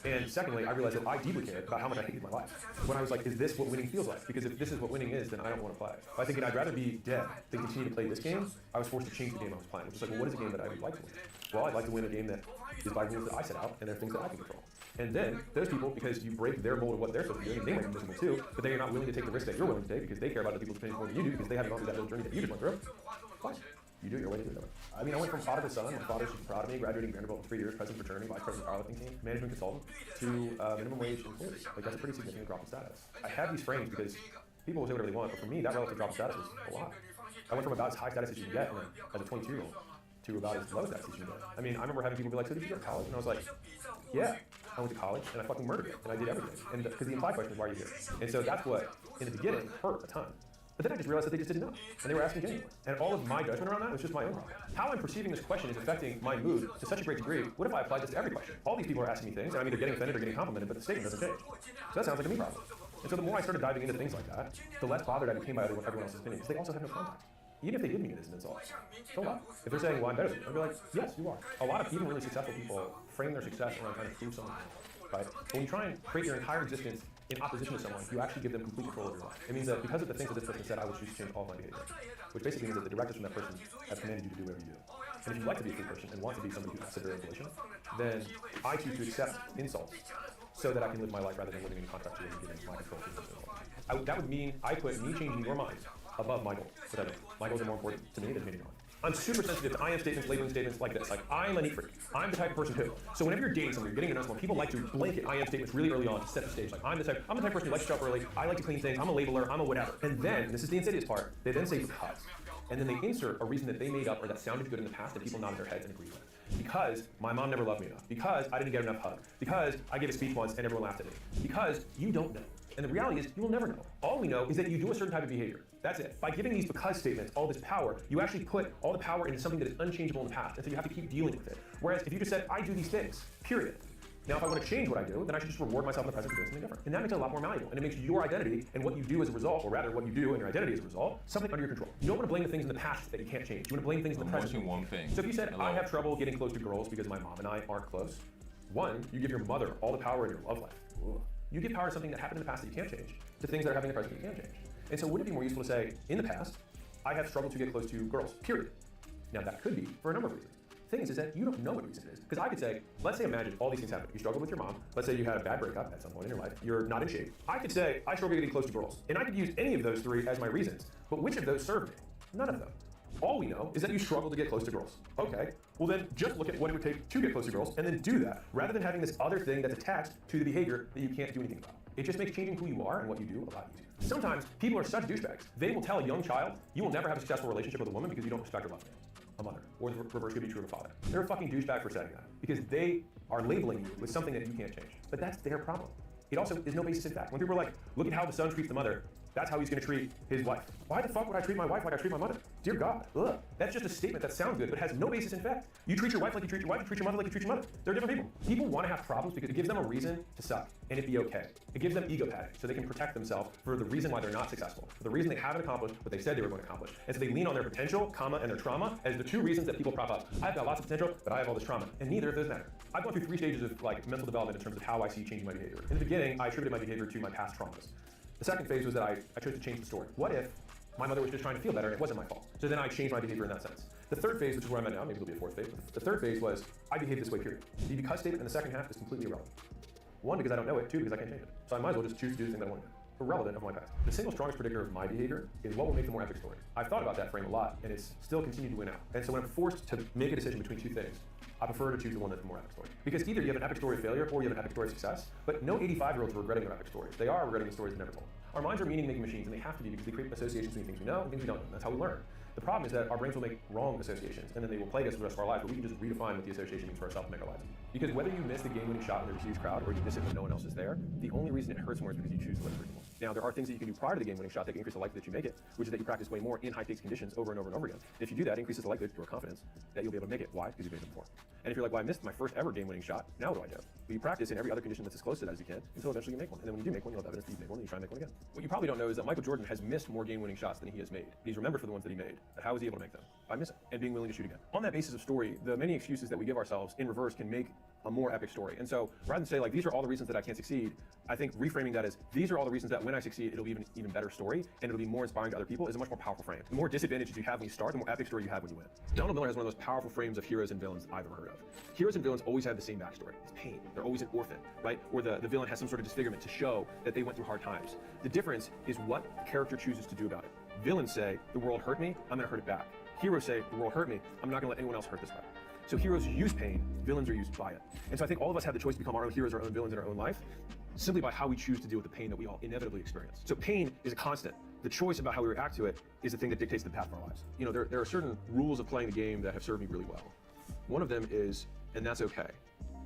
And secondly, I realized that I deeply cared about how much I hated my life. When I was like, is this what winning feels like? Because if this is what winning is, then I don't want to play. If I think I'd rather be dead than continue to play this game, I was forced to change the game I was playing. Which is like, well, what is a game that I would like to win? Well, I'd like to win a game that is by rules that I set out, and there are things that I can control. And then those people, because you break their mold of what they're supposed to be doing, they might be miserable too, but they are not willing to take the risk that you're willing to take because they care about other people's opinions more than you do because they haven't gone through that little journey that you just went through. Fine. You do it your way to do it. I mean, I went from father to son. My father's super proud of me, graduating Vanderbilt in 3 years, president fraternity, vice president of the powerlifting team, management consultant, to minimum wage employee. Like, that's a pretty significant drop in status. I have these frames because people will say whatever they want, but for me, that relative drop in status was a lot. I went from about as high status as you can get as a 22-year-old to about as low status as you can get. I mean, I remember having people be like, so did you go to college? And I was like, yeah, I went to college and I fucking murdered it. And I did everything. And because the implied question is, why are you here? And so that's what, in the beginning, hurt a ton. But then I just realized that they just didn't know. And they were asking genuinely. And all of my judgment around that was just my own problem. How I'm perceiving this question is affecting my mood to such a great degree. What if I applied this to every question? All these people are asking me things, and I'm either getting offended or getting complimented, but the statement doesn't change. So that sounds like a me problem. And so the more I started diving into things like that, the less bothered I became by everyone else's opinion, because they also have no context. Even if they did mean it as an insult, so what? If they're saying, well, I'm better than you, I'd be like, yes, you are. A lot of even really successful people frame their success around trying to prove something, right? When you try and create your entire existence in opposition to someone, you actually give them complete control over your life. It means that because of the things that this person said, I will choose to change all of my behavior. Which basically means that the directives from that person have commanded you to do whatever you do. And if you'd like to be a free person and want to be somebody who considers intuition, then I choose to accept insults so that I can live my life rather than living in contract to and giving my control to those insults. That would mean I put me changing your mind above my goals. But my goals are more important to me than changing your mind. I'm super sensitive to I am statements, labeling statements like this. Like, I'm a neat freak. I'm the type of person who. So whenever you're dating someone, you're getting to know someone, people like to blanket I am statements really early on to set the stage. Like, I'm the type of person who likes to show up early. I like to clean things. I'm a labeler. I'm a whatever. And then, this is the insidious part, they then say because. And then they insert a reason that they made up or that sounded good in the past that people nodded their heads and agreed with. Because my mom never loved me enough. Because I didn't get enough hug. Because I gave a speech once and everyone laughed at me. Because you don't know. And the reality is, you will never know. All we know is that you do a certain type of behavior. That's it. By giving these because statements all this power, you actually put all the power into something that is unchangeable in the past, and so you have to keep dealing with it. Whereas if you just said, I do these things, period. Now, if I want to change what I do, then I should just reward myself in the present for doing something different. And that makes it a lot more malleable, and it makes your identity and what you do as a result, or rather what you do and your identity as a result, something under your control. You don't want to blame the things in the past that you can't change. You want to blame things in the present. One thing. So if you said, I have trouble getting close to girls because my mom and I aren't close, one, you give your mother all the power in your love life. You give power to something that happened in the past that you can't change, to things that are happening in the present that you can change. And so wouldn't it be more useful to say, in the past, I have struggled to get close to girls, period. Now that could be for a number of reasons. The thing is that you don't know what reason it is. Because I could say, let's say imagine all these things happen. You struggled with your mom. Let's say you had a bad breakup at some point in your life. You're not in shape. I could say, I struggle getting close to girls. And I could use any of those three as my reasons. But which of those served me? None of them. All we know is that you struggle to get close to girls. Okay, well then just look at what it would take to get close to girls and then do that, rather than having this other thing that's attached to the behavior that you can't do anything about. It just makes changing who you are and what you do a lot easier. Sometimes people are such douchebags. They will tell a young child, you will never have a successful relationship with a woman because you don't respect her love name. A mother. Or the reverse could be true of a father. They're a fucking douchebag for saying that because they are labeling you with something that you can't change. But that's their problem. It also is no basis in fact. When people are like, look at how the son treats the mother, that's how he's going to treat his wife. Why the fuck would I treat my wife like I treat my mother? Dear God, ugh. That's just a statement that sounds good, but has no basis in fact. You treat your wife like you treat your wife, you treat your mother like you treat your mother. They're different people. People want to have problems because it gives them a reason to suck and it be okay. It gives them ego padding so they can protect themselves for the reason why they're not successful, for the reason they haven't accomplished what they said they were going to accomplish. And so they lean on their potential, comma, and their trauma as the two reasons that people prop up. I've got lots of potential, but I have all this trauma, and neither of those matter. I've gone through 3 stages of like mental development in terms of how I see changing my behavior. In the beginning, I attributed my behavior to my past traumas. The second phase was that I chose to change the story. What if my mother was just trying to feel better and it wasn't my fault? So then I changed my behavior in that sense. The third phase, which is where I'm at now, maybe there'll be a fourth phase, but the third phase was I behave this way, period. The because statement in the second half is completely irrelevant. 1, because I don't know it. 2, because I can't change it. So I might as well just choose to do the thing that I want to do. Irrelevant of my past. The single strongest predictor of my behavior is what will make the more epic story. I've thought about that frame a lot, and it's still continued to win out. And so when I'm forced to make a decision between 2 things, I prefer to choose the one that's the more epic story. Because either you have an epic story of failure or you have an epic story of success, but no 85-year-olds are regretting their epic stories. They are regretting the stories they never told. Our minds are meaning-making machines, and they have to be because they create associations between things we know and things we don't know. That's how we learn. The problem is that our brains will make wrong associations, and then they will plague us for the rest of our lives, but we can just redefine what the association means for ourselves to make our lives. Because whether you miss the game-winning shot in a huge crowd or you miss it when no one else is there, the only reason it hurts more is because you choose to let it hurt more. Now, there are things that you can do prior to the game-winning shot that can increase the likelihood that you make it, which is that you practice way more in high-stakes conditions over and over and over again. If you do that, it increases the likelihood, your confidence, that you'll be able to make it. Why? Because you've made it before. And if you're like, well, I missed my first ever game-winning shot, now what do? Well, you practice in every other condition that's as close to that as you can until eventually you make one. And then when you do make one, you'll have evidence that you make one, and you try and make one again. What you probably don't know is that Michael Jordan has missed more game-winning shots than he has made. He's remembered for the ones that he made. But how was he able to make them? By missing and being willing to shoot again. On that basis of story, the many excuses that we give ourselves in reverse can make a more epic story. And so rather than say like, these are all the reasons that I can't succeed, I think reframing that as, these are all the reasons that when I succeed, it'll be an even better story and it'll be more inspiring to other people is a much more powerful frame. The more disadvantages you have when you start, the more epic story you have when you win. Donald Miller has one of the most powerful frames of heroes and villains I've ever heard of. Heroes and villains always have the same backstory. It's pain. They're always an orphan, right? Or the villain has some sort of disfigurement to show that they went through hard times. The difference is what character chooses to do about it. Villains say, the world hurt me, I'm gonna hurt it back. Heroes say, the world hurt me, I'm not gonna let anyone else hurt this way. So heroes use pain, villains are used by it. And so I think all of us have the choice to become our own heroes, our own villains in our own life, simply by how we choose to deal with the pain that we all inevitably experience. So pain is a constant. The choice about how we react to it is the thing that dictates the path of our lives. You know, there are certain rules of playing the game that have served me really well. One of them is, and that's okay.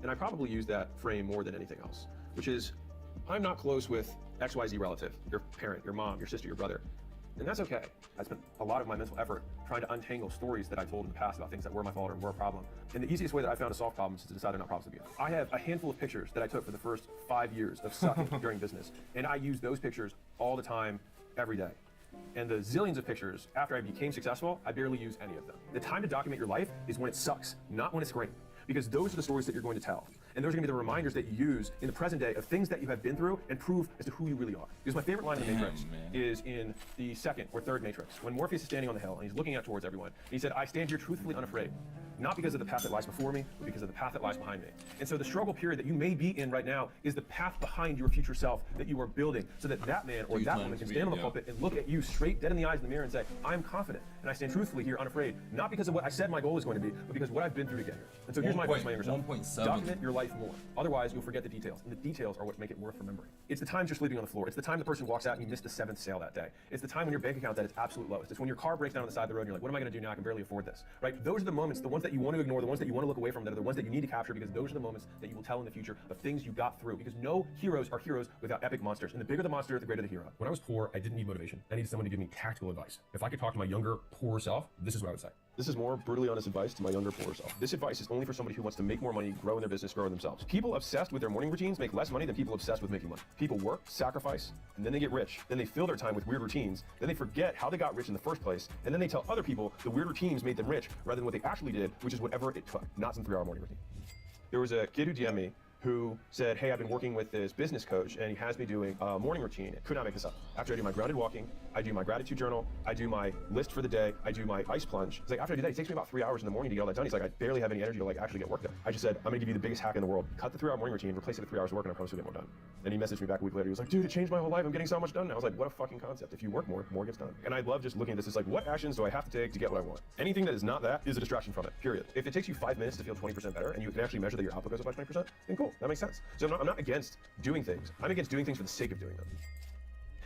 And I probably use that frame more than anything else, which is, I'm not close with XYZ relative, your parent, your mom, your sister, your brother. And that's okay. I spent a lot of my mental effort trying to untangle stories that I told in the past about things that were my fault or were a problem. And the easiest way that I found to solve problems is to decide they're not problems to begin with. I have a handful of pictures that I took for the first 5 years of sucking during business. And I use those pictures all the time, every day. And the zillions of pictures after I became successful, I barely use any of them. The time to document your life is when it sucks, not when it's great. Because those are the stories that you're going to tell. And those are gonna be the reminders that you use in the present day of things that you have been through and prove as to who you really are. Because my favorite line in the Matrix is in the second or third Matrix, when Morpheus is standing on the hill and he's looking out towards everyone. And he said, I stand here truthfully unafraid. Not because of the path that lies before me, but because of the path that lies behind me. And so the struggle period that you may be in right now is the path behind your future self that you are building so that that man or that woman can stand on the pulpit and look at you straight dead in the eyes in the mirror and say, I'm confident and I stand truthfully here unafraid. Not because of what I said my goal is going to be, but because of what I've been through to get here. And so here's my advice to my younger self. 1.7. Document your life more. Otherwise, you'll forget the details. And the details are what make it worth remembering. It's the times you're sleeping on the floor. It's the time the person walks out and you missed the 7th sale that day. It's the time when your bank account at its absolute lowest. It's when your car breaks down on the side of the road and you're like, what am I going to do now? I can barely afford this. Right? Those are the moments, the ones that you want to ignore, the ones that you want to look away from, that are the ones that you need to capture, because those are the moments that you will tell in the future of things you got through. Because no heroes are heroes without epic monsters. And the bigger the monster, the greater the hero. When I was poor, I didn't need motivation. I needed someone to give me tactical advice. If I could talk to my younger, poorer self, this is what I would say. This is more brutally honest advice to my younger, poorer self. This advice is only for somebody who wants to make more money, grow in their business, grow in themselves. People obsessed with their morning routines make less money than people obsessed with making money. People work, sacrifice, and then they get rich. Then they fill their time with weird routines. Then they forget how they got rich in the first place. And then they tell other people the weird routines made them rich rather than what they actually did, which is whatever it took, not some 3-hour morning routine. There was a kid who DM'd me who said, hey, I've been working with this business coach and he has me doing a morning routine. Could not make this up. After I do my grounded walking, I do my gratitude journal, I do my list for the day, I do my ice plunge. He's like, after I do that, it takes me about 3 hours in the morning to get all that done. He's like, I barely have any energy to like actually get work done. I just said, I'm gonna give you the biggest hack in the world. Cut the 3-hour morning routine, replace it with 3 hours of work, and I promise you'll get more done. And he messaged me back a week later. He was like, dude, it changed my whole life. I'm getting so much done now. I was like, what a fucking concept. If you work more, more gets done. And I love just looking at this. It's like, what actions do I have to take to get what I want? Anything that is not that is a distraction from it, period. If it takes you 5 minutes to feel 20% better and you can actually measure that your output goes up by 20%, then cool, that makes sense. So I'm not against doing things. I'm against doing things for the sake of doing them.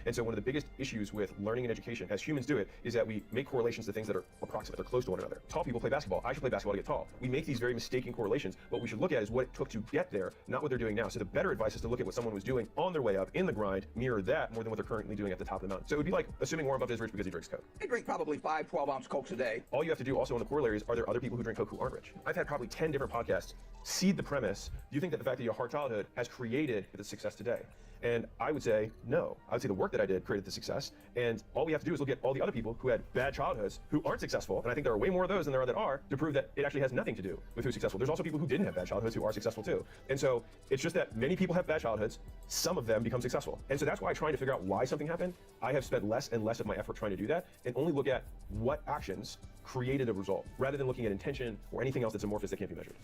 And so one of the biggest issues with learning and education, as humans do it, is that we make correlations to things that are approximate, they're close to one another. Tall people play basketball, I should play basketball to get tall. We make these very mistaken correlations. What we should look at is what it took to get there, not what they're doing now. So the better advice is to look at what someone was doing on their way up, in the grind, mirror that more than what they're currently doing at the top of the mountain. So it would be like assuming Warren Buffett is rich because he drinks Coke. I drink probably 5 12-ounce Cokes a day. All you have to do also on the corollary is, are there other people who drink Coke who aren't rich? I've had probably 10 different podcasts seed the premise, do you think that the fact that you had a hard childhood has created the success today? And I would say no. I would say the work that I did created the success, and all we have to do is look at all the other people who had bad childhoods who aren't successful, and I think there are way more of those than there are that are, to prove that it actually has nothing to do with who's successful. There's also people who didn't have bad childhoods who are successful too. And so it's just that many people have bad childhoods, some of them become successful. And so that's why trying to figure out why something happened, I have spent less and less of my effort trying to do that, and only look at what actions created a result, rather than looking at intention or anything else that's amorphous that can't be measured.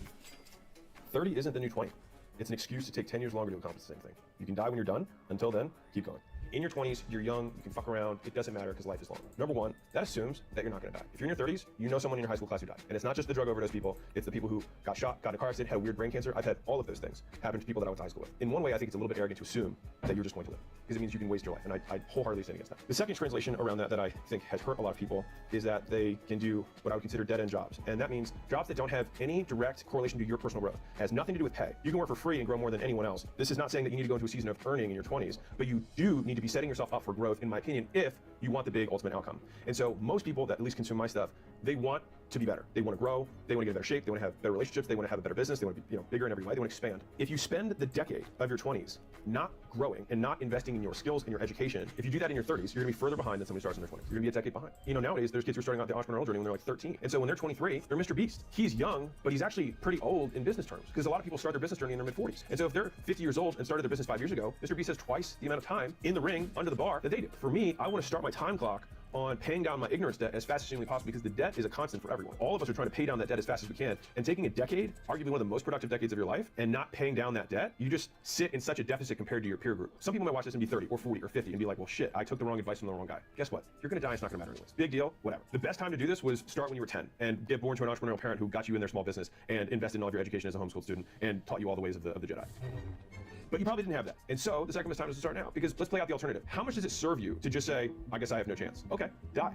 30 isn't the new 20. It's an excuse to take 10 years longer to accomplish the same thing. You can die when you're done. Until then, keep going. In your 20s, you're young, you can fuck around, it doesn't matter because life is long. Number one, that assumes that you're not gonna die. If you're in your 30s, you know someone in your high school class who died. And it's not just the drug overdose people, it's the people who got shot, got in a car accident, had weird brain cancer. I've had all of those things happen to people that I went to high school with. In one way, I think it's a little bit arrogant to assume that you're just going to live, because it means you can waste your life, and I wholeheartedly stand against that. The second translation around that I think has hurt a lot of people is that they can do what I would consider dead-end jobs. And that means jobs that don't have any direct correlation to your personal growth. It has nothing to do with pay. You can work for free and grow more than anyone else. This is not saying that you need to go into a season of earning in your 20s, but you do need to be setting yourself up for growth, in my opinion, if you want the big ultimate outcome. And so most people that at least consume my stuff, they want to be better. They want to grow. They want to get in better shape. They want to have better relationships. They want to have a better business. They want to be, bigger in every way. They want to expand. If you spend the decade of your 20s not growing and not investing in your skills and your education, if you do that in your 30s, you're going to be further behind than somebody who starts in their 20s. You're going to be a decade behind. Nowadays there's kids who are starting out the entrepreneurial journey when they're like 13. And so when they're 23, they're Mr. Beast. He's young, but he's actually pretty old in business terms because a lot of people start their business journey in their mid-40s. And so if they're 50 years old and started their business 5 years ago, Mr. Beast has twice the amount of time in the ring under the bar that they do. For me, I want to start my time clock on paying down my ignorance debt as fast as humanly possible because the debt is a constant for everyone. All of us are trying to pay down that debt as fast as we can, and taking a decade, arguably one of the most productive decades of your life, and not paying down that debt, you just sit in such a deficit compared to your peer group. Some people might watch this and be 30 or 40 or 50 and be like, well shit, I took the wrong advice from the wrong guy. Guess what? You're gonna die, it's not gonna matter anyways. Big deal, whatever. The best time to do this was start when you were 10 and get born to an entrepreneurial parent who got you in their small business and invested in all of your education as a homeschool student and taught you all the ways of the Jedi. But you probably didn't have that. And so the second best time is to start now. Because let's play out the alternative. How much does it serve you to just say, I guess I have no chance? Okay, die.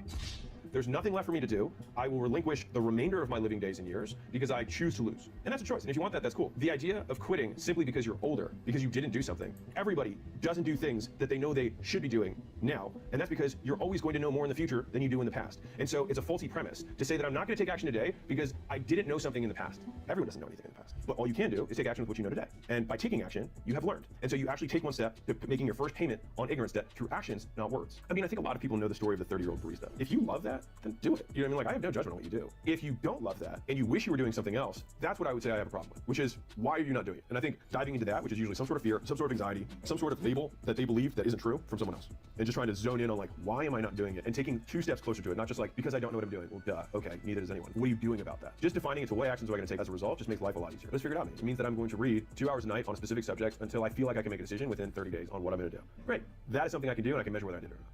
There's nothing left for me to do. I will relinquish the remainder of my living days and years because I choose to lose. And that's a choice. And if you want that, that's cool. The idea of quitting simply because you're older, because you didn't do something. Everybody doesn't do things that they know they should be doing now. And that's because you're always going to know more in the future than you do in the past. And so it's a faulty premise to say that I'm not going to take action today because I didn't know something in the past. Everyone doesn't know anything in the past. But all you can do is take action with what you know today. And by taking action, you have learned. And so you actually take one step to making your first payment on ignorance debt through actions, not words. I mean, I think a lot of people know the story of the 30-year-old barista. If you love that, then do it. You know what I mean? Like, I have no judgment on what you do. If you don't love that and you wish you were doing something else, that's what I would say I have a problem with, which is why are you not doing it? And I think diving into that, which is usually some sort of fear, some sort of anxiety, some sort of fable that they believe that isn't true from someone else, and just trying to zone in on like, why am I not doing it? And taking 2 steps closer to it, not just like, because I don't know what I'm doing. Well, duh, okay, neither does anyone. What are you doing about that? Just defining it to what actions am I going to take as a result just makes life a lot easier. Let's figure it out. It means that I'm going to read 2 hours a night on a specific subject until I feel like I can make a decision within 30 days on what I'm going to do. Great. That is something I can do and I can measure whether I did it or not.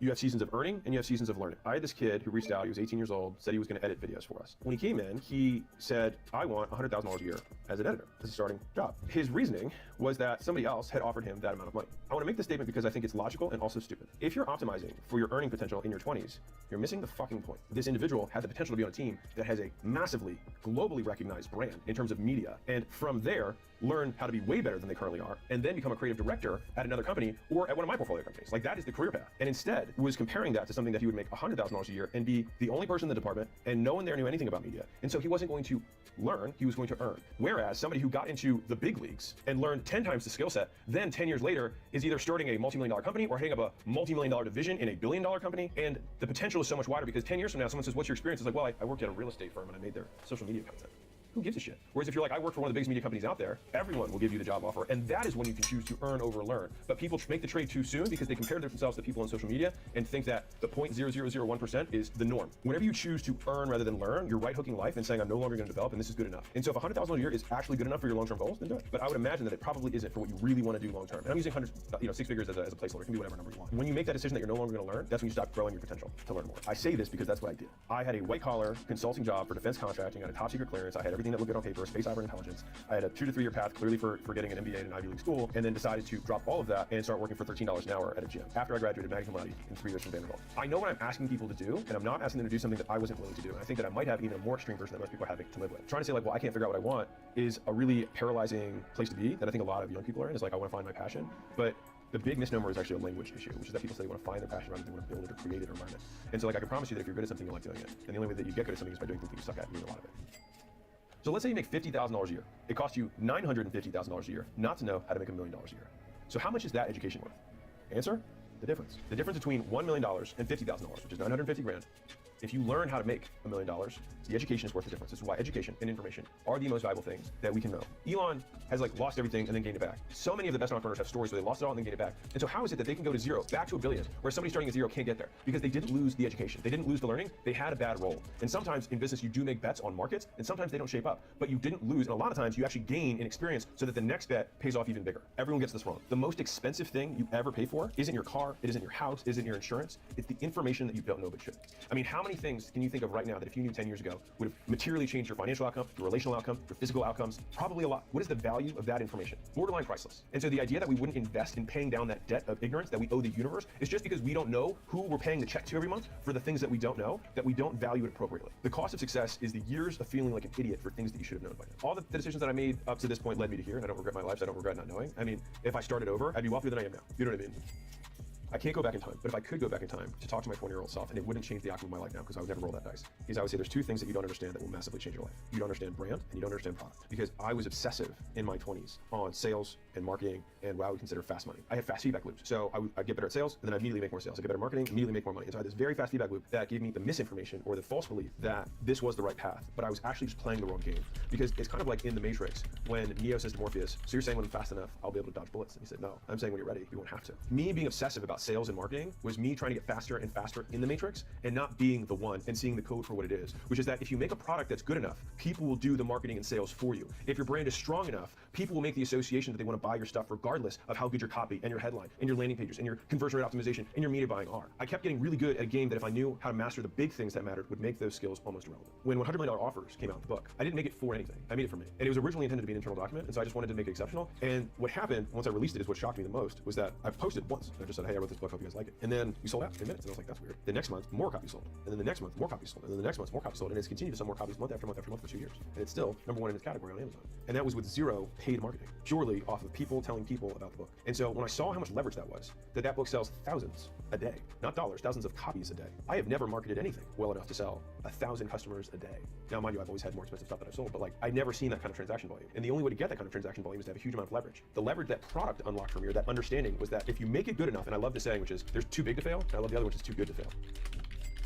You have seasons of earning and you have seasons of learning. I had this kid who reached out, he was 18 years old, said he was going to edit videos for us. When he came in, he said, I want $100,000 a year as an editor, as a starting job. His reasoning was that somebody else had offered him that amount of money. I want to make this statement because I think it's logical and also stupid. If you're optimizing for your earning potential in your 20s, you're missing the fucking point. This individual has the potential to be on a team that has a massively, globally recognized brand in terms of media. And from there, learn how to be way better than they currently are, and then become a creative director at another company or at one of my portfolio companies. Like, that is the career path. And instead was comparing that to something that he would make $100,000 a year and be the only person in the department, and no one there knew anything about media. And so he wasn't going to learn, he was going to earn. Whereas somebody who got into the big leagues and learned 10 times the skill set, then 10 years later is either starting a multi-million-dollar company or heading up a multi-million-dollar division in a billion-dollar company. And the potential is so much wider because 10 years from now, someone says, what's your experience? It's like, well, I worked at a real estate firm and I made their social media content. Who gives a shit? Whereas if you're like, I work for one of the biggest media companies out there, everyone will give you the job offer. And that is when you can choose to earn over learn. But people make the trade too soon because they compare themselves to people on social media and think that the 0.0001% is the norm. Whenever you choose to earn rather than learn, you're right hooking life and saying, I'm no longer going to develop and this is good enough. And so if $100,000 a year is actually good enough for your long-term goals, then do it. But I would imagine that it probably isn't for what you really want to do long-term. And I'm using hundreds, 6 figures as a placeholder. It can be whatever number you want. When you make that decision that you're no longer going to learn, that's when you stop growing your potential to learn more. I say this because that's what I did. I had a white-collar consulting job for defense contracting, I had a top-secret clearance, I had everything that looked good on paper, space, cyber intelligence. I had a 2 to 3 year path clearly for getting an MBA at an Ivy League school, and then decided to drop all of that and start working for $13 an hour at a gym after I graduated magna cum laude in 3 years from Vanderbilt. I know what I'm asking people to do, and I'm not asking them to do something that I wasn't willing to do. And I think that I might have even a more extreme version that most people are having to live with. Trying to say like, well, I can't figure out what I want is a really paralyzing place to be that I think a lot of young people are in. Is like, I want to find my passion, but the big misnomer is actually a language issue, which is that people say they want to find their passion rather than they want to build it or create it or learn it. And so like, I can promise you that if you're good at something, you like doing it. And the only way that you get good at something is by doing things you suck at and doing a lot of it. So let's say you make $50,000 a year. It costs you $950,000 a year not to know how to make $1 million a year. So how much is that education worth? Answer, the difference. The difference between $1 million and $50,000, which is 950 grand. If you learn how to make $1 million, the education is worth the difference. This is why education and information are the most valuable things that we can know. Elon has like lost everything and then gained it back. So many of the best entrepreneurs have stories where they lost it all and then gained it back. And so how is it that they can go to zero, back to $1 billion, where somebody starting at zero can't get there? Because they didn't lose the education. They didn't lose the learning. They had a bad role. And sometimes in business, you do make bets on markets, and sometimes they don't shape up. But you didn't lose, and a lot of times you actually gain in experience so that the next bet pays off even bigger. Everyone gets this wrong. The most expensive thing you ever pay for isn't your car, it isn't your house, it isn't your insurance. It's the information that you don't know but should. I mean, how many things can you think of right now that if you knew 10 years ago would have materially changed your financial outcome, your relational outcome, your physical outcomes? Probably a lot. What is the value of that information? Borderline priceless. And so the idea that we wouldn't invest in paying down that debt of ignorance that we owe the universe is just because we don't know who we're paying the check to every month for the things that we don't know, that we don't value it appropriately. The cost of success is the years of feeling like an idiot for things that you should have known by now. All the decisions that I made up to this point led me to here, and I don't regret my life, so I don't regret not knowing. I mean, if I started over, I'd be wealthier than I am now. You know what I mean? I can't go back in time, but if I could go back in time to talk to my 20-year-old self, and it wouldn't change the outcome of my life now because I would never roll that dice, is I would say there's two things that you don't understand that will massively change your life. You don't understand brand and you don't understand product. Because I was obsessive in my 20s on sales and marketing and what I would consider fast money. I had fast feedback loops. So I'd get better at sales and then I'd immediately make more sales. I'd get better at marketing, immediately make more money. And so I had this very fast feedback loop that gave me the misinformation or the false belief that this was the right path, but I was actually just playing the wrong game. Because it's kind of like in the Matrix when Neo says to Morpheus, so you're saying when I'm fast enough, I'll be able to dodge bullets? And he said, no, I'm saying when you're ready, you won't have to. Me being obsessive about sales and marketing was me trying to get faster and faster in the Matrix and not being the one and seeing the code for what it is, which is that if you make a product that's good enough, people will do the marketing and sales for you. If your brand is strong enough, people will make the association that they want to buy your stuff regardless of how good your copy and your headline and your landing pages and your conversion rate optimization and your media buying are. I kept getting really good at a game that if I knew how to master the big things that mattered would make those skills almost irrelevant. When $100 million offers came out in the book, I didn't make it for anything. I made it for me. And it was originally intended to be an internal document, and so I just wanted to make it exceptional. And what happened once I released it is what shocked me the most was that I posted once. I just said, hey, I wrote this book, hope you guys like it. And then we sold out in 10 minutes, and I was like, that's weird. The next month, more copies sold. And then the next month, more copies sold. And then the next month, more copies sold. And it's continued to sell more copies month after month after month for 2 years. And it's still #1 in its category on Amazon. And that was with zero paid marketing, purely off of people telling people about the book. And so when I saw how much leverage that was, that book sells thousands a day, not dollars, thousands of copies a day. I have never marketed anything well enough to sell 1,000 customers a day. Now, mind you, I've always had more expensive stuff that I've sold, but like I've never seen that kind of transaction volume. And the only way to get that kind of transaction volume is to have a huge amount of leverage. The leverage that product unlocked for me, or that understanding, was that if you make it good enough, and I love the saying, which is there's too big to fail, and I love the other, which is too good to fail.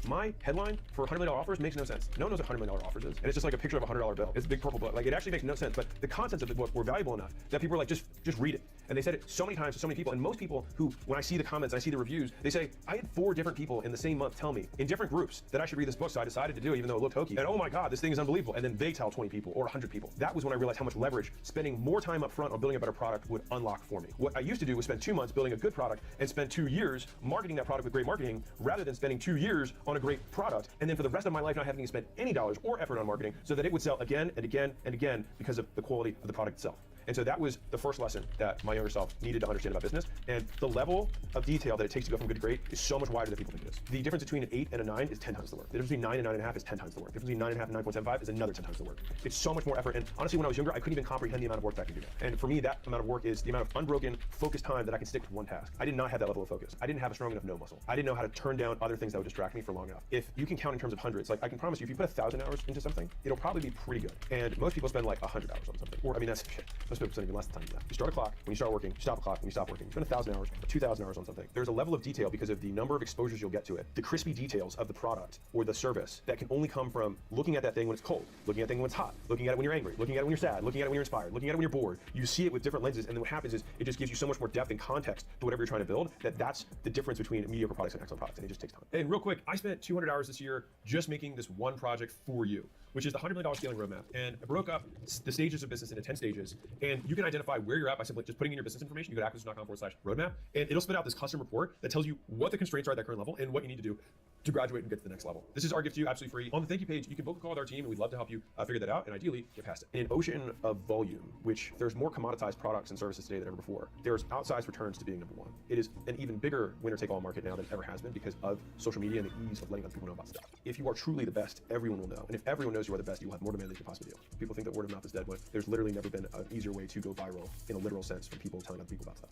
My headline for $100 million offers makes no sense. No one knows what $100 million offers is. And it's just like a picture of a $100 bill. It's a big purple book. Like, it actually makes no sense. But the contents of the book were valuable enough that people were like, just read it. And they said it so many times to so many people. And most people who, when I see the comments, I see the reviews, they say, I had 4 different people in the same month tell me in different groups that I should read this book. So I decided to do it, even though it looked hokey. And oh my God, this thing is unbelievable. And then they tell 20 people or 100 people. That was when I realized how much leverage spending more time up front on building a better product would unlock for me. What I used to do was spend 2 months building a good product and spend 2 years marketing that product with great marketing, rather than spending 2 years on a great product and then for the rest of my life not having to spend any dollars or effort on marketing so that it would sell again and again and again because of the quality of the product itself. And so that was the first lesson that my younger self needed to understand about business. And the level of detail that it takes to go from good to great is so much wider than people think it is. The difference between an 8 and a 9 is 10 times the work. The difference between 9 and 9.5 is 10 times the work. The difference between 9.5 and 9.75 is another 10 times the work. It's so much more effort. And honestly, when I was younger, I couldn't even comprehend the amount of work that I could do now. And for me, that amount of work is the amount of unbroken, focused time that I can stick with one task. I did not have that level of focus. I didn't have a strong enough no muscle. I didn't know how to turn down other things that would distract me for long enough. If you can count in terms of hundreds, like I can promise you, if you put 1,000 hours into something, it'll probably be pretty good. And most people spend like 100 hours on something. Or, I mean, that's shit. Most people spend even less time than that. You start a clock, when you start working, you stop a clock, when you stop working. You spend 1,000 hours or 2,000 hours on something. There's a level of detail because of the number of exposures you'll get to it, the crispy details of the product or the service that can only come from looking at that thing when it's cold, looking at that thing when it's hot, looking at it when you're angry, looking at it when you're sad, looking at it when you're inspired, looking at it when you're bored. You see it with different lenses, and then what happens is it just gives you so much more depth and context to whatever you're trying to build, that's the difference between mediocre products and excellent products, and it just takes time. And real quick, I spent 200 hours this year just making this one project for you, which is the $100 million scaling roadmap. And I broke up the stages of business into 10 stages. And you can identify where you're at by simply just putting in your business information. You go to acquisition.com/roadmap, and it'll spit out this custom report that tells you what the constraints are at that current level and what you need to do to graduate and get to the next level. This is our gift to you, absolutely free. On the thank you page, you can book a call with our team, and we'd love to help you figure that out and ideally get past it. In an ocean of volume, which there's more commoditized products and services today than ever before, there's outsized returns to being #1. It is an even bigger winner-take-all market now than it ever has been because of social media and the ease of letting other people know about stuff. If you are truly the best, everyone will know. And if everyone knows you are the best, you will have more demand than you can possibly do. People think that word of mouth is dead, but there's literally never been an easier way to go viral in a literal sense from people telling other people about stuff.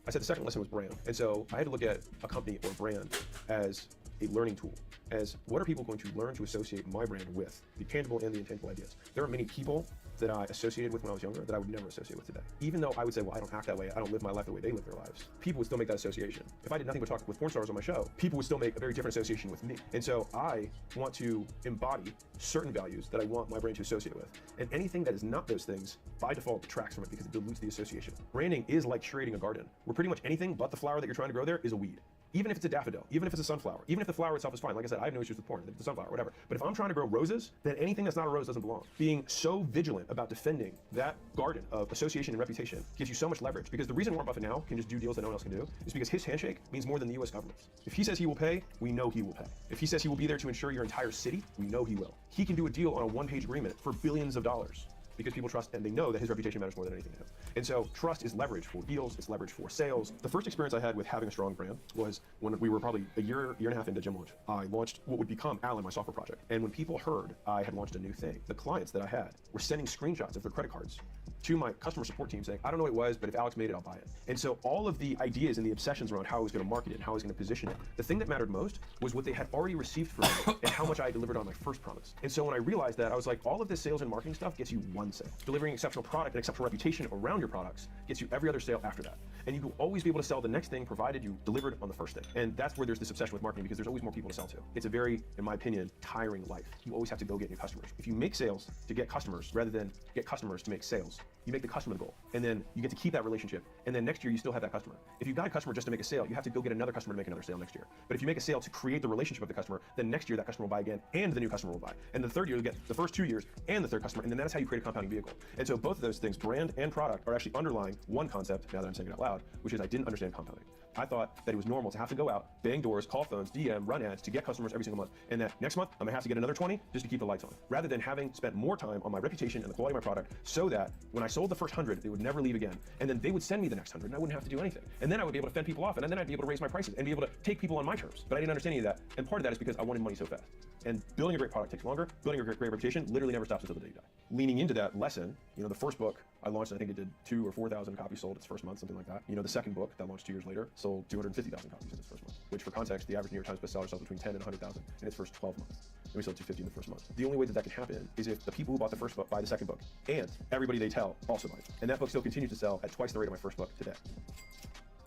I said the second lesson was brand. And so I had to look at a company or brand as a learning tool, as what are people going to learn to associate my brand with, the tangible and the intangible ideas. There are many people that I associated with when I was younger that I would never associate with today. Even though I would say, well, I don't act that way, I don't live my life the way they live their lives, people would still make that association. If I did nothing but talk with porn stars on my show, people would still make a very different association with me. And so I want to embody certain values that I want my brand to associate with. And anything that is not those things, by default, detracts from it because it dilutes the association. Branding is like curating a garden, where pretty much anything but the flower that you're trying to grow there is a weed. Even if it's a daffodil, even if it's a sunflower, even if the flower itself is fine. Like I said, I have no issues with porn, the sunflower, whatever. But if I'm trying to grow roses, then anything that's not a rose doesn't belong. Being so vigilant about defending that garden of association and reputation gives you so much leverage, because the reason Warren Buffett now can just do deals that no one else can do is because his handshake means more than the US government. If he says he will pay, we know he will pay. If he says he will be there to insure your entire city, we know he will. He can do a deal on a one-page agreement for billions of dollars because people trust and they know that his reputation matters more than anything to him. And so trust is leverage for deals, it's leverage for sales. The first experience I had with having a strong brand was when we were probably a year and a half into gym launch. I launched what would become Alan, my software project. And when people heard I had launched a new thing, the clients that I had were sending screenshots of their credit cards to my customer support team saying, I don't know what it was, but if Alex made it, I'll buy it. And so all of the ideas and the obsessions around how I was going to market it and how I was going to position it, the thing that mattered most was what they had already received from me and how much I delivered on my first promise. And so when I realized that, I was like, all of this sales and marketing stuff gets you one sale. Delivering exceptional product and exceptional reputation around your products gets you every other sale after that. And you will always be able to sell the next thing provided you delivered on the first thing. And that's where there's this obsession with marketing because there's always more people to sell to. It's a very, in my opinion, tiring life. You always have to go get new customers. If you make sales to get customers rather than get customers to make sales, you make the customer the goal. And then you get to keep that relationship. And then next year you still have that customer. If you've got a customer just to make a sale, you have to go get another customer to make another sale next year. But if you make a sale to create the relationship with the customer, then next year that customer will buy again and the new customer will buy. And the third year you'll get the first 2 years and the third customer. And then that's how you create a compounding vehicle. And so both of those things, brand and product, are actually underlying one concept, now that I'm saying it out loud, which is I didn't understand compounding. I thought that it was normal to have to go out, bang doors, call phones, DM, run ads to get customers every single month. And that next month, I'm gonna have to get another 20 just to keep the lights on. Rather than having spent more time on my reputation and the quality of my product so that when I sold the first 100, they would never leave again. And then they would send me the next 100 and I wouldn't have to do anything. And then I would be able to fend people off and then I'd be able to raise my prices and be able to take people on my terms. But I didn't understand any of that. And part of that is because I wanted money so fast. And building a great product takes longer. Building a great reputation literally never stops until the day you die. Leaning into that lesson, the first book I launched, I think it did 2,000 or 4,000 copies sold its first month, something like that. The second book that launched 2 years later sold 250,000 copies in its first month, which for context, the average New York Times bestseller sells between 10 and 100,000 in its first 12 months. And we sold 250 in the first month. The only way that can happen is if the people who bought the first book buy the second book, and everybody they tell also buys. And that book still continues to sell at twice the rate of my first book today.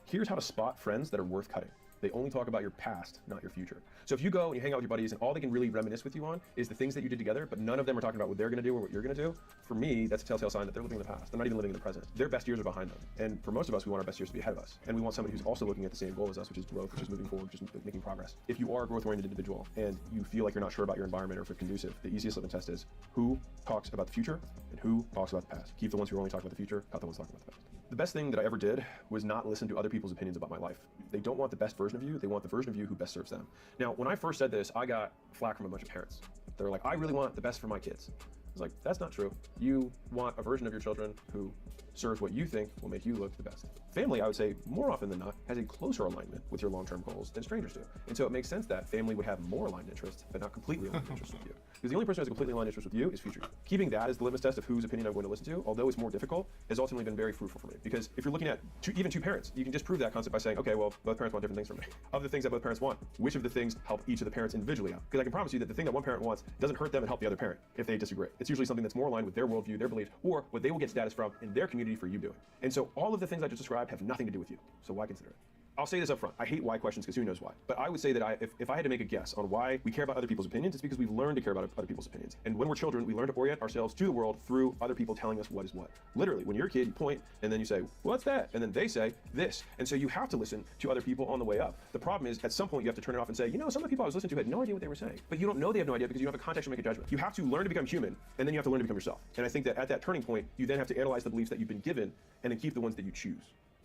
Here's how to spot friends that are worth cutting. They only talk about your past, not your future. So if you go and you hang out with your buddies and all they can really reminisce with you on is the things that you did together, but none of them are talking about what they're gonna do or what you're gonna do, for me, that's a telltale sign that they're living in the past. They're not even living in the present. Their best years are behind them. And for most of us, we want our best years to be ahead of us. And we want somebody who's also looking at the same goal as us, which is growth, which is moving forward, which is making progress. If you are a growth-oriented individual and you feel like you're not sure about your environment or if it's conducive, the easiest litmus test is who talks about the future and who talks about the past. Keep the ones who are only talking about the future, cut the ones talking about the past. The best thing that I ever did was not listen to other people's opinions about my life. They don't want the best version of you, they want the version of you who best serves them. Now, when I first said this, I got flack from a bunch of parents. They were like, I really want the best for my kids. I was like, that's not true. You want a version of your children who serves what you think will make you look the best. Family, I would say, more often than not, has a closer alignment with your long-term goals than strangers do. And so it makes sense that family would have more aligned interests, but not completely aligned interests with you. Because the only person who has a completely aligned interest with you is future you. Keeping that as the litmus test of whose opinion I'm going to listen to, although it's more difficult, has ultimately been very fruitful for me. Because if you're looking at even two parents, you can just prove that concept by saying, okay, well, both parents want different things from me. Of the things that both parents want, which of the things help each of the parents individually out? Because I can promise you that the thing that one parent wants doesn't hurt them and help the other parent if they disagree. It's usually something that's more aligned with their worldview, their beliefs, or what they will get status from in their community for you doing. And so all of the things I just described have nothing to do with you. So why consider it? I'll say this up front. I hate why questions because who knows why. But I would say that if I had to make a guess on why we care about other people's opinions, it's because we've learned to care about other people's opinions. And when we're children, we learn to orient ourselves to the world through other people telling us what is what. Literally, when you're a kid, you point and then you say, what's that? And then they say this. And so you have to listen to other people on the way up. The problem is at some point you have to turn it off and say, some of the people I was listening to had no idea what they were saying. But you don't know they have no idea because you have a context to make a judgment. You have to learn to become human and then you have to learn to become yourself. And I think that at that turning point, you then have to analyze the beliefs that you've been given and then keep the ones that you choose.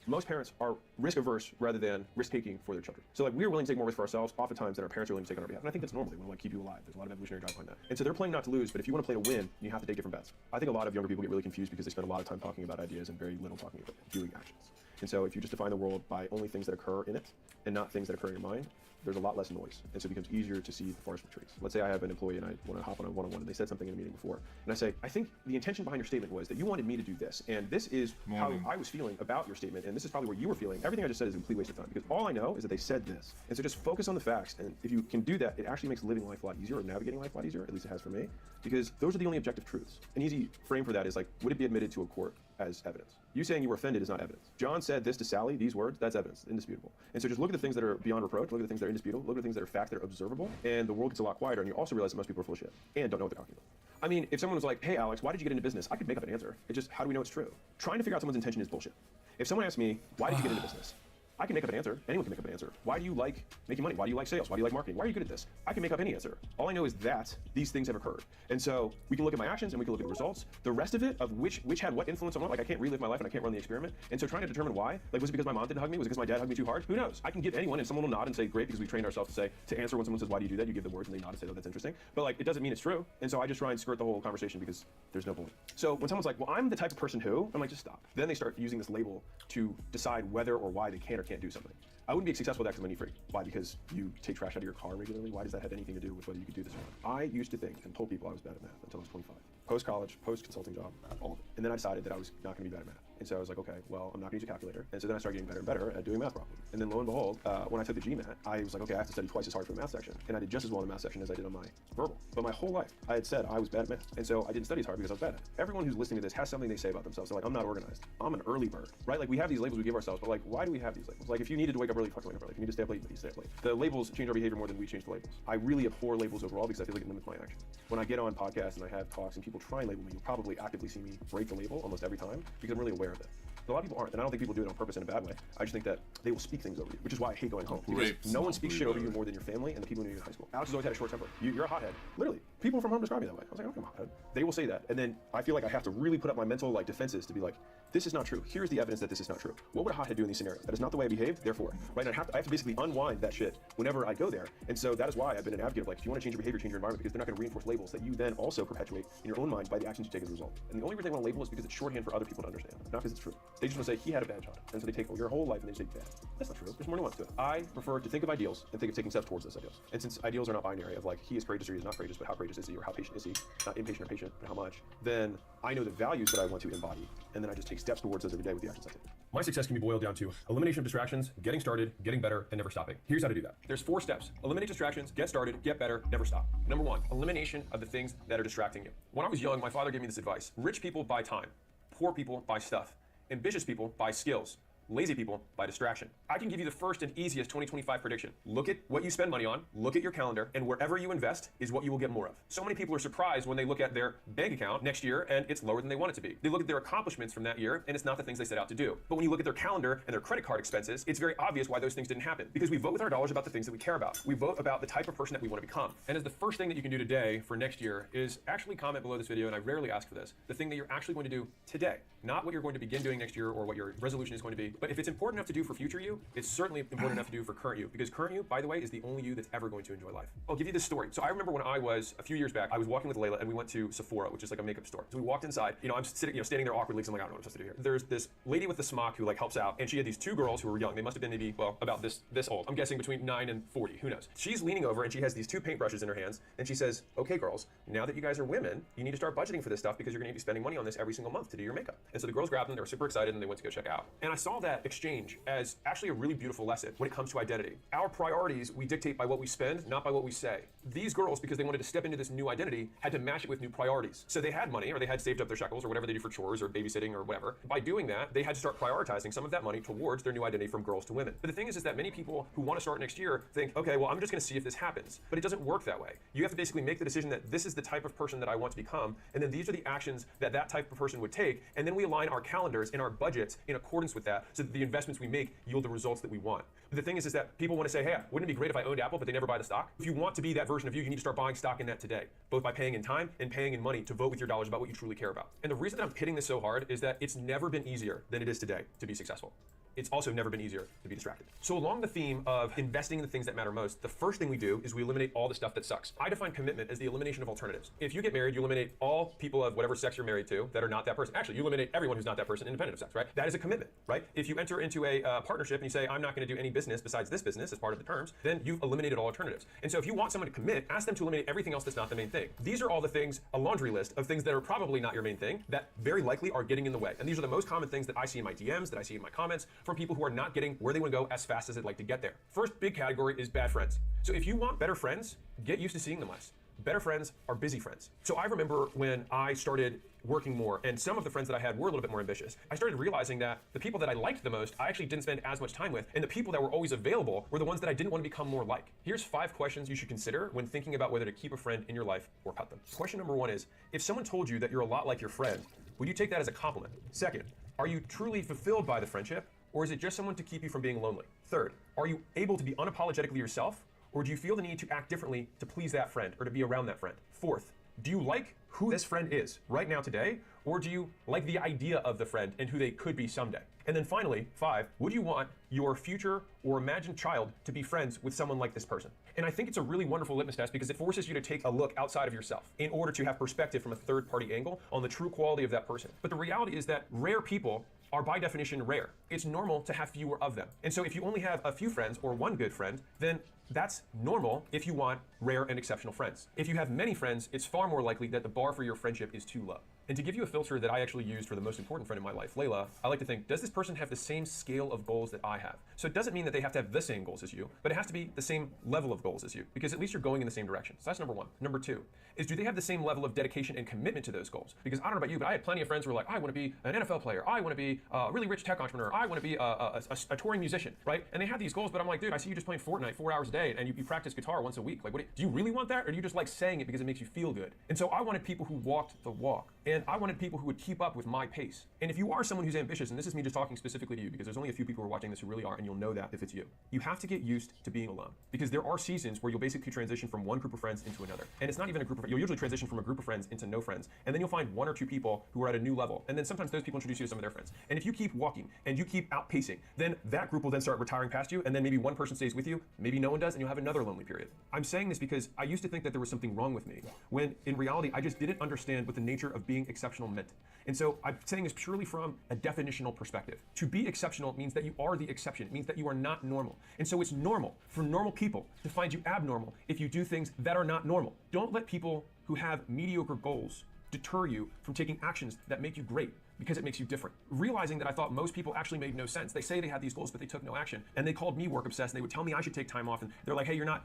Most parents are risk averse rather than risk taking for their children. So we're willing to take more risk for ourselves oftentimes than our parents are willing to take on our behalf. And I think that's normal. They want to keep you alive. There's a lot of evolutionary drive behind that. And so they're playing not to lose, but if you want to play to win, you have to take different bets. I think a lot of younger people get really confused because they spend a lot of time talking about ideas and very little talking about doing actions. And so if you just define the world by only things that occur in it and not things that occur in your mind, there's a lot less noise. And so it becomes easier to see the forest for trees. Let's say I have an employee and I want to hop on a one-on-one and they said something in a meeting before. And I say, I think the intention behind your statement was that you wanted me to do this. And this is how I was feeling about your statement. And this is probably where you were feeling. Everything I just said is a complete waste of time because all I know is that they said this. And so just focus on the facts. And if you can do that, it actually makes living life a lot easier or navigating life a lot easier. At least it has for me, because those are the only objective truths. An easy frame for that is like, would it be admitted to a court as evidence? You saying you were offended is not evidence. John said this to Sally, these words, that's evidence, indisputable. And so just look at the things that are beyond reproach, look at the things that are indisputable, look at the things that are fact, that are observable, and the world gets a lot quieter, and you also realize that most people are full of shit and don't know what they're talking about. I mean, if someone was like, hey Alex, why did you get into business? I could make up an answer. It's just, how do we know it's true? Trying to figure out someone's intention is bullshit. If someone asks me, why did you get into business? I can make up an answer. Anyone can make up an answer. Why do you like making money? Why do you like sales? Why do you like marketing? Why are you good at this? I can make up any answer. All I know is that these things have occurred. And so we can look at my actions and we can look at the results. The rest of it, of which had what influence on what, like I can't relive my life and I can't run the experiment. And so trying to determine why, like was it because my mom didn't hug me? Was it because my dad hugged me too hard? Who knows? I can give anyone and someone will nod and say, great, because we trained ourselves to answer when someone says, why do you do that? You give the words and they nod and say, oh, that's interesting. But like, it doesn't mean it's true. And so I just try and skirt the whole conversation because there's no point. So when someone's like, well, I'm the type of person who, I'm like, just stop. Then they start using this label to decide whether or why they can or can't do something. I wouldn't be successful with that because I'm a neat freak. Why? Because you take trash out of your car regularly? Why does that have anything to do with whether you could do this or not? I used to think and told people I was bad at math until I was 25. Post-college, post-consulting job, all of it. And then I decided that I was not going to be bad at math. And so I was like, okay, well, I'm not going to use a calculator. And so then I started getting better and better at doing math problems. And then lo and behold, when I took the GMAT, I was like, okay, I have to study twice as hard for the math section. And I did just as well in the math section as I did on my verbal. But my whole life, I had said I was bad at math. And so I didn't study as hard because I was bad at it. Everyone who's listening to this has something they say about themselves. They're like, I'm not organized. I'm an early bird, right? Like we have these labels we give ourselves, but like, why do we have these labels? Like if you needed to wake up early, fuck wake up early. If you need to stay up late, you stay up late. The labels change our behavior more than we change the labels. I really abhor labels overall because I feel like it limits my action. When I get on podcasts and I have talks and people try and label me, you'll probably actively see me break the label almost every time because I'm really aware of it. But a lot of people aren't, and I don't think people do it on purpose in a bad way. I just think that they will speak things over you, which is why I hate going home. Because no one speaks shit over you more than your family and the people who knew you in high school. Alex has always had a short temper. You're a hothead. Literally. People from home describe me that way. I was like, okay, I'm a hothead. They will say that. And then I feel like I have to really put up my mental like defenses to be like, this is not true. Here's the evidence that this is not true. What would a hothead do in these scenarios? That is not the way I behave, therefore. Right? And I have to basically unwind that shit whenever I go there. And so that is why I've been an advocate of like, if you want to change your behavior, change your environment, because they're not going to reinforce labels that you then also perpetuate in your own mind by the actions you take as a result. And the only reason they want to label is because it's shorthand for other people to understand, not because it's true. They just want to say he had a bad childhood. And so they take your whole life and they say bad. That's not true. There's more nuance to it. I prefer to think of ideals and think of taking steps towards those ideals. And since ideals are not binary of like he is courageous or he is not courageous, but how courageous is he or how patient is he, not impatient or patient, but how much, then I know the values that I want to embody, and then I just take steps towards those every day with the actions I take. My success can be boiled down to elimination of distractions, getting started, getting better, and never stopping. Here's how to do that. There's 4 steps. Eliminate distractions, get started, get better, never stop. Number 1, elimination of the things that are distracting you. When I was young, my father gave me this advice. Rich people buy time. Poor people buy stuff. Ambitious people buy skills. Lazy people by distraction. I can give you the first and easiest 2025 prediction. Look at what you spend money on, look at your calendar, and wherever you invest is what you will get more of. So many people are surprised when they look at their bank account next year and it's lower than they want it to be. They look at their accomplishments from that year and it's not the things they set out to do. But when you look at their calendar and their credit card expenses, it's very obvious why those things didn't happen. Because we vote with our dollars about the things that we care about. We vote about the type of person that we want to become. And as the first thing that you can do today for next year is actually comment below this video, and I rarely ask for this, the thing that you're actually going to do today. Not what you're going to begin doing next year or what your resolution is going to be, but if it's important enough to do for future you, it's certainly important enough to do for current you, because current you, by the way, is the only you that's ever going to enjoy life. I'll give you this story. So I remember when I was a few years back, I was walking with Layla and we went to Sephora, which is like a makeup store. So we walked inside, I'm sitting, standing there awkwardly, because I'm like, I don't know what I'm supposed to do here. There's this lady with the smock who like helps out, and she had these 2 girls who were young. They must have been maybe, well, about this old. I'm guessing between 9 and 40, who knows. She's leaning over and she has these 2 paintbrushes in her hands, and she says, okay, girls, now that you guys are women, you need to start budgeting for this stuff because you're gonna be spending money on this every single month to do your makeup. And so the girls grabbed them, they were super excited, and they went to go check out. And I saw that exchange as actually a really beautiful lesson when it comes to identity. Our priorities we dictate by what we spend, not by what we say. These girls, because they wanted to step into this new identity, had to match it with new priorities. So they had money, or they had saved up their shekels, or whatever they do for chores or babysitting or whatever. By doing that, they had to start prioritizing some of that money towards their new identity from girls to women. But the thing is that many people who want to start next year think, okay, well, I'm just gonna see if this happens. But it doesn't work that way. You have to basically make the decision that this is the type of person that I want to become, and then these are the actions that that type of person would take, and then we align our calendars and our budgets in accordance with that, so that the investments we make yield the results that we want. But the thing is that people want to say, hey, wouldn't it be great if I owned Apple, but they never buy the stock? If you want to be that version of you need to start buying stock in that today, both by paying in time and paying in money to vote with your dollars about what you truly care about. And the reason that I'm hitting this so hard is that it's never been easier than it is today to be successful. It's also never been easier to be distracted. So along the theme of investing in the things that matter most, the first thing we do is we eliminate all the stuff that sucks. I define commitment as the elimination of alternatives. If you get married, you eliminate all people of whatever sex you're married to that are not that person. Actually, you eliminate everyone who's not that person independent of sex, right? That is a commitment, right? If you enter into a partnership and you say, I'm not gonna do any business besides this business as part of the terms, then you've eliminated all alternatives. And so if you want someone to commit, ask them to eliminate everything else that's not the main thing. These are all the things, a laundry list of things that are probably not your main thing that very likely are getting in the way. And these are the most common things that I see in my DMs, that I see in my comments from people who are not getting where they want to go as fast as they'd like to get there. First big category is bad friends. So if you want better friends, get used to seeing them less. Better friends are busy friends. So I remember when I started working more, and some of the friends that I had were a little bit more ambitious, I started realizing that the people that I liked the most, I actually didn't spend as much time with, and the people that were always available were the ones that I didn't want to become more like. Here's 5 questions you should consider when thinking about whether to keep a friend in your life or cut them. Question number 1 is, if someone told you that you're a lot like your friend, would you take that as a compliment? Second, are you truly fulfilled by the friendship, or is it just someone to keep you from being lonely? Third, are you able to be unapologetically yourself, or do you feel the need to act differently to please that friend or to be around that friend? Fourth, do you like who this friend is right now today, or do you like the idea of the friend and who they could be someday? And then finally, 5, would you want your future or imagined child to be friends with someone like this person? And I think it's a really wonderful litmus test because it forces you to take a look outside of yourself in order to have perspective from a third-party angle on the true quality of that person. But the reality is that rare people are by definition rare. It's normal to have fewer of them. And so if you only have a few friends or one good friend, then that's normal if you want rare and exceptional friends. If you have many friends, it's far more likely that the bar for your friendship is too low. And to give you a filter that I actually used for the most important friend in my life, Layla, I like to think, does this person have the same scale of goals that I have? So it doesn't mean that they have to have the same goals as you, but it has to be the same level of goals as you, because at least you're going in the same direction. So that's number one. Number two is, do they have the same level of dedication and commitment to those goals? Because I don't know about you, but I had plenty of friends who were like, I want to be an NFL player, I want to be a really rich tech entrepreneur, I want to be a touring musician, right? And they have these goals, but I'm like, dude, I see you just playing Fortnite 4 hours a day, and you practice guitar once a week. Like, do you really want that, or do you just like saying it because it makes you feel good? And so I wanted people who walked the walk, and I wanted people who would keep up with my pace. And if you are someone who's ambitious, and this is me just talking specifically to you, because there's only a few people who are watching this who really are, and you'll know that if it's you, you have to get used to being alone. Because there are seasons where you'll basically transition from one group of friends into another. And it's not even a group of, you'll usually transition from a group of friends into no friends. And then you'll find 1 or 2 people who are at a new level. And then sometimes those people introduce you to some of their friends. And if you keep walking and you keep outpacing, then that group will then start retiring past you, and then maybe one person stays with you, maybe no one does, and you'll have another lonely period. I'm saying this because I used to think that there was something wrong with me, when in reality, I just didn't understand what the nature of being exceptional meant. And so I'm saying this purely from a definitional perspective. To be exceptional means that you are the exception. It means that you are not normal. And so it's normal for normal people to find you abnormal if you do things that are not normal. Don't let people who have mediocre goals deter you from taking actions that make you great, because it makes you different. Realizing that I thought most people actually made no sense. They say they had these goals, but they took no action. And they called me work obsessed, and they would tell me I should take time off. And they're like, hey, you're not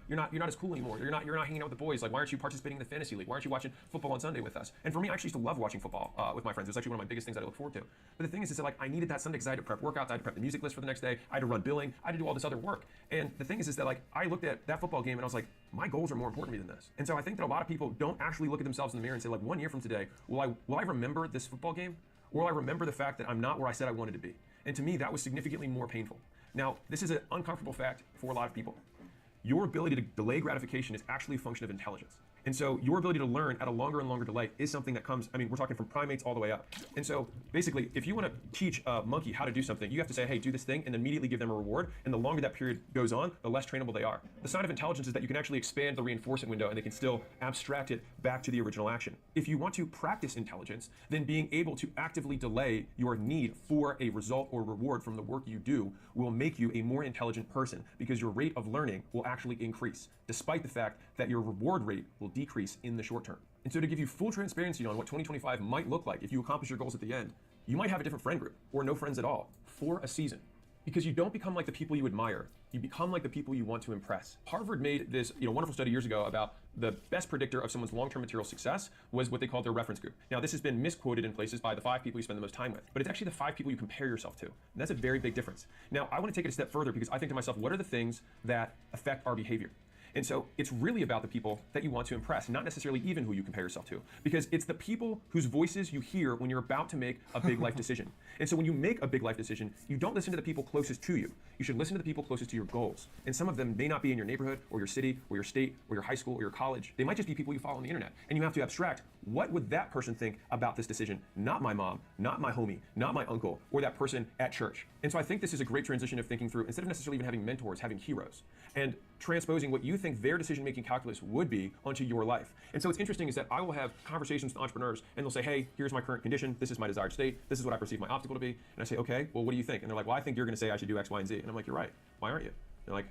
as cool anymore. You're not hanging out with the boys. Like, why aren't you participating in the fantasy league? Why aren't you watching football on Sunday with us? And for me, I actually used to love watching football with my friends. It was actually one of my biggest things that I look forward to. But the thing is that like I needed that Sunday because I had to prep workouts, I had to prep the music list for the next day, I had to run billing, I had to do all this other work. And the thing is that like I looked at that football game and I was like, my goals are more important to me than this. And so I think that a lot of people don't actually look at themselves in the mirror and say, like, 1 year from today, will I remember this football game? Or will I remember the fact that I'm not where I said I wanted to be? And to me, that was significantly more painful. Now, this is an uncomfortable fact for a lot of people. Your ability to delay gratification is actually a function of intelligence. And so your ability to learn at a longer and longer delay is something that comes, I mean, we're talking from primates all the way up. And so basically, if you want to teach a monkey how to do something, you have to say, hey, do this thing, and immediately give them a reward. And the longer that period goes on, the less trainable they are. The sign of intelligence is that you can actually expand the reinforcement window and they can still abstract it back to the original action. If you want to practice intelligence, then being able to actively delay your need for a result or reward from the work you do will make you a more intelligent person, because your rate of learning will actually increase, despite the fact that your reward rate will decrease in the short term. And so to give you full transparency on what 2025 might look like if you accomplish your goals at the end, you might have a different friend group or no friends at all for a season. Because you don't become like the people you admire, you become like the people you want to impress. Harvard made this wonderful study years ago about the best predictor of someone's long-term material success was what they called their reference group. Now, this has been misquoted in places by the 5 people you spend the most time with, but it's actually the 5 people you compare yourself to. And that's a very big difference. Now, I want to take it a step further because I think to myself, what are the things that affect our behavior? And so it's really about the people that you want to impress, not necessarily even who you compare yourself to, because it's the people whose voices you hear when you're about to make a big life decision. And so when you make a big life decision, you don't listen to the people closest to you. You should listen to the people closest to your goals. And some of them may not be in your neighborhood or your city or your state or your high school or your college. They might just be people you follow on the internet. And you have to abstract, what would that person think about this decision? Not my mom, not my homie, not my uncle, or that person at church. And so I think this is a great transition of thinking through, instead of necessarily even having mentors, having heroes, and transposing what you think their decision-making calculus would be onto your life. And so what's interesting is that I will have conversations with entrepreneurs and they'll say, hey, here's my current condition, this is my desired state, this is what I perceive my obstacle to be. And I say, okay, well, what do you think? And they're like, well, I think you're gonna say I should do X, Y, and Z. And I'm like, you're right, why aren't you? They're like,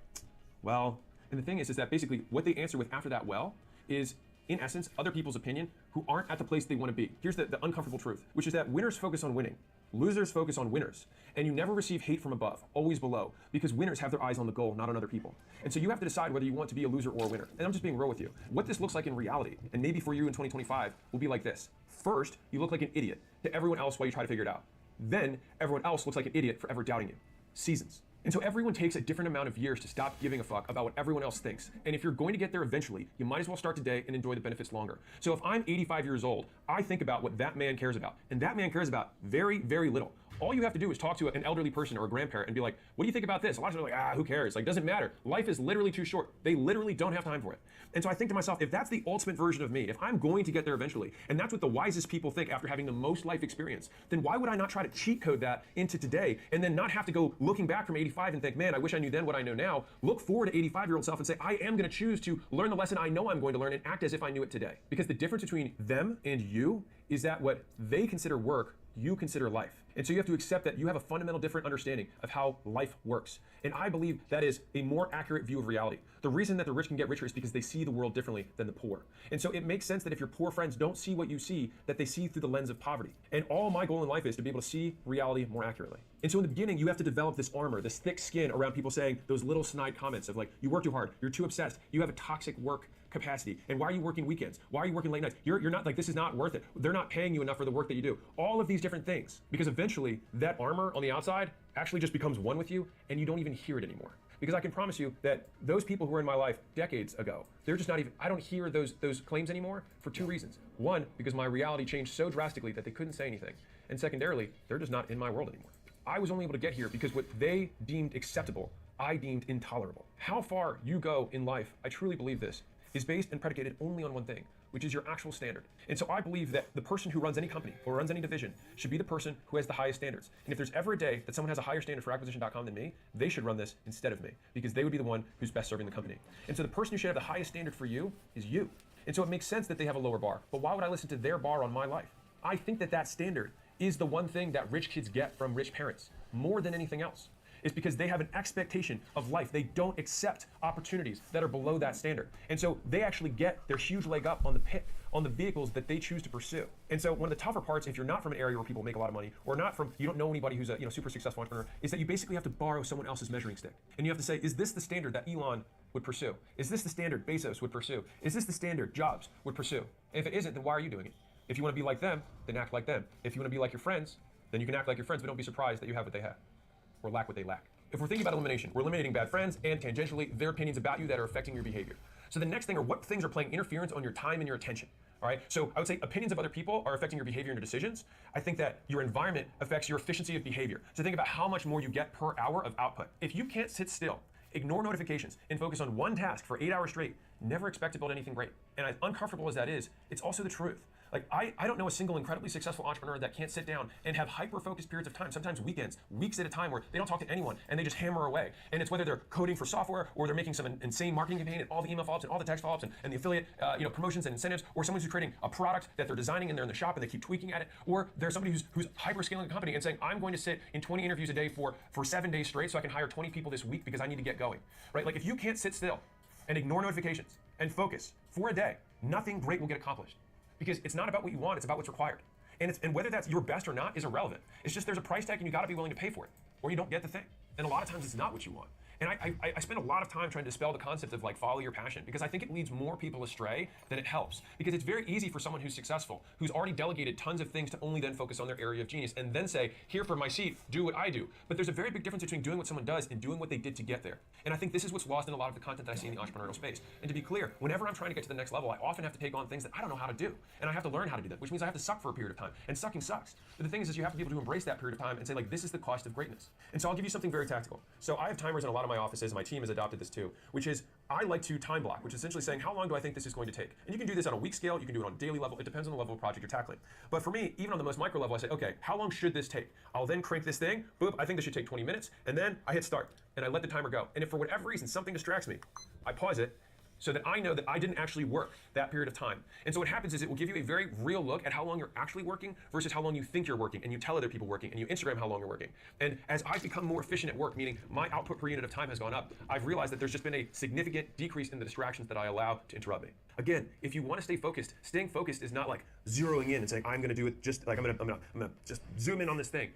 well, and the thing is that basically what they answer with after that well is, in essence, other people's opinion who aren't at the place they want to be. Here's the uncomfortable truth, which is that winners focus on winning. Losers focus on winners. And you never receive hate from above, always below, because winners have their eyes on the goal, not on other people. And so you have to decide whether you want to be a loser or a winner. And I'm just being real with you. What this looks like in reality, and maybe for you in 2025, will be like this. First, you look like an idiot to everyone else while you try to figure it out. Then, everyone else looks like an idiot for ever doubting you. Seasons. And so everyone takes a different amount of years to stop giving a fuck about what everyone else thinks. And if you're going to get there eventually, you might as well start today and enjoy the benefits longer. So if I'm 85 years old, I think about what that man cares about. And that man cares about very, very little. all you have to do is talk to an elderly person or a grandparent and be like, what do you think about this? A lot of people are like, who cares? Like, doesn't matter. Life is literally too short. They literally don't have time for it. And so I think to myself, if that's the ultimate version of me, if I'm going to get there eventually, and that's what the wisest people think after having the most life experience, then why would I not try to cheat code that into today and then not have to go looking back from 85 and think, man, I wish I knew then what I know now. Look forward to 85-year-old self and say, I am going to choose to learn the lesson I know I'm going to learn and act as if I knew it today. Because the difference between them and you is that what they consider work, you consider life. And so you have to accept that you have a fundamental different understanding of how life works. And I believe that is a more accurate view of reality. The reason that the rich can get richer is because they see the world differently than the poor. And so it makes sense that if your poor friends don't see what you see, that they see through the lens of poverty. And all my goal in life is to be able to see reality more accurately. And so in the beginning, you have to develop this armor, this thick skin around people saying those little snide comments of like, you work too hard, you're too obsessed, you have a toxic work capacity, and why are you working weekends? Why are you working late nights? You're not, like, this is not worth it. They're not paying you enough for the work that you do. All of these different things, because eventually that armor on the outside actually just becomes one with you and you don't even hear it anymore. Because I can promise you that those people who were in my life decades ago, they're just not even, I don't hear those claims anymore for two reasons. One, because my reality changed so drastically that they couldn't say anything. And secondarily, they're just not in my world anymore. I was only able to get here because what they deemed acceptable, I deemed intolerable. How far you go in life, I truly believe this, is based and predicated only on one thing, which is your actual standard. And so I believe that the person who runs any company or runs any division should be the person who has the highest standards. And if there's ever a day that someone has a higher standard for acquisition.com than me, they should run this instead of me, because they would be the one who's best serving the company. And so the person who should have the highest standard for you is you. And so it makes sense that they have a lower bar, but why would I listen to their bar on my life? I think that that standard is the one thing that rich kids get from rich parents more than anything else. It's because they have an expectation of life. They don't accept opportunities that are below that standard. And so they actually get their huge leg up on the pick, on the vehicles that they choose to pursue. And so one of the tougher parts, if you're not from an area where people make a lot of money, or not from, you don't know anybody who's a super successful entrepreneur, is that you basically have to borrow someone else's measuring stick. And you have to say, is this the standard that Elon would pursue? Is this the standard Bezos would pursue? Is this the standard Jobs would pursue? And if it isn't, then why are you doing it? If you want to be like them, then act like them. If you want to be like your friends, then you can act like your friends, but don't be surprised that you have what they have, or lack what they lack. If we're thinking about elimination, we're eliminating bad friends and tangentially their opinions about you that are affecting your behavior. So the next thing are what things are playing interference on your time and your attention. All right, so I would say opinions of other people are affecting your behavior and your decisions. I think that your environment affects your efficiency of behavior. So think about how much more you get per hour of output. If you can't sit still, ignore notifications, and focus on one task for 8 hours straight, never expect to build anything great. And as uncomfortable as that is, it's also the truth. Like, I don't know a single incredibly successful entrepreneur that can't sit down and have hyper-focused periods of time, sometimes weekends, weeks at a time, where they don't talk to anyone and they just hammer away. And it's whether they're coding for software or they're making some insane marketing campaign and all the email follow-ups and all the text follow-ups and the affiliate promotions and incentives, or someone who's creating a product that they're designing and they're in the shop and they keep tweaking at it, or there's somebody who's hyper-scaling a company and saying, I'm going to sit in 20 interviews a day for 7 days straight so I can hire 20 people this week because I need to get going, right? Like, if you can't sit still and ignore notifications and focus for a day, nothing great will get accomplished. Because it's not about what you want, it's about what's required. And whether that's your best or not is irrelevant. It's just there's a price tag and you gotta be willing to pay for it, or you don't get the thing. And a lot of times it's not what you want. And I spend a lot of time trying to dispel the concept of like follow your passion, because I think it leads more people astray than it helps. Because it's very easy for someone who's successful, who's already delegated tons of things, to only then focus on their area of genius and then say, here for my seat, do what I do. But there's a very big difference between doing what someone does and doing what they did to get there. And I think this is what's lost in a lot of the content that I see in the entrepreneurial space. And to be clear, whenever I'm trying to get to the next level, I often have to take on things that I don't know how to do. And I have to learn how to do that, which means I have to suck for a period of time. And sucking sucks. But the thing is you have to be able to embrace that period of time and say, like, this is the cost of greatness. And so I'll give you something very tactical. So I have timers in a lot of my offices, and my team has adopted this too, which is I like to time block, which is essentially saying, how long do I think this is going to take? And you can do this on a week scale, you can do it on a daily level, it depends on the level of project you're tackling. But for me, even on the most micro level, I say, okay, how long should this take? I'll then crank this thing, boop, I think this should take 20 minutes, and then I hit start, and I let the timer go. And if for whatever reason something distracts me, I pause it, so that I know that I didn't actually work that period of time. And so what happens is it will give you a very real look at how long you're actually working versus how long you think you're working, and you tell other people working, and you Instagram how long you're working. And as I've become more efficient at work, meaning my output per unit of time has gone up, I've realized that there's just been a significant decrease in the distractions that I allow to interrupt me. Again, if you want to stay focused, staying focused is not like zeroing in and saying, I'm gonna do it just like, I'm gonna just zoom in on this thing.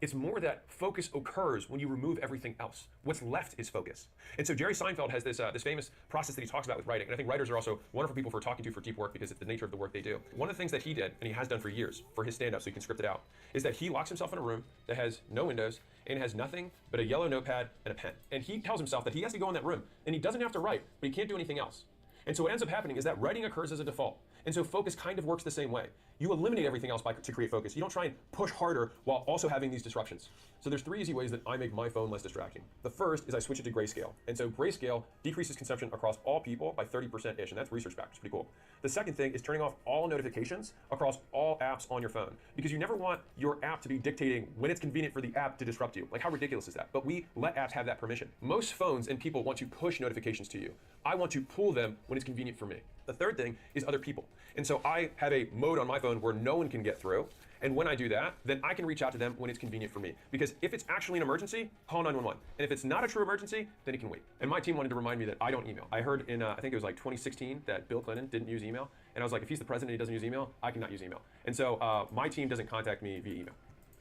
It's more that focus occurs when you remove everything else. What's left is focus. And so Jerry Seinfeld has this famous process that he talks about with writing. And I think writers are also wonderful people for talking to for deep work, because it's the nature of the work they do. One of the things that he did, and he has done for years for his stand-up so he can script it out, is that he locks himself in a room that has no windows and has nothing but a yellow notepad and a pen. And he tells himself that he has to go in that room and he doesn't have to write, but he can't do anything else. And so what ends up happening is that writing occurs as a default. And so focus kind of works the same way. You eliminate everything else to create focus. You don't try and push harder while also having these disruptions. So there's 3 easy ways that I make my phone less distracting. The first is I switch it to grayscale. And so grayscale decreases consumption across all people by 30%-ish, and that's research backed. It's pretty cool. The second thing is turning off all notifications across all apps on your phone, because you never want your app to be dictating when it's convenient for the app to disrupt you. Like, how ridiculous is that? But we let apps have that permission. Most phones and people want to push notifications to you. I want to pull them when it's convenient for me. The third thing is other people. And so I have a mode on my phone where no one can get through. And when I do that, then I can reach out to them when it's convenient for me. Because if it's actually an emergency, call 911. And if it's not a true emergency, then it can wait. And my team wanted to remind me that I don't email. I heard in, I think it was like 2016, that Bill Clinton didn't use email. And I was like, if he's the president and he doesn't use email, I cannot use email. And so my team doesn't contact me via email.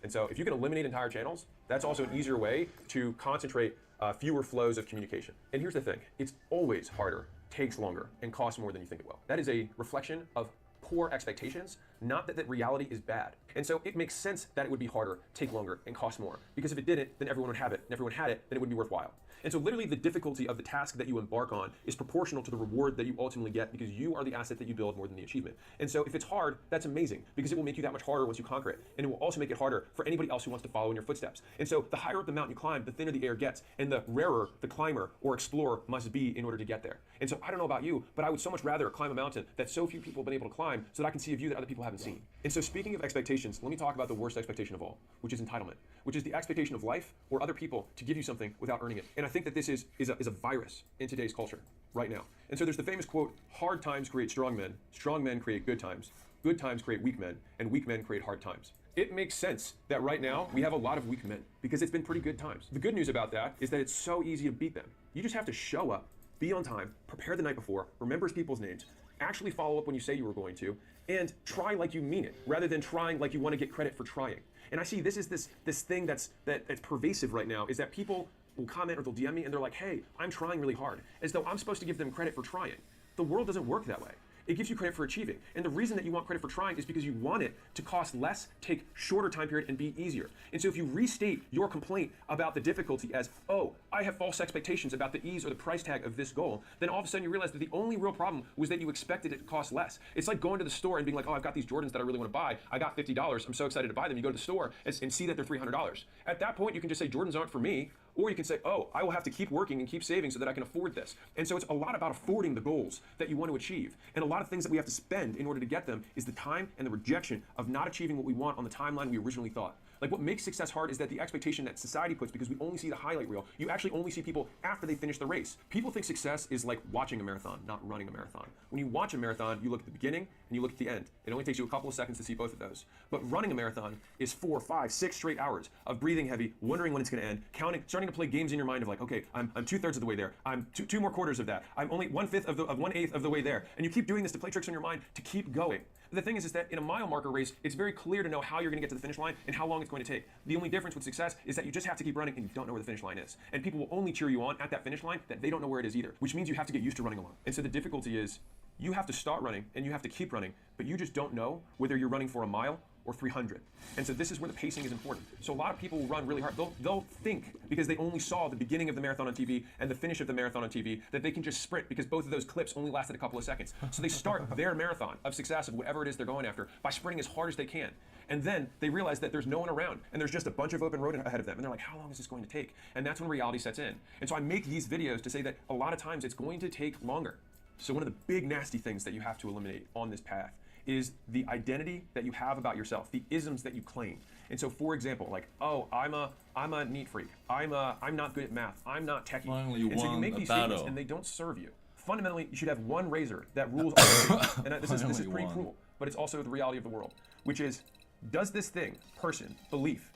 And so if you can eliminate entire channels, that's also an easier way to concentrate fewer flows of communication. And here's the thing, it's always harder, takes longer, and costs more than you think it will. That is a reflection of poor expectations, not that reality is bad. And so it makes sense that it would be harder, take longer, and cost more. Because if it didn't, then everyone would have it. And everyone had it, then it would be worthwhile. And so literally the difficulty of the task that you embark on is proportional to the reward that you ultimately get, because you are the asset that you build more than the achievement. And so if it's hard, that's amazing, because it will make you that much harder once you conquer it. And it will also make it harder for anybody else who wants to follow in your footsteps. And so the higher up the mountain you climb, the thinner the air gets, and the rarer the climber or explorer must be in order to get there. And so I don't know about you, but I would so much rather climb a mountain that so few people have been able to climb so that I can see a view that other people haven't seen. And so speaking of expectations, let me talk about the worst expectation of all, which is entitlement, which is the expectation of life or other people to give you something without earning it. And I think that this is a virus in today's culture right now. And so there's the famous quote, hard times create strong men create good times create weak men, and weak men create hard times. It makes sense that right now we have a lot of weak men because it's been pretty good times. The good news about that is that it's so easy to beat them. You just have to show up, be on time, prepare the night before, remember people's names, actually follow up when you say you were going to, and try like you mean it, rather than trying like you want to get credit for trying. And I see this is this thing that's pervasive right now, is that people will comment or they'll DM me and they're like, hey, I'm trying really hard, as though I'm supposed to give them credit for trying. The world doesn't work that way. It gives you credit for achieving. And the reason that you want credit for trying is because you want it to cost less, take shorter time period, and be easier. And so if you restate your complaint about the difficulty as, oh, I have false expectations about the ease or the price tag of this goal, then all of a sudden you realize that the only real problem was that you expected it to cost less. It's like going to the store and being like, oh, I've got these Jordans that I really want to buy. I got $50. I'm so excited to buy them. You go to the store and see that they're $300. At that point, you can just say, Jordans aren't for me. Or you can say, oh, I will have to keep working and keep saving so that I can afford this. And so it's a lot about affording the goals that you want to achieve. And a lot of things that we have to spend in order to get them is the time and the rejection of not achieving what we want on the timeline we originally thought. Like, what makes success hard is that the expectation that society puts, because we only see the highlight reel, you actually only see people after they finish the race. People think success is like watching a marathon, not running a marathon. When you watch a marathon, you look at the beginning and you look at the end. It only takes you a couple of seconds to see both of those. But running a marathon is 4, 5, 6 straight hours of breathing heavy, wondering when it's going to end, counting, starting to play games in your mind of like, okay, I'm 2/3 of the way there. I'm two more quarters of that. I'm only 1/5 of 1/8 of the way there. And you keep doing this to play tricks on your mind to keep going. The thing is that in a mile marker race, it's very clear to know how you're going to get to the finish line and how long it's going to take. The only difference with success is that you just have to keep running and you don't know where the finish line is. And people will only cheer you on at that finish line that they don't know where it is either, which means you have to get used to running alone. And so the difficulty is you have to start running and you have to keep running, but you just don't know whether you're running for a mile or 300. And so this is where the pacing is important. So a lot of people will run really hard. They'll think, because they only saw the beginning of the marathon on TV and the finish of the marathon on TV, that they can just sprint because both of those clips only lasted a couple of seconds. So they start their marathon of success of whatever it is they're going after by sprinting as hard as they can. And then they realize that there's no one around and there's just a bunch of open road ahead of them. And they're like, how long is this going to take? And that's when reality sets in. And so I make these videos to say that a lot of times it's going to take longer. So one of the big nasty things that you have to eliminate on this path is the identity that you have about yourself, the isms that you claim. And so, for example, like, oh, I'm a neat freak. I'm not good at math. I'm not techie. Finally, and so you make these statements and they don't serve you. Fundamentally, you should have one razor that rules all things. And this is pretty cruel, but it's also the reality of the world, which is, does this thing, person, belief,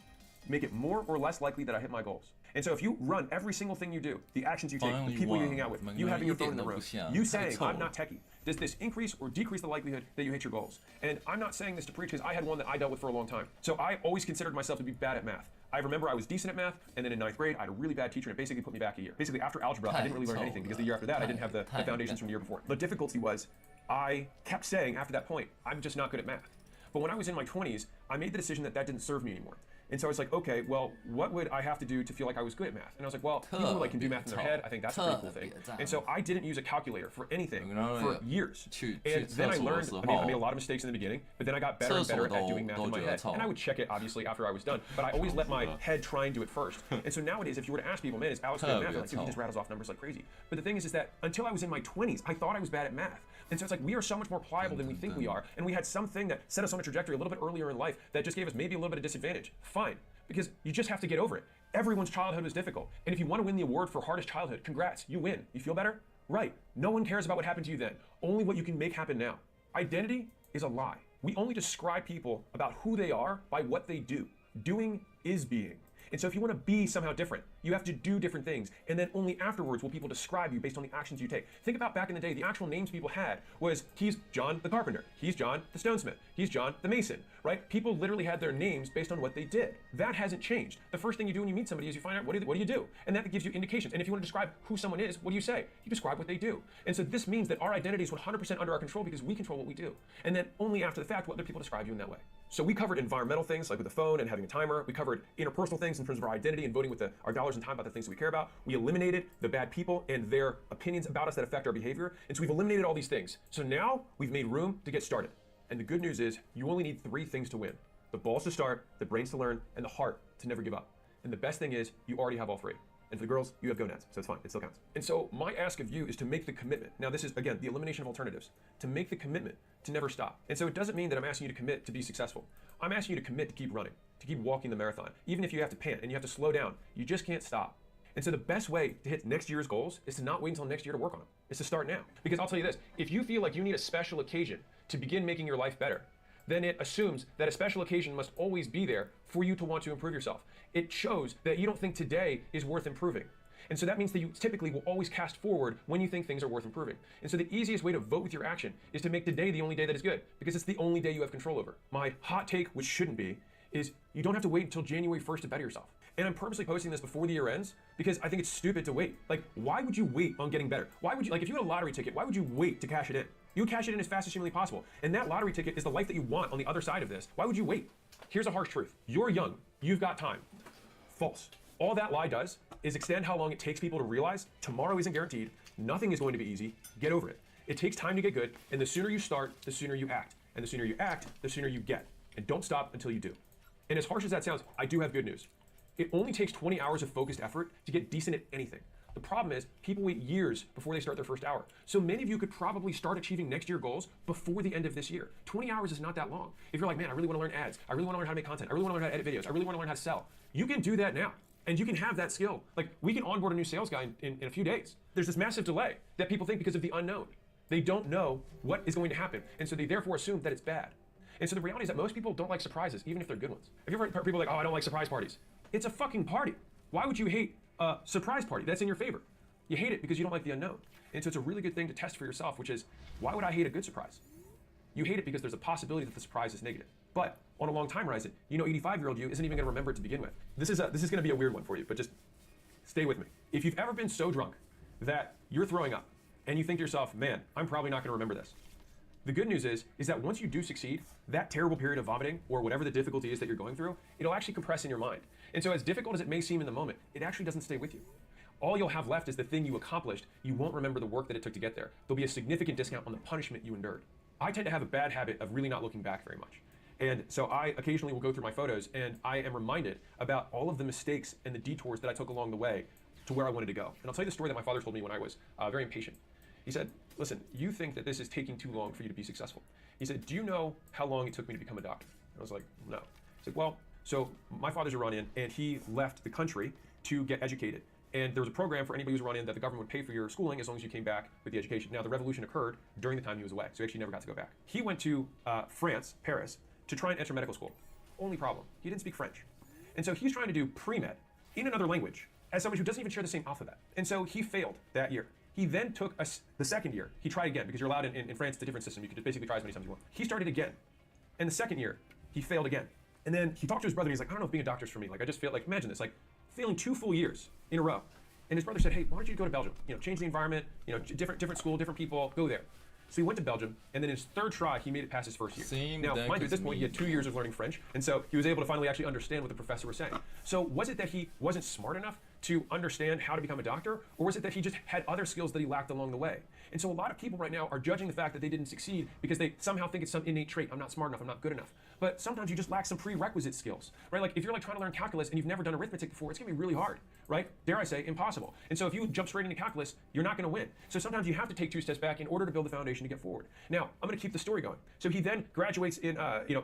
make it more or less likely that I hit my goals? And so if you run every single thing you do, the actions you take, the people you hang out with, you having your phone in the room, you saying, I'm not techie, does this increase or decrease the likelihood that you hit your goals? And I'm not saying this to preach, because I had one that I dealt with for a long time. So I always considered myself to be bad at math. I remember I was decent at math, and then in 9th grade, I had a really bad teacher, and it basically put me back a year. Basically, after algebra, I didn't really learn anything, because the year after that, I didn't have the foundations from the year before. The difficulty was, I kept saying after that point, I'm just not good at math. But when I was in my 20s, I made the decision that that didn't serve me anymore. And so I was like, okay, well, what would I have to do to feel like I was good at math? And I was like, well, people who like can do math in their head, I think that's a pretty cool thing. And so I didn't use a calculator for anything for years. And then I learned, I made a lot of mistakes in the beginning, but then I got better and better at doing math in my head. And I would check it, obviously, after I was done, but I always let my head try and do it first. And so nowadays, if you were to ask people, man, is Alex good at math? Like, dude, he just rattles off numbers like crazy. But the thing is that until I was in my 20s, I thought I was bad at math. And so it's like, we are so much more pliable than we think we are. And we had something that set us on a trajectory a little bit earlier in life that just gave us maybe a little bit of disadvantage. Fine, because you just have to get over it. Everyone's childhood was difficult. And if you want to win the award for hardest childhood, congrats, you win. You feel better? Right. No one cares about what happened to you then. Only what you can make happen now. Identity is a lie. We only describe people about who they are by what they do. Doing is being. And so if you want to be somehow different, you have to do different things. And then only afterwards will people describe you based on the actions you take. Think about back in the day, the actual names people had was, he's John the carpenter, he's John the stonesmith, he's John the mason, right? People literally had their names based on what they did. That hasn't changed. The first thing you do when you meet somebody is you find out what do you do? And that gives you indications. And if you want to describe who someone is, what do you say? You describe what they do. And so this means that our identity is 100% under our control because we control what we do. And then only after the fact will other people describe you in that way. So we covered environmental things like with the phone and having a timer. We covered interpersonal things in terms of our identity and voting with our dollars and time about the things that we care about. We eliminated the bad people and their opinions about us that affect our behavior. And so we've eliminated all these things. So now we've made room to get started. And the good news is you only need 3 things to win: the balls to start, the brains to learn, and the heart to never give up. And the best thing is you already have all 3. And for the girls, you have gonads, so it's fine, it still counts. And so my ask of you is to make the commitment. Now this is, again, the elimination of alternatives. To make the commitment to never stop. And so it doesn't mean that I'm asking you to commit to be successful. I'm asking you to commit to keep running, to keep walking the marathon. Even if you have to pant and you have to slow down, you just can't stop. And so the best way to hit next year's goals is to not wait until next year to work on them. It's to start now. Because I'll tell you this, if you feel like you need a special occasion to begin making your life better, then it assumes that a special occasion must always be there for you to want to improve yourself. It shows that you don't think today is worth improving. And so that means that you typically will always cast forward when you think things are worth improving. And so the easiest way to vote with your action is to make today the only day that is good, because it's the only day you have control over. My hot take, which shouldn't be, is you don't have to wait until January 1st to better yourself. And I'm purposely posting this before the year ends because I think it's stupid to wait. Like, why would you wait on getting better? Why would you, like, if you had a lottery ticket, why would you wait to cash it in? You would cash it in as fast as humanly possible. And that lottery ticket is the life that you want on the other side of this. Why would you wait? Here's a harsh truth. You're young. You've got time. False. All that lie does is extend how long it takes people to realize tomorrow isn't guaranteed, nothing is going to be easy, get over it. It takes time to get good, and the sooner you start, the sooner you act. And the sooner you act, the sooner you get. And don't stop until you do. And as harsh as that sounds, I do have good news. It only takes 20 hours of focused effort to get decent at anything. The problem is people wait years before they start their first hour. So many of you could probably start achieving next year goals before the end of this year. 20 hours is not that long. If you're like, man, I really want to learn ads. I really want to learn how to make content. I really want to learn how to edit videos. I really want to learn how to sell. You can do that now. And you can have that skill. Like, we can onboard a new sales guy in a few days. There's this massive delay that people think because of the unknown. They don't know what is going to happen. And so they therefore assume that it's bad. And so the reality is that most people don't like surprises, even if they're good ones. Have you ever heard people like, oh, I don't like surprise parties? It's a fucking party. Why would you hate a surprise party? That's in your favor. You hate it because you don't like the unknown. And so it's a really good thing to test for yourself, which is, why would I hate a good surprise? You hate it because there's a possibility that the surprise is negative. But on a long time horizon, 85-year-old you isn't even going to remember it to begin with. This is going to be a weird one for you, but just stay with me. If you've ever been so drunk that you're throwing up and you think to yourself, man, I'm probably not going to remember this. The good news is that once you do succeed, that terrible period of vomiting or whatever the difficulty is that you're going through, it'll actually compress in your mind. And so as difficult as it may seem in the moment, it actually doesn't stay with you. All you'll have left is the thing you accomplished. You won't remember the work that it took to get there. There'll be a significant discount on the punishment you endured. I tend to have a bad habit of really not looking back very much. And so I occasionally will go through my photos and I am reminded about all of the mistakes and the detours that I took along the way to where I wanted to go. And I'll tell you the story that my father told me when I was very impatient. He said, listen, you think that this is taking too long for you to be successful. He said, do you know how long it took me to become a doctor? And I was like, no. He said, well, so my father's Iranian and he left the country to get educated. And there was a program for anybody who's Iranian that the government would pay for your schooling as long as you came back with the education. Now, the revolution occurred during the time he was away, so he actually never got to go back. He went to France, Paris, to try and enter medical school. Only problem, he didn't speak French. And so he's trying to do pre-med in another language as someone who doesn't even share the same alphabet. And so he failed that year. He then took the second year. He tried again because you're allowed in France, it's a different system. You can just basically try as many times as you want. He started again. And the second year, he failed again. And then he talked to his brother and he's like, I don't know if being a doctor's for me. Like, I just feel like, imagine this, like failing 2 full years in a row. And his brother said, hey, why don't you go to Belgium? Change the environment, different school, different people, go there. So he went to Belgium, and then his third try, he made it past his first year. Now, mind you, at this point, he had 2 years of learning French, and so he was able to finally actually understand what the professor was saying. So was it that he wasn't smart enough to understand how to become a doctor, or was it that he just had other skills that he lacked along the way? And so a lot of people right now are judging the fact that they didn't succeed because they somehow think it's some innate trait. I'm not smart enough, I'm not good enough. But sometimes you just lack some prerequisite skills, right? Like if you're like trying to learn calculus and you've never done arithmetic before, it's gonna be really hard, right? Dare I say, impossible. And so if you jump straight into calculus, you're not gonna win. So sometimes you have to take 2 steps back in order to build the foundation to get forward. Now, I'm gonna keep the story going. So he then graduates in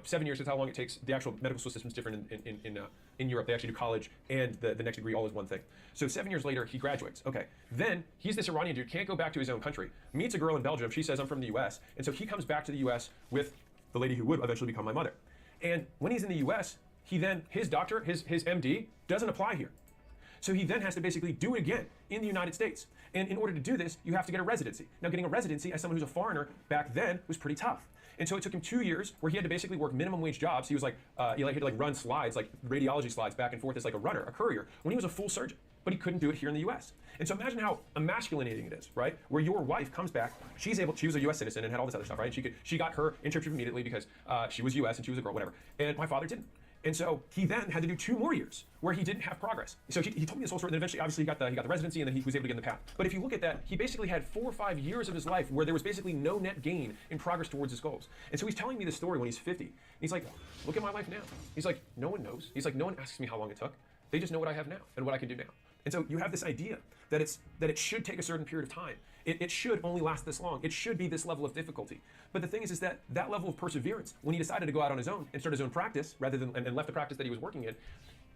7 years, that's how long it takes. The actual medical school system is different in Europe. They actually do college and the next degree all is one thing. So 7 years later, he graduates. Okay, then he's this Iranian dude, can't go back to his own country, meets a girl in Belgium, she says, I'm from the US, and so he comes back to the US with the lady who would eventually become my mother. And when he's in the US, his doctor, his MD, doesn't apply here. So he then has to basically do it again in the United States. And in order to do this, you have to get a residency. Now, getting a residency as someone who's a foreigner back then was pretty tough. And so it took him 2 years where he had to basically work minimum wage jobs. He was like, he had to like run slides, like radiology slides back and forth as like a runner, a courier, when he was a full surgeon. But he couldn't do it here in the US. And so imagine how emasculating it is, right? Where your wife comes back, she was a US citizen and had all this other stuff, right? And she got her internship immediately because she was US and she was a girl, whatever. And my father didn't. And so he then had to do 2 more years where he didn't have progress. So he told me this whole story, and then eventually, obviously, he got the residency, and then he was able to get in the path. But if you look at that, he basically had 4 or 5 years of his life where there was basically no net gain in progress towards his goals. And so he's telling me this story when he's 50. And he's like, look at my life now. He's like, no one knows. He's like, no one asks me how long it took. They just know what I have now and what I can do now. And so you have this idea that it should take a certain period of time. It should only last this long. It should be this level of difficulty. But the thing is that level of perseverance, when he decided to go out on his own and start his own practice, rather than and left the practice that he was working in,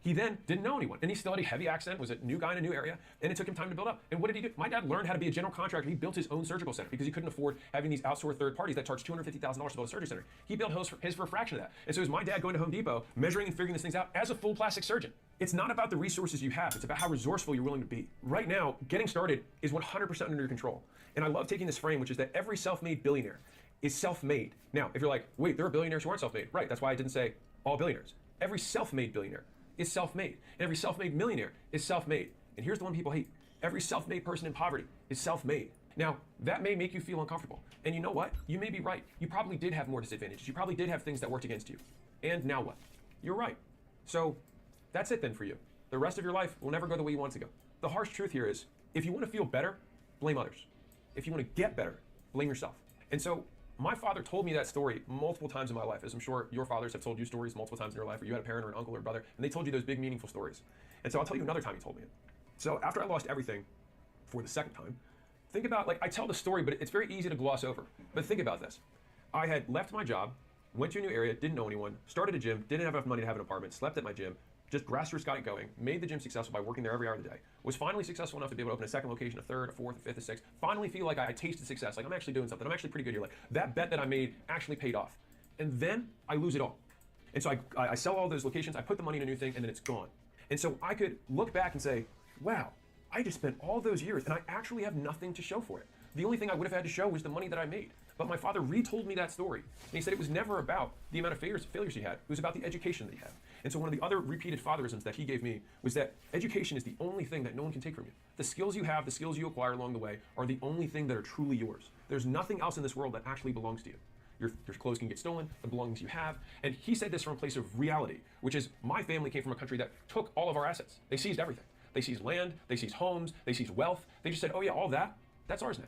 he then didn't know anyone. And he still had a heavy accent, was a new guy in a new area, and it took him time to build up. And what did he do? My dad learned how to be a general contractor. He built his own surgical center because he couldn't afford having these outsourced third parties that charged $250,000 to build a surgery center. He built his for a fraction of that. And so it was my dad going to Home Depot, measuring and figuring these things out as a full plastic surgeon. It's not about the resources you have, it's about how resourceful you're willing to be. Right now, getting started is 100% under your control. And I love taking this frame, which is that every self-made billionaire is self-made. Now, if you're like, wait, there are billionaires who aren't self-made. Right, that's why I didn't say all billionaires. Every self-made billionaire is self-made. And every self-made millionaire is self-made. And here's the one people hate. Every self-made person in poverty is self-made. Now, that may make you feel uncomfortable. And you know what? You may be right. You probably did have more disadvantages. You probably did have things that worked against you. And now what? You're right. So that's it then for you. The rest of your life will never go the way you want it to go. The harsh truth here is, if you want to feel better, blame others. If you want to get better, blame yourself. And so my father told me that story multiple times in my life, as I'm sure your fathers have told you stories multiple times in your life, or you had a parent or an uncle or a brother, and they told you those big, meaningful stories. And so I'll tell you another time he told me it. So after I lost everything for the second time, think about, like, I tell the story, but it's very easy to gloss over. But think about this. I had left my job, went to a new area, didn't know anyone, started a gym, didn't have enough money to have an apartment, slept at my gym, just grassroots got it going, made the gym successful by working there every hour of the day, was finally successful enough to be able to open a second location, a third, a fourth, a fifth, a sixth, finally feel like I tasted success, like I'm actually doing something, I'm actually pretty good here, like that bet that I made actually paid off. And then I lose it all. And so I sell all those locations, I put the money in a new thing, and then it's gone. And so I could look back and say, wow, I just spent all those years and I actually have nothing to show for it. The only thing I would have had to show was the money that I made. But my father retold me that story. And he said it was never about the amount of failures he had. It was about the education that he had. And so one of the other repeated fatherisms that he gave me was that education is the only thing that no one can take from you. The skills you have, the skills you acquire along the way are the only thing that are truly yours. There's nothing else in this world that actually belongs to you. Your clothes can get stolen, the belongings you have. And he said this from a place of reality, which is my family came from a country that took all of our assets. They seized everything. They seized land, they seized homes, they seized wealth. They just said, oh yeah, all that, that's ours now.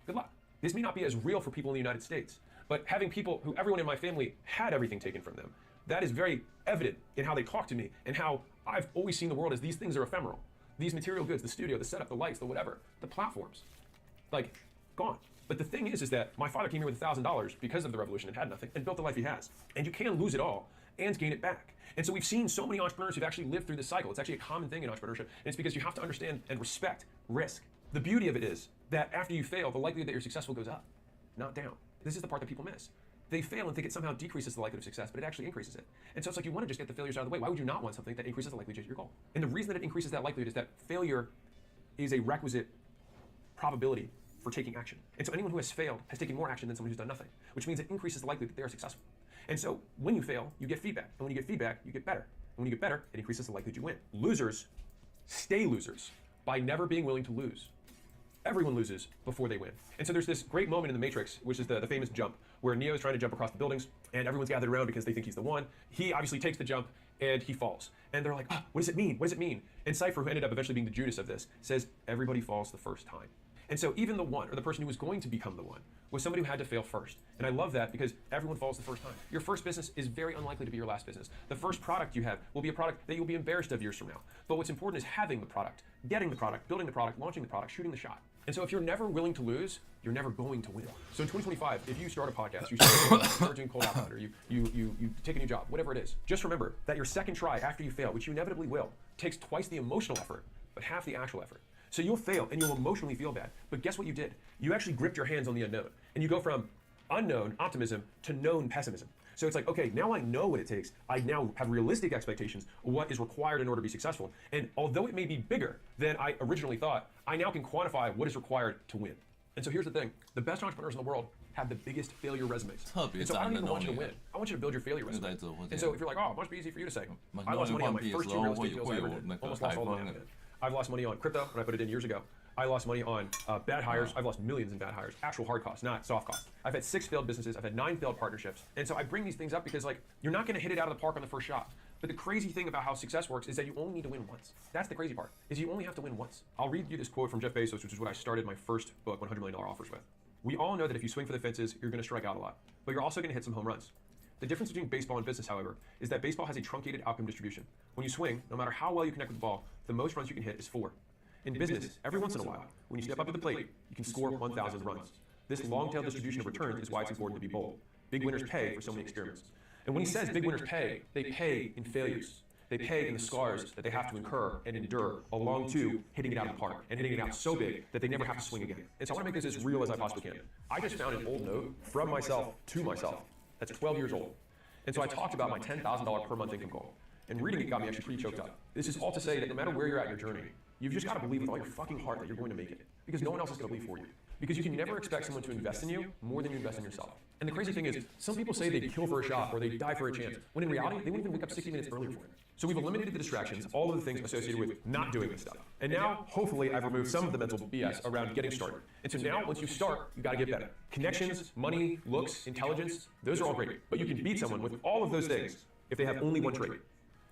Good luck. This may not be as real for people in the United States, but having people who everyone in my family had everything taken from them, that is very evident in how they talk to me and how I've always seen the world as these things are ephemeral. These material goods, the studio, the setup, the lights, the whatever, the platforms, like gone. But the thing is that my father came here with $1,000 because of the revolution and had nothing and built the life he has. And you can lose it all and gain it back. And so we've seen so many entrepreneurs who've actually lived through this cycle. It's actually a common thing in entrepreneurship, and it's because you have to understand and respect risk. The beauty of it is that after you fail, the likelihood that you're successful goes up, not down. This is the part that people miss. They fail and think it somehow decreases the likelihood of success, but it actually increases it. And so it's like you want to just get the failures out of the way. Why would you not want something that increases the likelihood to hit your goal? And the reason that it increases that likelihood is that failure is a requisite probability for taking action. And so anyone who has failed has taken more action than someone who's done nothing, which means it increases the likelihood that they are successful. And so when you fail, you get feedback. And when you get feedback, you get better. And when you get better, it increases the likelihood you win. Losers stay losers by never being willing to lose. everyone loses before they win. And so there's this great moment in The Matrix, which is the famous jump, where Neo is trying to jump across the buildings, and everyone's gathered around because they think he's the one. He obviously takes the jump, and he falls. And they're like, what does it mean? What does it mean? And Cypher, who ended up eventually being the Judas of this, says, everybody falls the first time. And so even the one, or the person who was going to become the one, was somebody who had to fail first. And I love that because everyone falls the first time. Your first business is very unlikely to be your last business. The first product you have will be a product that you'll be embarrassed of years from now. But what's important is having the product, getting the product, building the product, launching the product, shooting the shot. And so if you're never willing to lose, you're never going to win. So in 2025, if you start a podcast, you start doing cold outbound, or you take a new job, whatever it is, just remember that your second try after you fail, which you inevitably will, takes twice the emotional effort, but half the actual effort. So you'll fail and you'll emotionally feel bad. But guess what you did? You actually gripped your hands on the unknown. And you go from unknown optimism to known pessimism. So it's like, okay, now I know what it takes. I now have realistic expectations of what is required in order to be successful. And although it may be bigger than I originally thought, I now can quantify what is required to win. And so here's the thing. The best entrepreneurs in the world have the biggest failure resumes. And so I don't even want you to win. I want you to build your failure resume. And so if you're like, oh, it must be easy for you to say. I lost money on my first 2 real estate deals I ever did. Almost lost all the money. I've lost money on crypto when I put it in years ago. I lost money on bad hires. I've lost millions in bad hires. Actual hard costs, not soft costs. I've had 6 failed businesses. I've had 9 failed partnerships. And so I bring these things up because like you're not going to hit it out of the park on the first shot. But the crazy thing about how success works is that you only need to win once. That's the crazy part, is you only have to win once. I'll read you this quote from Jeff Bezos, which is what I started my first book, $100 Million Offers, with. We all know that if you swing for the fences, you're going to strike out a lot, but you're also going to hit some home runs. The difference between baseball and business, however, is that baseball has a truncated outcome distribution. When you swing, no matter how well you connect with the ball, the most runs you can hit is 4. In business, every once in a while, when you step up to the plate, you can score 1,000 runs. This long-tail distribution of returns is why it's important to be bold. Big winners pay for so many experiments. And when he says big winners pay, they pay in failures. They pay in the scars that they have to incur and endure along to hitting it out of the park and hitting it out so big that they never have to swing again. And so I want to make this as real as I possibly can. I just found an old note from myself to myself that's 12 years old. And so I talked about my $10,000 per month income goal. And reading it got me actually pretty choked up. This is all to say that no matter where you're at in your journey, you've just got to believe with all your fucking heart that you're going to make it. Because no one else is going to believe for you. Because you can never expect someone to invest in you more than you invest in yourself. And the crazy thing is, some people say they'd kill for a shot or they'd die for a chance, when in reality, they wouldn't even wake up 60 minutes earlier for it. So we've eliminated the distractions, all of the things associated with not doing this stuff. And now, hopefully, I've removed some of the mental BS around getting started. And so now, once you start, you got to get better. Connections, money, looks, intelligence, those are all great. But you can beat someone with all of those things if they have only one trait: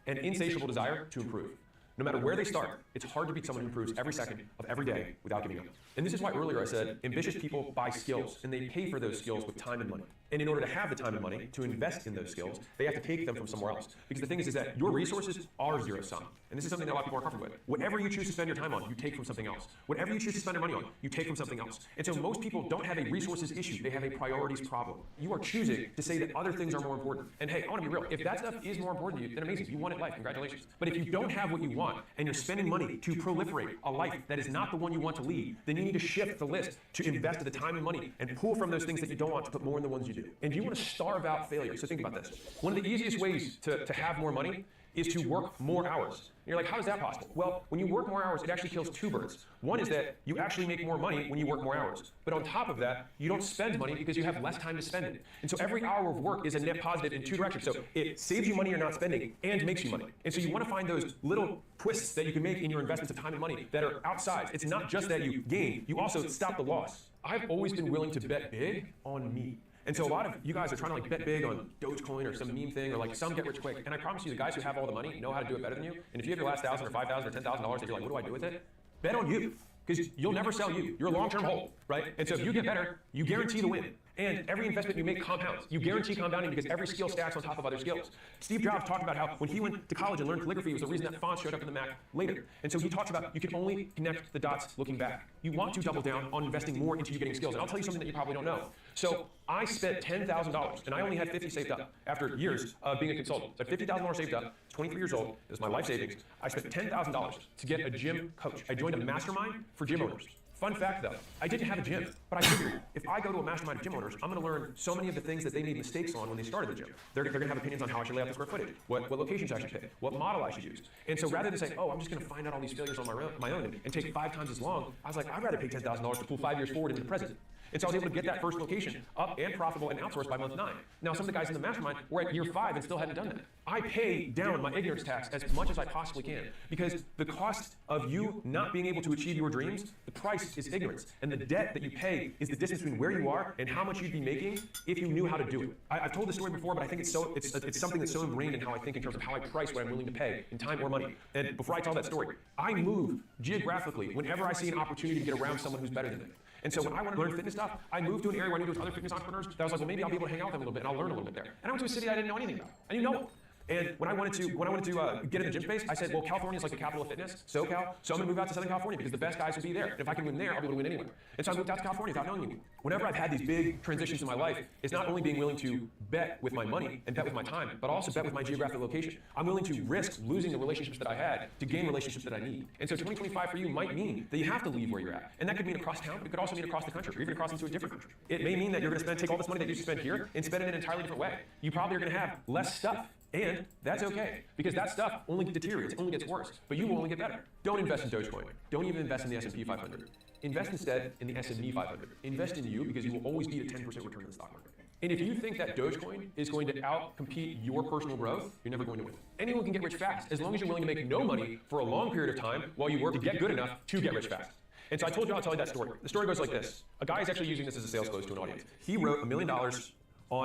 an insatiable desire to improve. No matter where they start, it's hard to beat someone who improves every second of every day without giving up. And this is why earlier I said ambitious people buy skills, and they pay for those skills with time and money. And in order to have the time and money to invest in those skills, they have to take them from somewhere else. Because the thing is that your resources are zero sum. And this is something that a lot of people are comfortable with. Whatever you choose to spend your time on, you take from something else. Whatever you choose to spend your money on, you take from something else. And so most people don't have a resources issue, they have a priorities problem. You are choosing to say that other things are more important. And hey, I want to be real. If that stuff is more important to you, then amazing. You wanted life. Congratulations. But if you don't have what you want, and you're spending money to proliferate a life that is not the one you want to lead, then you need to shift the list to invest the time and money and pull from those things that you don't want to put more in the ones you do. And you want to starve out failure. So think about this. One of the easiest ways to have more money is to work more hours. And you're like, how is that possible? Well, when you work more hours, it actually kills 2 birds. One is that you actually make more money when you work more hours. But on top of that, you don't spend money because you have less time to spend it. And so every hour of work is a net positive in 2 directions. So it saves you money you're not spending and makes you money. And so you want to find those little twists that you can make in your investments of time and money that are outsized. It's not just that you gain, you also stop the loss. I've always been willing to bet big on me. And so a lot of you guys are trying to like bet big on Dogecoin or some meme thing or like some get rich quick. And I promise you, the guys who have all the money know how to do it better than you. And if you have your last $1,000 or $5,000 or $10,000 and you're like, what do I do with it? Bet on you, because you'll never sell you. You're a long-term hold, right? And so if you get better, you guarantee to win. And every investment you make compounds. You guarantee compounding because every skill stacks on top of other skills. Steve Jobs talked about how when he went to college and learned calligraphy, it was the reason that fonts showed up in the Mac later. And so he talks about you can only connect the dots looking back. You want to double down on investing more into you getting skills. And I'll tell you something that you probably don't know. So I spent $10,000, and I only had $50 saved up after years of being a consultant. So I had $50,000 saved up, 23 years old, it was my life savings. I spent $10,000 to get a gym coach. I joined a mastermind for gym owners. Fun fact though, I didn't have a gym, but I figured if I go to a mastermind of gym owners, I'm going to learn so many of the things that they made mistakes on when they started the gym. They're going to have opinions on how I should lay out the square footage, what locations I should pick, what model I should use. And so rather than saying, oh, I'm just going to find out all these failures on my own and take 5 times as long, I was like, I'd rather pay $10,000 to pull 5 years forward into the present. And so I was able to get that first location up and profitable and outsourced by month 9. Now, some of the guys in the mastermind were at year 5 and still hadn't done that. I pay down my ignorance tax as much as I possibly can because the cost of you not being able to achieve your dreams, the price is ignorance. And the debt that you pay is the distance between where you are and how much you'd be making if you knew how to do it. I've told this story before, but I think it's something that's so ingrained in how I think in terms of how I price what I'm willing to pay in time or money. And before I tell that story, I move geographically whenever I see an opportunity to get around someone who's better than me. And so when I want to learn fitness stuff, I moved to an area where I knew there was other fitness entrepreneurs that I was like, well, maybe I'll be able to hang out with them a little bit and I'll learn a little bit there. And I went to a city I didn't know anything about. I didn't know it. And when I wanted to get in the gym space, I said, well, California is like the capital of fitness, SoCal, so I'm going to move out to Southern California because the best guys will be there. And if I can win there, I'll be able to win anywhere. And so I moved out to California without knowing anyone. Whenever I've had these big transitions in my life, it's not only being willing to bet with my money and bet with my time, but also bet with my geographic location. I'm willing to risk losing the relationships that I had to gain relationships that I need. And so 2025 for you might mean that you have to leave where you're at. And that could mean across town, but it could also mean across the country, or even across into a different country. It may mean that you're going to take all this money that you used to spend here and spend it in an entirely different way. You probably are going to have less stuff. And that's okay, because that stuff only deteriorates, only gets worse, but you will only get better. Don't invest in Dogecoin. Don't even invest in the S&P 500. Invest instead in the S&P 500. Invest in you because you will always beat a 10% return in the stock market. And if you think that Dogecoin is going to outcompete your personal growth, you're never going to win. Anyone can get rich fast, as long as you're willing to make no money for a long period of time while you work to get good enough to get rich fast. And so I told you I'll tell you that story. The story goes like this. A guy is actually using this as a sales close to an audience. He wrote $1 million on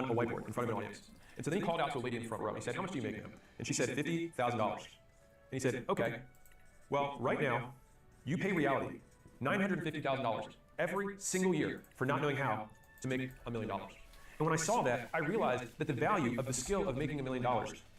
a whiteboard in front of an audience. And so then he called out to a lady in the front row. He said, how much do you make now? And she said, $50,000. And he said, okay, well, right now, you pay reality $950,000 every single year for not knowing how to make $1 million. And when I saw that, I realized that the value of the skill of making $1 million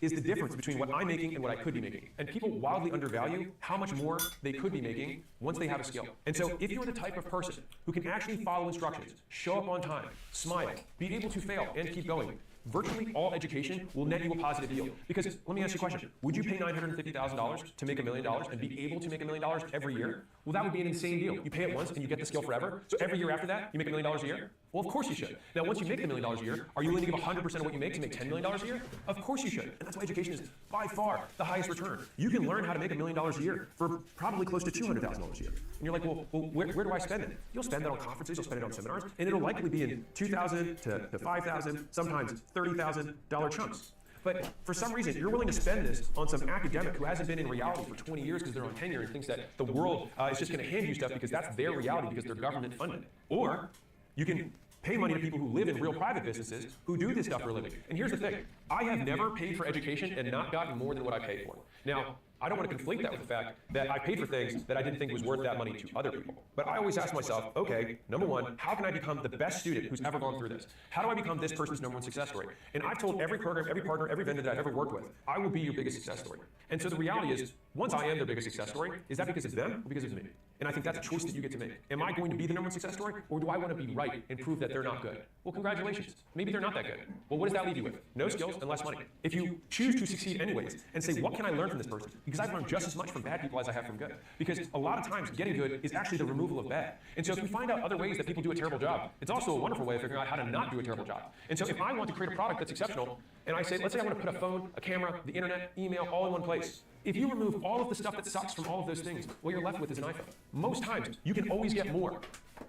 is the difference between what I'm making and what I could be making. And people wildly undervalue how much more they could be making once they have a skill. And so if you're the type of person who can actually follow instructions, show up on time, smile, be able to fail, and keep going, virtually all education will net you a positive yield. Because let me ask you a question. Would you pay $950,000 to make $1 million and be able to make $1 million every year? Well, that would be an insane deal. You pay it once and you get the skill forever. So every year after that, you make $1 million a year? Well, of course you should. Now, once you make the $1 million a year, are you willing to give 100% of what you make to make $10 million a year? Of course you should. And that's why education is by far the highest return. You can learn how to make $1 million a year for probably close to $200,000 a year. And you're like, well where do I spend it? You'll spend that on conferences, you'll spend it on seminars, and it'll likely be in $2,000 to $5,000, sometimes $30,000 chunks. But for some reason, you're willing to spend this on some academic who hasn't been in reality for 20 years because they're on tenure and thinks that the world is just going to hand you stuff because that's their reality because they're government funded. Or you can pay money to people who live in real private businesses who do this stuff for a living. And here's the thing. I have never paid for education and not gotten more than what I paid for. Now, I don't want to conflate that with the fact that I paid for things that I didn't think was worth that money to other people. But I always ask myself, okay, number one, how can I become the best student who's ever gone through this? How do I become this person's #1 success story? And I've told every program, every partner, every vendor that I've ever worked with, I will be your biggest success story. And so the reality is, once I am their biggest success story, is that because of them or because of me? And I think that's a choice that you get to make. Am I going to be the #1 success story, or do I want to be right and prove that they're not good? Well, congratulations. Maybe they're not that good. Well, what does that leave you with? No skills and less money. If you choose to succeed anyways and say, what can I learn from this person? Because I've learned just as much from bad people as I have from good. Because a lot of times getting good is actually the removal of bad. And so if we find out other ways that people do a terrible job, it's also a wonderful way of figuring out how to not do a terrible job. And so if I want to create a product that's exceptional, and I say, let's say I want to put a phone, a camera, the internet, email, all in one place. If you remove all of the stuff that sucks from all of those things, what you're left with is an iPhone. Most times, you can always get more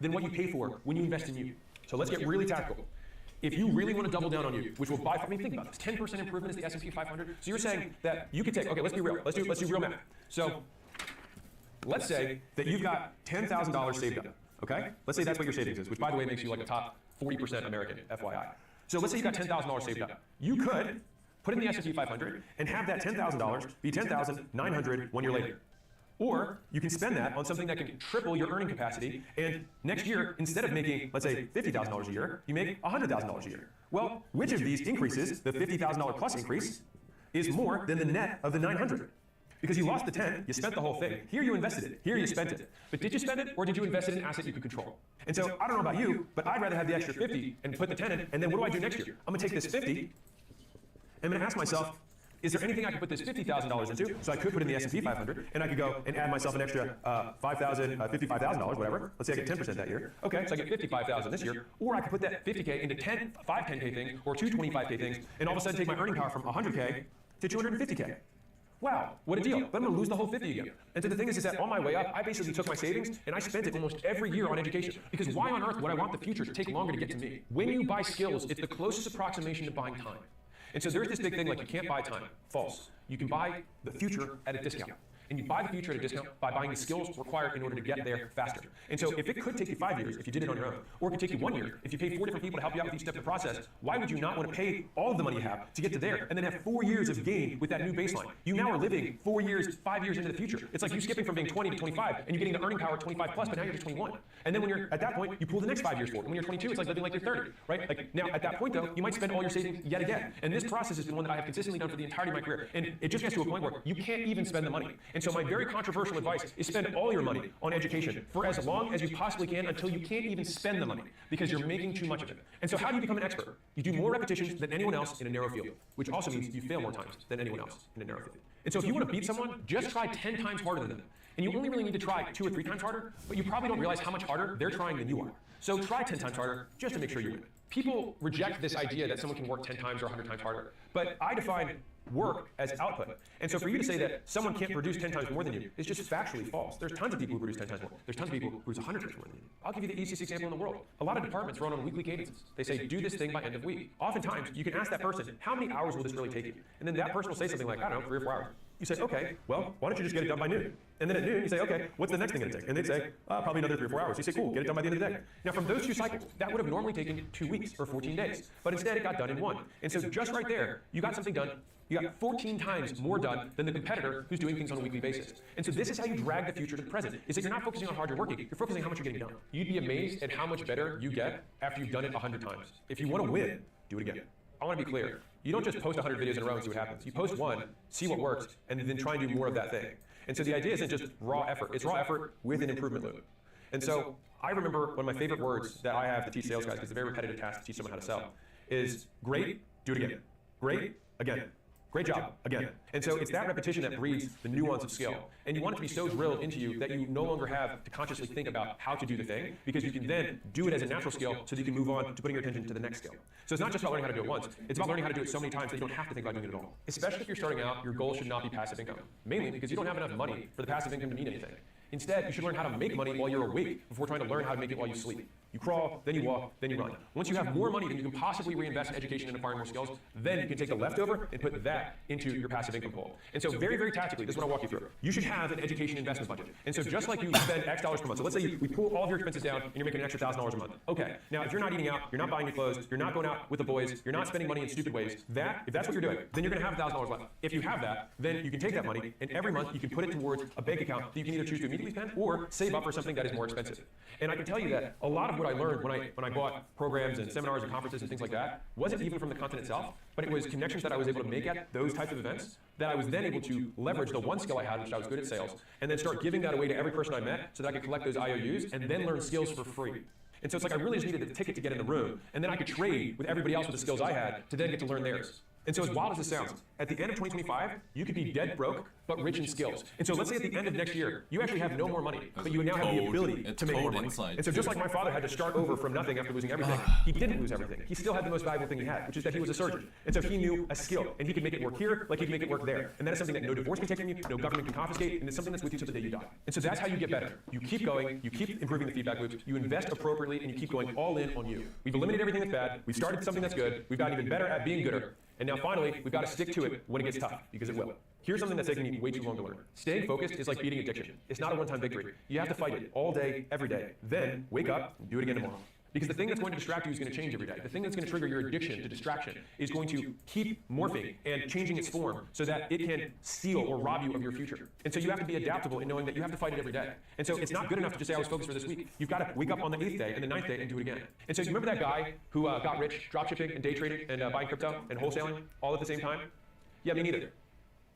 than what you pay for when you invest in you. So let's get really tactical. If you really want to double down on you, which will buy, I mean, think about this, 10% improvement is the S&P 500. So you're saying that you could take, okay, let's be real. Let's do real math. So let's say that you've got $10,000 saved up, okay? Let's say that's what your savings is, which by the way makes you like a top 40% American, FYI. So let's say you got $10,000 saved up. You could put in the S&P 500 and have that $10,000 be $10,900 1 year later. Or you can spend that on something that can triple your earning capacity, and next year, instead of making, let's say, $50,000 a year, you make $100,000 a year. Well, which of these increases, the $50,000 plus increase, is more than the net of the 900? Because you lost the 10, you spent the whole thing. Here you invested it, here you spent it. But did you spend it, or did you invest it in an asset you could control? And so, I don't know about you, but I'd rather have the extra 50 and put the 10 in, and then what do I do next year? I'm gonna take this 50, I'm gonna ask myself, is there anything I could put this $50,000 into? So I could put in the S&P 500, and I could go and add myself an extra $5,000, $55,000, whatever. Let's say I get 10% that year. Okay, so I get $55,000 this year. Or I could put that 50K into 5 10K things, or 2 25K things, and all of a sudden take my earning power from 100K to 250K. wow, what a deal. But I'm gonna lose the whole 50 again. And so the thing is that on my way up, I basically took my savings and I spent it almost every year on education. Because why on earth would I want the future to take longer to get to me? When you buy skills, it's the closest approximation to buying time. And so there's this big thing like you can't buy time. False. You can buy the future at a discount. And you buy the future at a discount by buying the skills required in order to get there faster. And so if it could take you 5 years if you did it on your own, or it could take you 1 year if you paid 4 different people to help you out with each step of the process, why would you not want to pay all of the money you have to get to there and then have 4 years of gain with that new baseline? You now are living 4 years, 5 years into the future. It's like you skipping from being 20 to 25 and you're getting the earning power at 25 plus, but now you're just 21. And then when you're at that point, you pull the next 5 years forward. When you're 22, it's like living like you're 30, right? Like now at that point though, you might spend all your savings yet again. And this process has been one that I have consistently done for the entirety of my career. And it just gets to a point where you can't even spend the money. And so my very controversial advice is spend all your money on education for as long as you possibly can until you can't even spend the money because you're making too much of it. And so how do you become an expert? You do more repetitions than anyone else in a narrow field, which also means you fail more times than anyone else in a narrow field. And so if you want to beat someone, just try 10 times harder than them. And you only really need to try 2 or 3 times harder, but you probably don't realize how much harder they're trying than you are. So try 10 times harder just to make sure you win. People reject this idea that someone can work 10 times or 100 times harder, but I define work as output. And so for you to say that someone can't produce 10 times more than you is just factually false. There's tons of people who produce 10 times more. There's tons of people who produce 100 times more than you. I'll give you the easiest example in the world. A lot of departments run on weekly cadences. They say, do this thing by end of week. Oftentimes, you can ask that person, how many hours will this really take you? And then that person will say something like, I don't know, 3 or 4 hours. You say, okay, well, why don't you just get it done by noon? And then at noon, you say, okay, what's the next thing going to take? And they'd say, probably another 3 or 4 hours. You say, cool, get it done by the end of the day. Now, from those 2 cycles, that would have normally taken 2 weeks or 14 days. But instead, it got done in 1. And so just right there, you got something done. You got 14 times more done than the competitor who's doing things on a weekly basis. And so this is how you drag the future to the present, is that you're not focusing on how hard you're working, you're focusing on how much you're getting done. You'd be amazed at how much better you get after you've done it 100 times. If you want to win, do it again. I want to be clear. You don't just post 100 videos in a row and see what happens. You post one, see what works, and then try and do more of that thing. And so the idea isn't just raw effort. It's raw effort with an improvement loop. And so I remember one of my favorite words that I have to teach sales guys, because it's a very repetitive task to teach someone how to sell, is great, do it again. Great, again. Great job, again. And so it's that repetition that breeds the nuance of skill. And you want it to be so drilled into you that you no longer have to consciously think about how to do the thing, because you can then do it as a natural skill so that you can move on to putting your attention to the next skill. So it's not just about learning how to do it once, it's about learning how to do it so many times that you don't have to think about doing it at all. Especially if you're starting out, your goal should not be passive income. Mainly because you don't have enough money for the passive income to mean anything. Instead, you should learn how to make money while you're awake before trying to learn how to make it while you sleep. You crawl, then you walk, then you run. Once you have more money than you can possibly reinvest in education and acquiring more skills, then you can take the leftover and put that into your passive income pool. And so very, very tactically, this is what I'll walk you through. You should have an education investment budget. And so just like you spend X dollars per month, so let's say we pull all of your expenses down and you're making an extra $1,000 a month. Okay, now if you're not eating out, you're not buying new clothes, you're not going out with the boys, you're not spending money in stupid ways, if that's what you're doing, then you're gonna have $1,000 left. If you have that, then you can take that money and every month you can put it towards a bank account that you can either choose to immediately spend or save up for something that is more expensive. And I can tell you that a lot of what I learned when I bought programs and seminars and conferences and things like that wasn't even from the content itself, but it was connections that I was able to make at those types of events that I was then able to leverage the one skill I had, which I was good at sales, and then start giving that away to every person I met so that I could collect those IOUs and then learn skills for free. And so it's like I really just needed the ticket to get in the room, and then I could trade with everybody else with the skills I had to then get to learn theirs. And so as wild as this sounds, at the end of 2025, you could be dead broke, but rich in skills. And so let's say at the end of next year, you actually have no more money, but you now have the ability to make more money. And so just like my father had to start over from nothing after losing everything, he didn't lose everything. He still had the most valuable thing he had, which is that he was a surgeon. And so he knew a skill, and he could make it work here like he could make it work there. And that is something that no divorce can take from you, no government can confiscate, and it's something that's with you till the day you die. And so that's how you get better. You keep going, you keep improving the feedback loops, you invest appropriately, and you keep going all in on you. We've eliminated everything that's bad, we've started something that's good, we've gotten even better at being gooder, and now finally, we've got to stick to it when it gets tough, because it will. Here's something that's taken me way too long to learn. Staying focused is like beating addiction. It's not a one-time victory. You have to fight it all day, every day. Then wake up and do it again tomorrow. Because the thing that's going to distract you is going to change every day. The thing that's going to trigger your addiction to distraction is going to keep morphing and changing its form so that it can steal or rob you of your future. And so you have to be adaptable in knowing that you have to fight it every day. And so it's not good enough to just say I was focused for this week. You've got to wake up on the 8th day and the 9th day and do it again. And so you remember that guy who got rich dropshipping and day trading and buying crypto and wholesaling all at the same time? Yeah, me neither.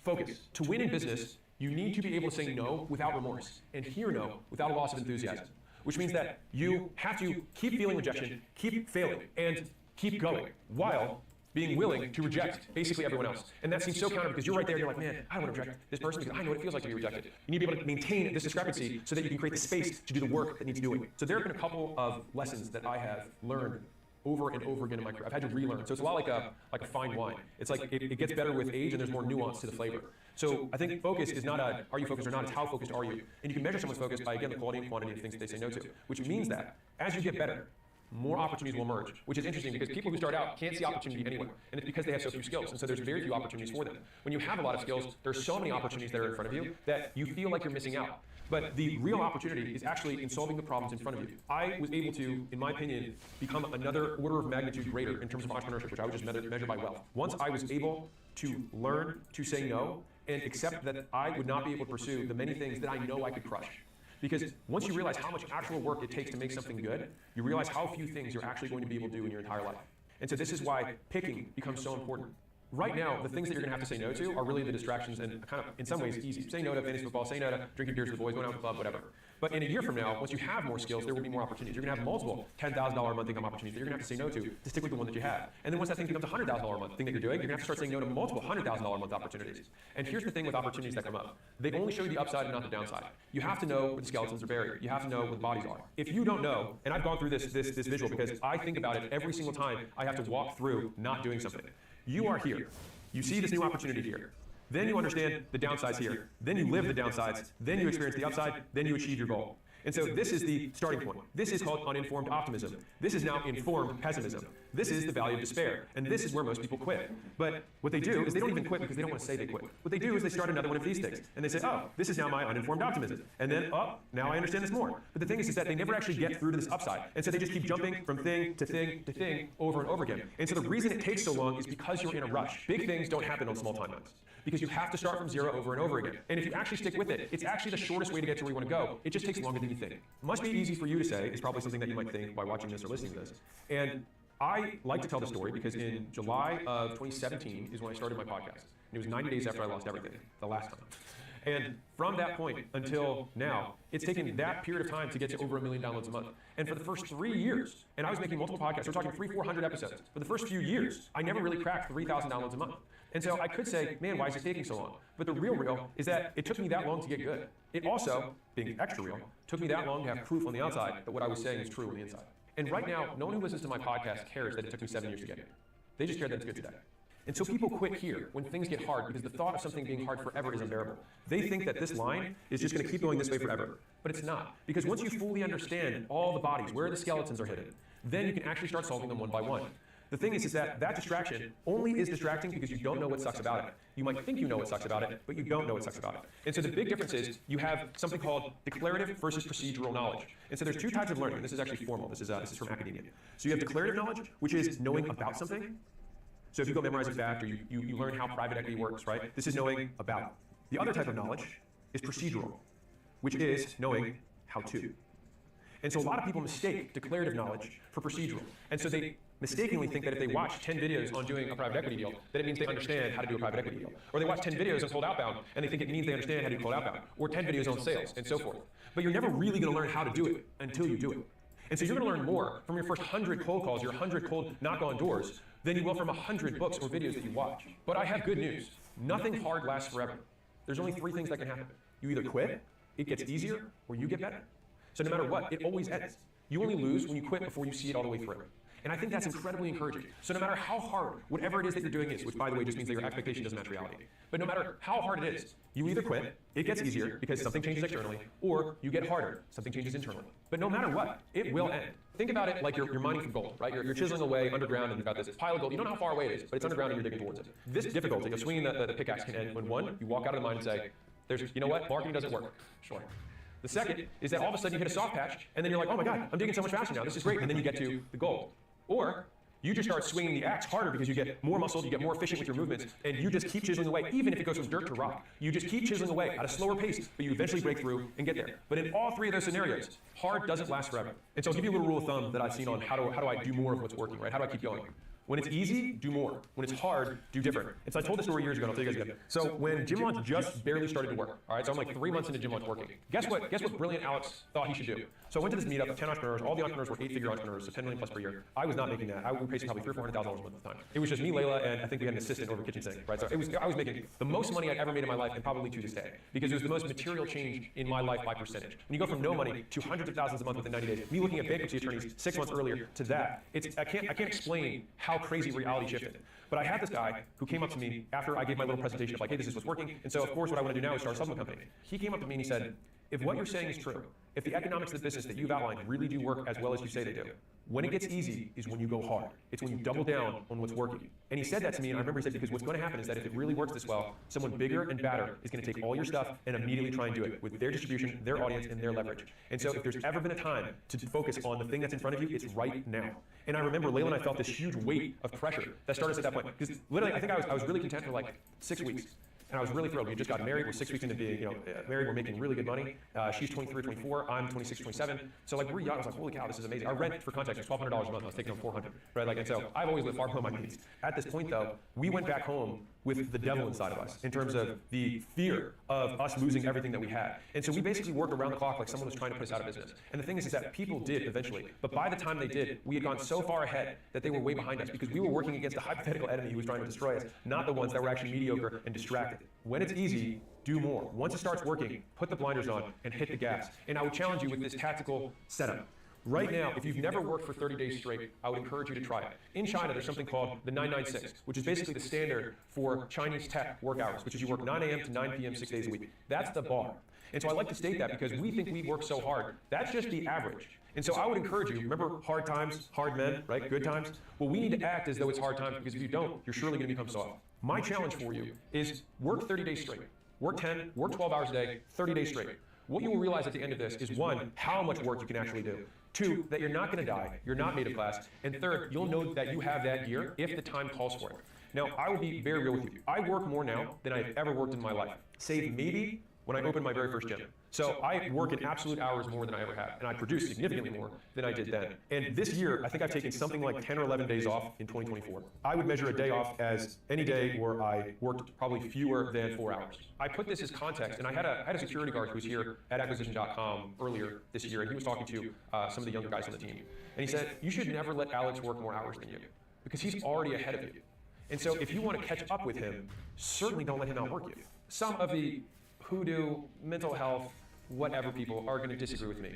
Focus. To win in business, you need to be able to say no without remorse and hear no without a loss of enthusiasm. Which means that you have to keep feeling rejection, keep failing, and keep going, while being willing to reject basically everyone else. And that seems so counter because you're right there and you're like, man, I don't want to reject this person because I know what it feels like to be rejected. You need to be able to maintain this discrepancy so that you can create the space to do the work that needs doing. So there have been a couple of lessons that I have learned over and over again in my career. I've had to relearn. So it's a lot like a fine wine. It's like it gets better with age and there's more nuance to the flavor. So I think focus is not a, are you focused or not, it's how focused are you? And you can measure someone's focus by, again, the quality and quantity of things that they say no to, which means that as you get better, more opportunities will emerge, which is interesting because people who start out can't see opportunity anywhere, and it's because they have so few skills, and so there's very few opportunities for them. When you have a lot of skills, there's so many opportunities that are in front of you that you feel like you're missing out. But the real opportunity is actually in solving the problems in front of you. I was able to, in my opinion, become another order of magnitude greater in terms of entrepreneurship, which I would just measure by wealth. Once I was able to learn to say no and accept that I would not be able to pursue the many things that I know I could crush. Because once you realize how much actual work it takes to make something good, you realize how few things you're actually going to be able to do in your entire life. And so this is why picking becomes so important. Right now, the things that you're going to have to say no to are really the distractions and kind of, in some ways, easy. Say no to fantasy football, say no to drinking beers with the boys, going out to the club, whatever. But in a year from now, once you have more skills, there will be more opportunities. You're going to have multiple $10,000 a month income opportunities that you're going to have to say no to stick with the one that you have. And then once that thing becomes a $100,000 a month thing that you're doing, you're going to have to start saying no to multiple $100,000 a month opportunities. And here's the thing with opportunities that come up. They only show you the upside and not the downside. You have to know where the skeletons are buried. You have to know where the bodies are. If you don't know, and I've gone through this visual because I think about it every single time I have to walk through not doing something. You are here. You see this new opportunity here. Then you understand the downsides here. Then you live the downsides. Then you experience the upside. Then you achieve your goal. And so this is the starting point. This is called uninformed optimism. This is now informed pessimism. This is the valley of despair. And this is where most people quit. But what they do is they don't even quit because they don't want to say they quit. What they do is they start another one of these things. And they say, oh, this is now my uninformed optimism. And then, oh, now I understand this more. But the thing is that they never actually get through to this upside. And so they just keep jumping from thing to thing to thing over and over again. And so the reason it takes so long is because you're in a rush. Big things don't happen on small timelines. Because you have to start from zero over and over again. And if you actually stick with it, it's actually the shortest way to get to where you want to go. It just takes longer than you think. Must be easy for you to say is probably something that you might think by watching this or listening to this. And I like to tell the story because in July of 2017 is when I started my podcast. And it was 90 days after I lost everything, the last time. And from that point until now, it's taken that period of time to get to over 1 million downloads a month. And for the first 3 years, and I was making multiple podcasts, we're talking 300-400 episodes. For the first few years, I never really cracked 3,000 downloads a month. And so I could say, man, why is it taking so long? But the real is that it took me that long to get good. It also, being extra real, took me that long to have proof on the outside that what I was saying is true on the inside. And right now, no one who listens to my podcast cares that it took me 7 years to get here. They just care that it's good today. And so people quit here when things get hard because the thought of something being hard forever is unbearable. They think that this line is just going to keep going this way forever. But it's not. Because once you fully understand all the bodies, where the skeletons are hidden, then you can actually start solving them one by one. The thing is that distraction only is distracting because you don't know what sucks about it. You might think you know what sucks about it, but you don't know what sucks about it. And so the big difference is you have something called declarative versus procedural knowledge. And so there's two types of learning. This is actually formal. This is from academia. So you have declarative knowledge, which is knowing about something. So if you go memorize a fact or you learn how private equity works, right? This is knowing about. The other type of knowledge is procedural, which is knowing how to. And so a lot of people mistake declarative knowledge for procedural. And so they mistakenly think that if they watch 10 videos on doing a private equity deal, that it means they understand how to do a private equity deal. Or they watch 10 videos on cold outbound, and they think it means they understand how to do cold outbound. Or 10 videos on sales, and so forth. But you're never really going to learn how to do it until you do it. And so you're going to learn more from your first 100 cold calls, your 100 cold knock-on doors, than you will from 100 books or videos that you watch. But I have good news. Nothing hard lasts forever. There's only 3 things that can happen. You either quit, it gets easier, or you get better. So no matter what, it always ends. You only lose when you quit before you see it all the way through. And I think that's incredibly encouraging. So no matter how hard, whatever it is that you're doing is, which by the way just means that your expectation doesn't match reality. But no matter how hard it is, you either quit, it gets easier because something changes externally, or you get harder, something changes internally. But no matter what, it will end. Think about it like you're mining for gold, right? You're chiseling away underground and you've got this pile of gold. You don't know how far away it is, but it's underground and you're digging towards it. This difficulty of swinging the pickaxe can end when one, you walk out of the mine and say, you know what, marketing doesn't work. Sure. The second is that all of a sudden you hit a soft patch and then you're like, oh my God, I'm digging so much faster now. This is great. And then you get to the gold. Or you just start swinging the axe harder because you get more muscle, you get more efficient with your movements, and you just keep chiseling away, even if it goes from dirt to rock. You just keep chiseling away at a slower pace, but you eventually break through and get there. But in all 3 of those scenarios, hard doesn't last forever. And so I'll give you a little rule of thumb that I've seen on how do I do more of what's working, right? How do I keep going? When it's easy, do more. When it's hard, do different. And so I told this story years ago, and I'll tell you guys again. So when Gym Launch just barely started to work, all right, so I'm like 3 months into Gym Launch working. Guess what brilliant Alex thought he should do? So I went to this meetup of 10 entrepreneurs. All the entrepreneurs were 8-figure entrepreneurs, so 10 million plus per year. I was not making that. I was paying probably $300,000 or $400,000 a month at the time. It was just me, Layla, and I think we had an assistant over the kitchen sink, right? So I was making the most money I'd ever made in my life, and probably to this day, because it was the most material change in my life by percentage. When you go from no money to hundreds of thousands a month within 90 days, me looking at bankruptcy attorneys 6 months earlier to that, I can't explain how how crazy reality shifted. But I had this guy who came up to me after I gave my little presentation of like, hey, this is what's working. And so of course what I want to do now is start a supplement company. He came up to me and he said, if what you're saying is true, if the economics of the business that you've outlined really do work as well as you say they do, when it gets easy is when you go hard. It's when you double down on what's working. And he said that to me, and I remember he said, because what's going to happen is that if it really works this well, someone bigger and badder is going to take all your stuff and immediately try and do it with their distribution, their audience, and their leverage. And so if there's ever been a time to focus on the thing that's in front of you, it's right now. And I remember Layla and I felt this huge weight of pressure that started us at that point. Because literally, I think I was really content for like 6 weeks. And I was really thrilled. We just got married. We're 6 weeks into being, married. We're making really good money. She's 23, 24. I'm 26, 27. So like we're young. I was like, holy cow, this is amazing. Our rent, for context, was $1,200 a month. I was taking home $400, right? Like, and so I've always lived far below my means. At this point, though, we went back home with the devil inside of us in terms of the fear of us losing everything that we had. And so we basically worked around the clock like someone was trying to put us out of business. And the thing is that people did eventually. But by the time they did, we had gone so far ahead that they were way behind us because we were working against a hypothetical enemy who was trying to destroy us, not the ones that were actually mediocre and distracted. When it's easy, do more. Once it starts working, put the blinders on and hit the gas. And I would challenge you with this tactical setup. Right now, if you've never worked for 30 days straight, I would encourage you to try it. In China, there's something called the 996, which is basically the standard for Chinese tech work hours, which is you work 9 a.m. to 9 p.m. 6 days a week. That's the bar. And so I like to state that because we think we work so hard. That's just the average. And so I would encourage you, remember hard times, hard men, right? Good times? Well, we need to act as though it's hard times because if you don't, you're surely going to become soft. My challenge for you is work 30 days straight. Work 10, work 12 hours a day, 30 days straight. What you will realize at the end of this is one, how much work you can actually do. Two, that you're not going to die, you're not made of glass. And third, you'll know that you have that gear if the time calls for it. Now, I will be very real with you. I work more now than I've ever worked in my life, save maybe when I opened my very first gym. So I work in absolute hours more than I ever have, and I produce significantly more than I did then. And this year, I think I've taken something like 10 or 11 days off in 2024. I would measure a day off as any day where I worked probably fewer than 4 hours. I put this as context, and I had a security guard who was here at acquisition.com earlier this year, and he was talking to some of the younger guys on the team. And he said, you should never let Alex work more hours than you, because he's already ahead of you. And so if you want to catch up with him, certainly don't let him outwork you. Some of the hoodoo, mental health, whatever people are going to disagree with me.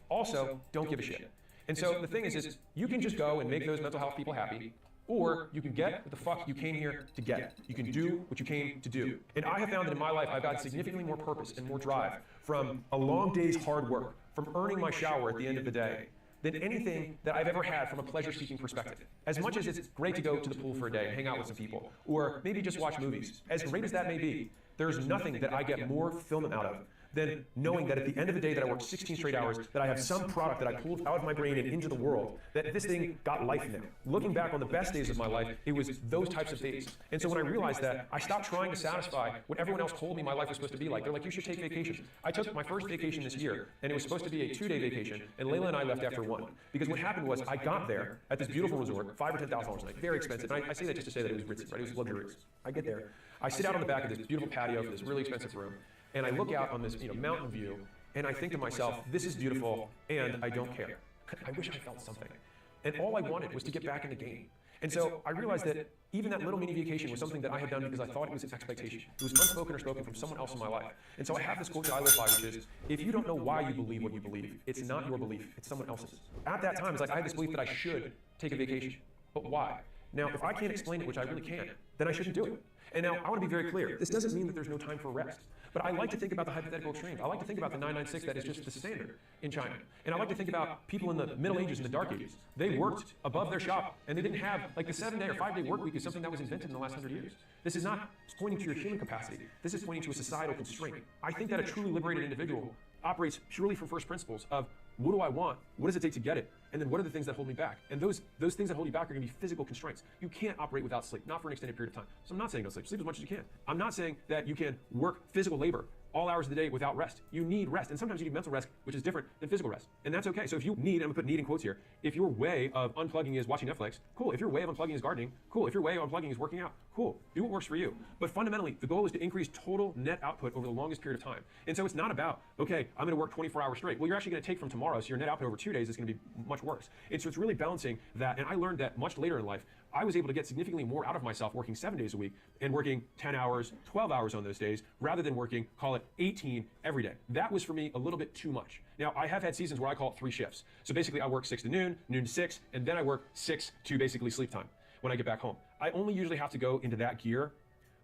Also, don't give a shit. And so the thing is you can just go and make those mental health people happy, or you can get what the fuck you came here to get. You can do what you came to do. And I have found that in my life, I've got significantly more purpose and more drive from a long day's hard work, from earning my shower at the end of the day, than anything that I've ever had from a pleasure-seeking perspective. As much as it's great to go to the pool for a day and hang out with some people, or maybe just watch movies, as great as that may be, there's nothing that I get more fulfillment out of than knowing that at the end of the day that I worked 16 straight hours, that I have some product that I pulled out of my brain and into the world, that this thing got life now. Looking back on the best days of my life, it was those types of days. And so when I realized that, I stopped trying to satisfy what everyone else told me my life was supposed to be like. They're like, you should take vacation. I took my first vacation this year, and it was supposed to be a 2-day vacation, and Layla and I left after one. Because what happened was I got there at this beautiful resort, $5,000 or $10,000 a night, very expensive. And I say that just to say that it was ritzy, right? It was luxurious. I get there. I sit out on the back of this beautiful patio for this really expensive room, and I look out on this mountain view, and I think to myself, this is beautiful, and I don't care. I wish I felt something. And all I wanted was to get back in the game. And so I realized that even that little mini vacation was something that I had done because I thought it was an expectation. It was unspoken or spoken from someone else in my life. And so I have this quote that I live by, which is, if you don't know why you believe what you believe, it's not your belief, it's someone else's. At that time, it's like I had this belief that I should take a vacation. But why? Now, if I can't explain it, which I really can't, then I shouldn't do it. And now, I want to be very clear. This doesn't mean that there's no time for rest. But I like to think about the hypothetical extremes. I like to think about the 996 that is just the standard in China. And I like to think about people in the Middle Ages and the Dark Ages. They worked above their shop, and they didn't have, like the 7-day or 5-day work week is something that was invented in the last 100 years. This is not pointing to your human capacity. This is pointing to a societal constraint. I think that a truly liberated individual operates purely from first principles of, what do I want? What does it take to get it? And then what are the things that hold me back? And those things that hold you back are going to be physical constraints. You can't operate without sleep, not for an extended period of time. So I'm not saying no sleep. Sleep as much as you can. I'm not saying that you can work physical labor all hours of the day without rest. You need rest. And sometimes you need mental rest, which is different than physical rest. And that's okay. So if you need, and I'm gonna put need in quotes here, if your way of unplugging is watching Netflix, cool. If your way of unplugging is gardening, cool. If your way of unplugging is working out, cool. Do what works for you. But fundamentally, the goal is to increase total net output over the longest period of time. And so it's not about, okay, I'm gonna work 24 hours straight. Well, you're actually gonna take from tomorrow, so your net output over 2 days is gonna be much worse. And so it's really balancing that. And I learned that much later in life, I was able to get significantly more out of myself working 7 days a week and working 10 hours, 12 hours on those days, rather than working, call it 18 every day. That was for me a little bit too much. Now, I have had seasons where I call it 3 shifts. So basically I work 6 to noon, noon to 6, and then I work 6 to basically sleep time. when I get back home. I only usually have to go into that gear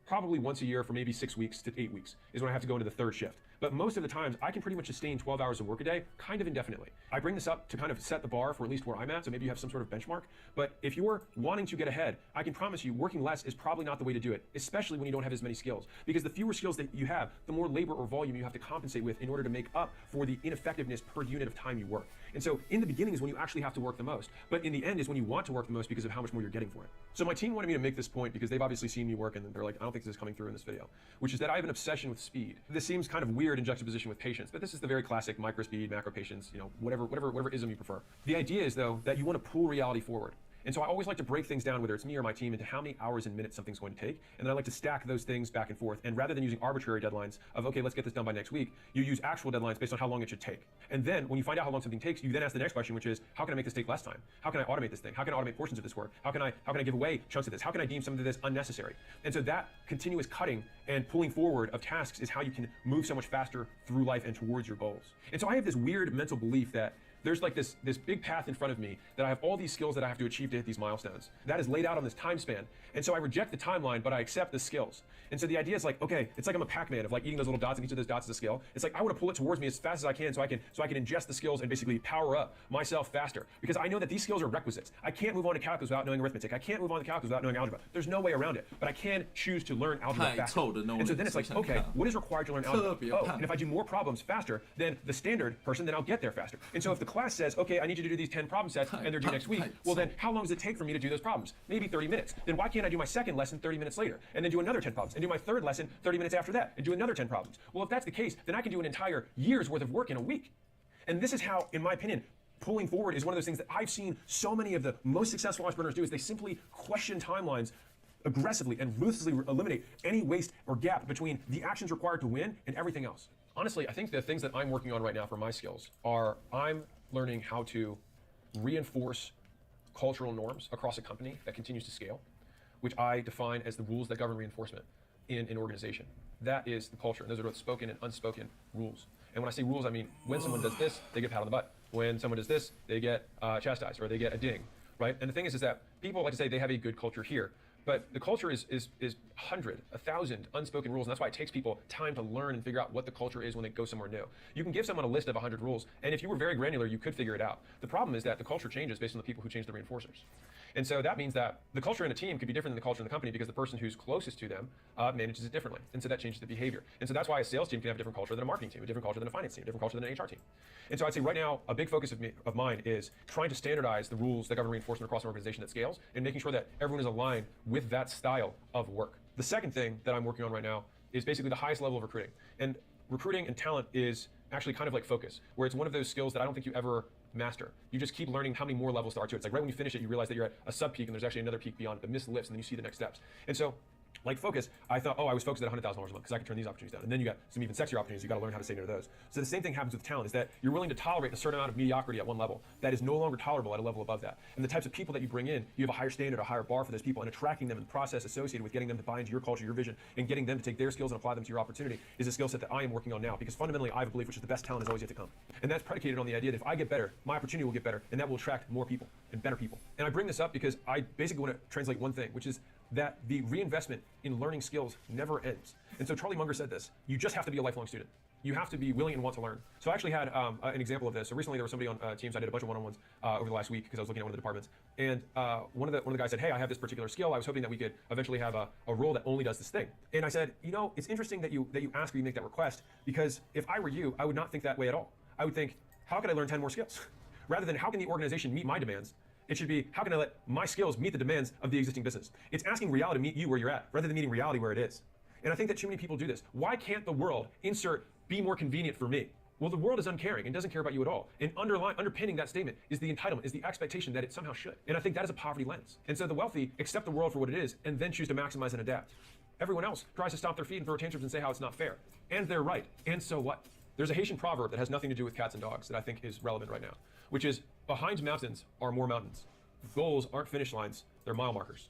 probably once a year for maybe 6 weeks to 8 weeks is when I have to go into the third shift. But most of the times I can pretty much sustain 12 hours of work a day kind of indefinitely. I bring this up to kind of set the bar for at least where I'm at, so maybe you have some sort of benchmark. But if you're wanting to get ahead, I can promise you working less is probably not the way to do it, especially when you don't have as many skills. Because the fewer skills that you have, the more labor or volume you have to compensate with in order to make up for the ineffectiveness per unit of time you work. And so in the beginning is when you actually have to work the most, but in the end is when you want to work the most because of how much more you're getting for it. So my team wanted me to make this point because they've obviously seen me work and they're like, I don't think this is coming through in this video, which is that I have an obsession with speed. This seems kind of weird in juxtaposition with patience, but this is the very classic micro speed, macro patience, whatever ism you prefer. The idea is though that you want to pull reality forward. And so I always like to break things down, whether it's me or my team, into how many hours and minutes something's going to take. And then I like to stack those things back and forth. And rather than using arbitrary deadlines of, okay, let's get this done by next week, you use actual deadlines based on how long it should take. And then when you find out how long something takes, you then ask the next question, which is, how can I make this take less time? How can I automate this thing? How can I automate portions of this work? How can I give away chunks of this? How can I deem some of this unnecessary? And so that continuous cutting and pulling forward of tasks is how you can move so much faster through life and towards your goals. And so I have this weird mental belief that there's like this big path in front of me that I have all these skills that I have to achieve to hit these milestones. That is laid out on this time span. And so I reject the timeline, but I accept the skills. And so the idea is like, okay, it's like I'm a Pac-Man of like eating those little dots, and each of those dots is a skill. It's like I want to pull it towards me as fast as I can so I can ingest the skills and basically power up myself faster. Because I know that these skills are requisites. I can't move on to calculus without knowing arithmetic. I can't move on to calculus without knowing algebra. There's no way around it. But I can choose to learn algebra faster. And so then it's like, okay, what is required to learn algebra? Oh, and if I do more problems faster than the standard person, then I'll get there faster. And so if the class says, okay, I need you to do these 10 problem sets and they're due next week, well then how long does it take for me to do those problems? Maybe 30 minutes. Then why can't I do my second lesson 30 minutes later and then do another 10 problems and do my third lesson 30 minutes after that and do another 10 problems? Well, if that's the case, then I can do an entire year's worth of work in a week. And this is how, in my opinion, pulling forward is one of those things that I've seen so many of the most successful entrepreneurs do, is they simply question timelines aggressively and ruthlessly eliminate any waste or gap between the actions required to win and everything else. Honestly, I think the things that I'm working on right now for my skills are I'm learning how to reinforce cultural norms across a company that continues to scale, which I define as the rules that govern reinforcement in an organization. That is the culture. And those are both spoken and unspoken rules. And when I say rules, I mean when someone does this, they get a pat on the butt. When someone does this, they get chastised or they get a ding, right? And the thing is that people like to say they have a good culture here, but the culture is 100, 1,000 unspoken rules, and that's why it takes people time to learn and figure out what the culture is when they go somewhere new. You can give someone a list of 100 rules, and if you were very granular, you could figure it out. The problem is that the culture changes based on the people who change the reinforcers. And so that means that the culture in a team could be different than the culture in the company because the person who's closest to them manages it differently. And so that changes the behavior. And so that's why a sales team can have a different culture than a marketing team, a different culture than a finance team, a different culture than an HR team. And so I'd say right now, a big focus of mine is trying to standardize the rules that govern reinforcement across an organization that scales and making sure that everyone is aligned with that style of work. The second thing that I'm working on right now is basically the highest level of recruiting. And recruiting and talent is actually kind of like focus, where it's one of those skills that I don't think you ever master. You just keep learning how many more levels there are to it. It's like right when you finish it, you realize that you're at a sub peak and there's actually another peak beyond it, the missed lifts, and then you see the next steps. And so, like focus, I thought, I was focused at $100,000 a month because I could turn these opportunities down. And then you got some even sexier opportunities. You got to learn how to say no to those. So the same thing happens with talent, is that you're willing to tolerate a certain amount of mediocrity at one level that is no longer tolerable at a level above that. And the types of people that you bring in, you have a higher standard, a higher bar for those people, and attracting them in the process associated with getting them to buy into your culture, your vision, and getting them to take their skills and apply them to your opportunity is a skill set that I am working on now, because fundamentally I have a belief, which is the best talent is always yet to come. And that's predicated on the idea that if I get better, my opportunity will get better, and that will attract more people and better people. And I bring this up because I basically want to translate one thing, which is that the reinvestment in learning skills never ends. And so Charlie Munger said this: you just have to be a lifelong student. You have to be willing and want to learn. So I actually had an example of this. So recently there was somebody on Teams. I did a bunch of one-on-ones over the last week because I was looking at one of the departments. And one of the guys said, hey, I have this particular skill. I was hoping that we could eventually have a role that only does this thing. And I said, you know, it's interesting that you ask or you make that request, because if I were you, I would not think that way at all. I would think, how can I learn 10 more skills? Rather than how can the organization meet my demands? It should be, how can I let my skills meet the demands of the existing business? It's asking reality to meet you where you're at, rather than meeting reality where it is. And I think that too many people do this. Why can't the world be more convenient for me? Well, the world is uncaring and doesn't care about you at all. And underpinning that statement is the entitlement, is the expectation that it somehow should. And I think that is a poverty lens. And so the wealthy accept the world for what it is and then choose to maximize and adapt. Everyone else tries to stomp their feet and throw tantrums and say how it's not fair. And they're right. And so what? There's a Haitian proverb that has nothing to do with cats and dogs that I think is relevant right now, which is, behind mountains are more mountains. Goals aren't finish lines, they're mile markers.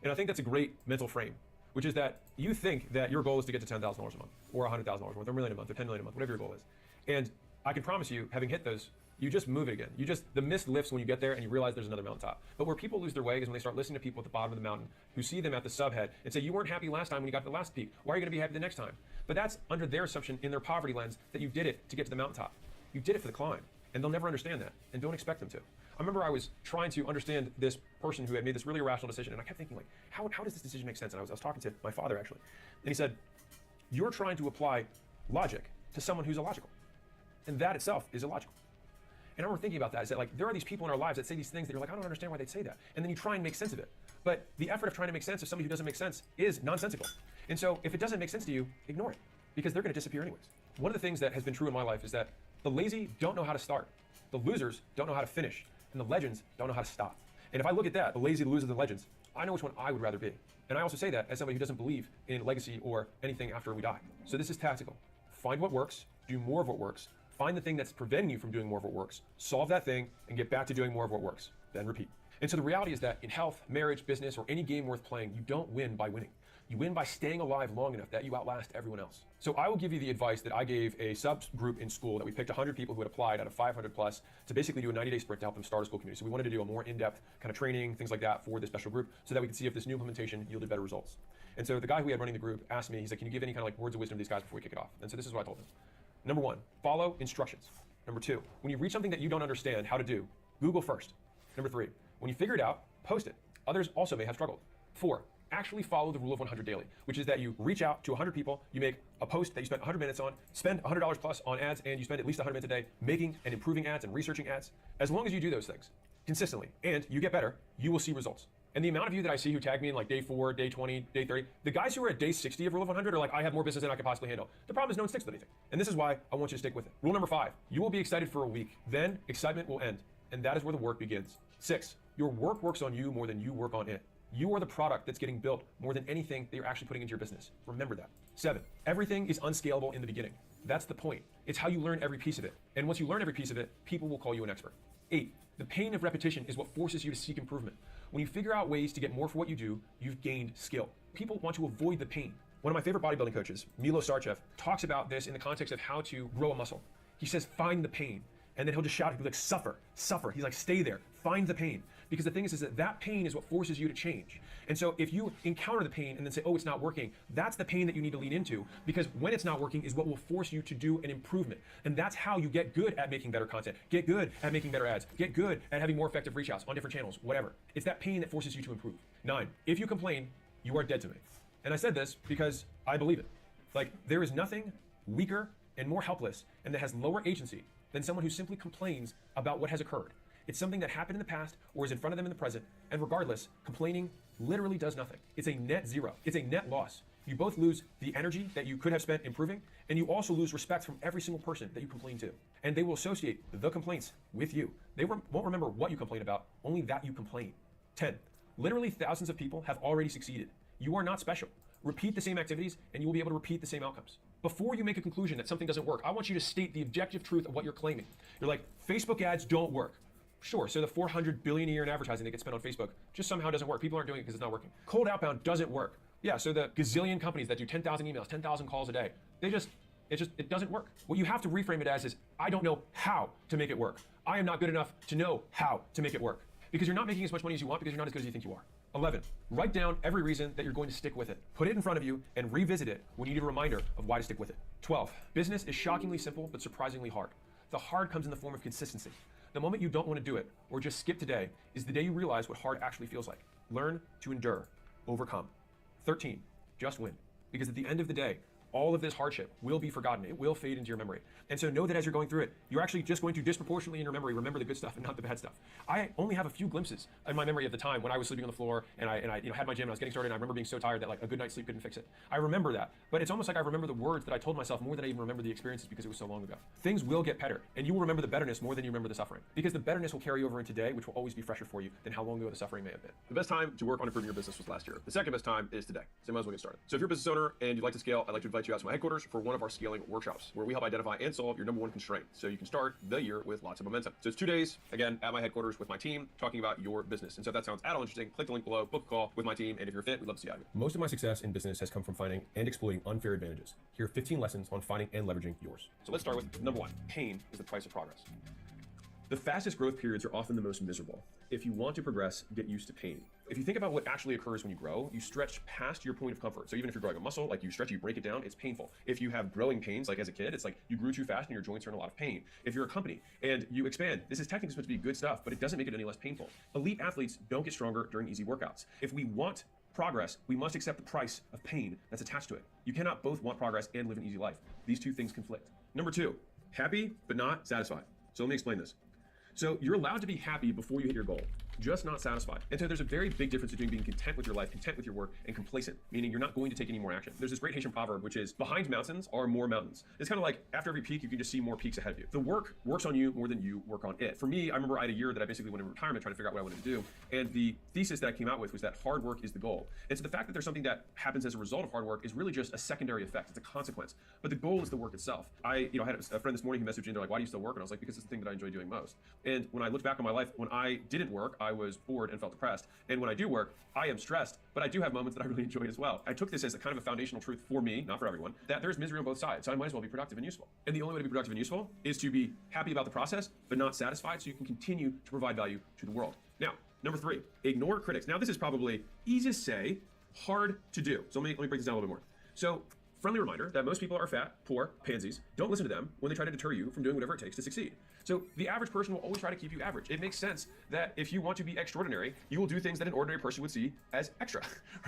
And I think that's a great mental frame, which is that you think that your goal is to get to $10,000 a month, or $100,000 a month, or $1 million a month, or $10 million a month, whatever your goal is. And I can promise you, having hit those, you just move it again. The mist lifts when you get there and you realize there's another mountaintop. But where people lose their way is when they start listening to people at the bottom of the mountain who see them at the subhead and say, you weren't happy last time when you got to the last peak. Why are you gonna be happy the next time? But that's under their assumption in their poverty lens that you did it to get to the mountaintop. You did it for the climb, and they'll never understand that, and don't expect them to. I remember I was trying to understand this person who had made this really irrational decision, and I kept thinking, like, how does this decision make sense? And I was talking to my father, actually, and he said, you're trying to apply logic to someone who's illogical, and that itself is illogical. And I remember thinking about that, is that, like, there are these people in our lives that say these things that you're like, I don't understand why they'd say that, and then you try and make sense of it. But the effort of trying to make sense of somebody who doesn't make sense is nonsensical. And so if it doesn't make sense to you, ignore it, because they're gonna disappear anyways. One of the things that has been true in my life is that the lazy don't know how to start, the losers don't know how to finish, and the legends don't know how to stop. And if I look at that, the lazy, the losers, the legends, I know which one I would rather be. And I also say that as somebody who doesn't believe in legacy or anything after we die. So this is tactical. Find what works, do more of what works, find the thing that's preventing you from doing more of what works, solve that thing, and get back to doing more of what works. Then repeat. And so the reality is that in health, marriage, business, or any game worth playing, you don't win by winning. You win by staying alive long enough that you outlast everyone else. So I will give you the advice that I gave a subgroup in school that we picked 100 people who had applied out of 500 plus to basically do a 90-day sprint to help them start a school community. So we wanted to do a more in-depth kind of training, things like that for this special group so that we could see if this new implementation yielded better results. And so the guy who we had running the group asked me, he's like, can you give any kind of like words of wisdom to these guys before we kick it off? And so this is what I told him. Number one, follow instructions. Number two, when you read something that you don't understand how to do, Google first. Number three, when you figure it out, post it. Others also may have struggled. 4, actually follow the rule of 100 daily, which is that you reach out to 100 people, you make a post that you spent 100 minutes on, spend $100 plus on ads, and you spend at least 100 minutes a day making and improving ads and researching ads. As long as you do those things consistently and you get better, you will see results. And the amount of you that I see who tag me in like day 4, day 20, day 30, the guys who are at day 60 of rule of 100 are like, I have more business than I could possibly handle. The problem is no one sticks with anything. And this is why I want you to stick with it. Rule number 5, you will be excited for a week. Then excitement will end. And that is where the work begins. 6, your work works on you more than you work on it. You are the product that's getting built more than anything that you're actually putting into your business. Remember that. 7, everything is unscalable in the beginning. That's the point. It's how you learn every piece of it. And once you learn every piece of it, people will call you an expert. 8, the pain of repetition is what forces you to seek improvement. When you figure out ways to get more for what you do, you've gained skill. People want to avoid the pain. One of my favorite bodybuilding coaches, Milo Sarchev, talks about this in the context of how to grow a muscle. He says, find the pain. And then he'll just shout, he'll be like, suffer, suffer. He's like, stay there, find the pain. Because the thing is that pain is what forces you to change. And so if you encounter the pain and then say, oh, it's not working, that's the pain that you need to lean into, because when it's not working is what will force you to do an improvement. And that's how you get good at making better content, get good at making better ads, get good at having more effective reach outs on different channels, whatever. It's that pain that forces you to improve. 9, if you complain, you are dead to me. And I said this because I believe it. Like, there is nothing weaker and more helpless and that has lower agency than someone who simply complains about what has occurred. It's something that happened in the past or is in front of them in the present, and regardless, complaining literally does nothing. It's a net zero. It's a net loss. You both lose the energy that you could have spent improving, and you also lose respect from every single person that you complain to. And they will associate the complaints with you. They won't remember what you complain about, only that you complain. 10, literally thousands of people have already succeeded. You are not special. Repeat the same activities, and you will be able to repeat the same outcomes. Before you make a conclusion that something doesn't work, I want you to state the objective truth of what you're claiming. You're like, Facebook ads don't work. Sure, so the $400 billion a year in advertising that gets spent on Facebook just somehow doesn't work. People aren't doing it because it's not working. Cold outbound doesn't work. Yeah, so the gazillion companies that do 10,000 emails, 10,000 calls a day, it doesn't work. What you have to reframe it as is, I don't know how to make it work. I am not good enough to know how to make it work. Because you're not making as much money as you want because you're not as good as you think you are. 11, write down every reason that you're going to stick with it. Put it in front of you and revisit it when you need a reminder of why to stick with it. 12, business is shockingly simple but surprisingly hard. The hard comes in the form of consistency. The moment you don't want to do it or just skip today is the day you realize what hard actually feels like. Learn to endure, overcome. 13, just win. Because at the end of the day, all of this hardship will be forgotten. It will fade into your memory. And so know that as you're going through it, you're actually just going to disproportionately in your memory remember the good stuff and not the bad stuff. I only have a few glimpses in my memory of the time when I was sleeping on the floor and I had my gym and I was getting started and I remember being so tired that like a good night's sleep couldn't fix it. I remember that, but it's almost like I remember the words that I told myself more than I even remember the experiences because it was so long ago. Things will get better and you will remember the betterness more than you remember the suffering, because the betterness will carry over in today, which will always be fresher for you than how long ago the suffering may have been. The best time to work on improving your business was last year. The second best time is today. So you might as well get started. So if you're a business owner and you'd like to scale, I'd like to invite you you out to my headquarters for one of our scaling workshops, where we help identify and solve your number one constraint, so you can start the year with lots of momentum. So it's 2 days, again, at my headquarters with my team, talking about your business. And so if that sounds at all interesting, click the link below, book a call with my team, and if you're fit, we'd love to see you out here. Most of my success in business has come from finding and exploiting unfair advantages. Here are 15 lessons on finding and leveraging yours. So let's start with number 1. Pain is the price of progress. The fastest growth periods are often the most miserable. If you want to progress, get used to pain. If you think about what actually occurs when you grow, you stretch past your point of comfort. So even if you're growing a muscle, like you stretch, you break it down, it's painful. If you have growing pains, like as a kid, it's like you grew too fast and your joints are in a lot of pain. If you're a company and you expand, this is technically supposed to be good stuff, but it doesn't make it any less painful. Elite athletes don't get stronger during easy workouts. If we want progress, we must accept the price of pain that's attached to it. You cannot both want progress and live an easy life. These two things conflict. Number 2, happy but not satisfied. So let me explain this. So you're allowed to be happy before you hit your goal, just not satisfied. And so there's a very big difference between being content with your life, content with your work, and complacent, meaning you're not going to take any more action. There's this great Haitian proverb, which is, behind mountains are more mountains. It's kind of like, after every peak, you can just see more peaks ahead of you. The work works on you more than you work on it. For me, I remember I had a year that I basically went in retirement trying to figure out what I wanted to do. And the thesis that I came out with was that hard work is the goal. And so the fact that there's something that happens as a result of hard work is really just a secondary effect. It's a consequence. But the goal is the work itself. I had a friend this morning who messaged me, they're like, why do you still work? And I was like, because it's the thing that I enjoy doing most. And when I looked back on my life, when I didn't work, I was bored and felt depressed. And when I do work, I am stressed, but I do have moments that I really enjoy as well. I took this as a kind of a foundational truth for me, not for everyone, that there's misery on both sides. So I might as well be productive and useful. And the only way to be productive and useful is to be happy about the process, but not satisfied, so you can continue to provide value to the world. Now, number 3, ignore critics. Now, this is probably easy to say, hard to do. So let me break this down a little bit more. So, friendly reminder that most people are fat, poor, pansies. Don't listen to them when they try to deter you from doing whatever it takes to succeed. So the average person will always try to keep you average. It makes sense that if you want to be extraordinary, you will do things that an ordinary person would see as extra,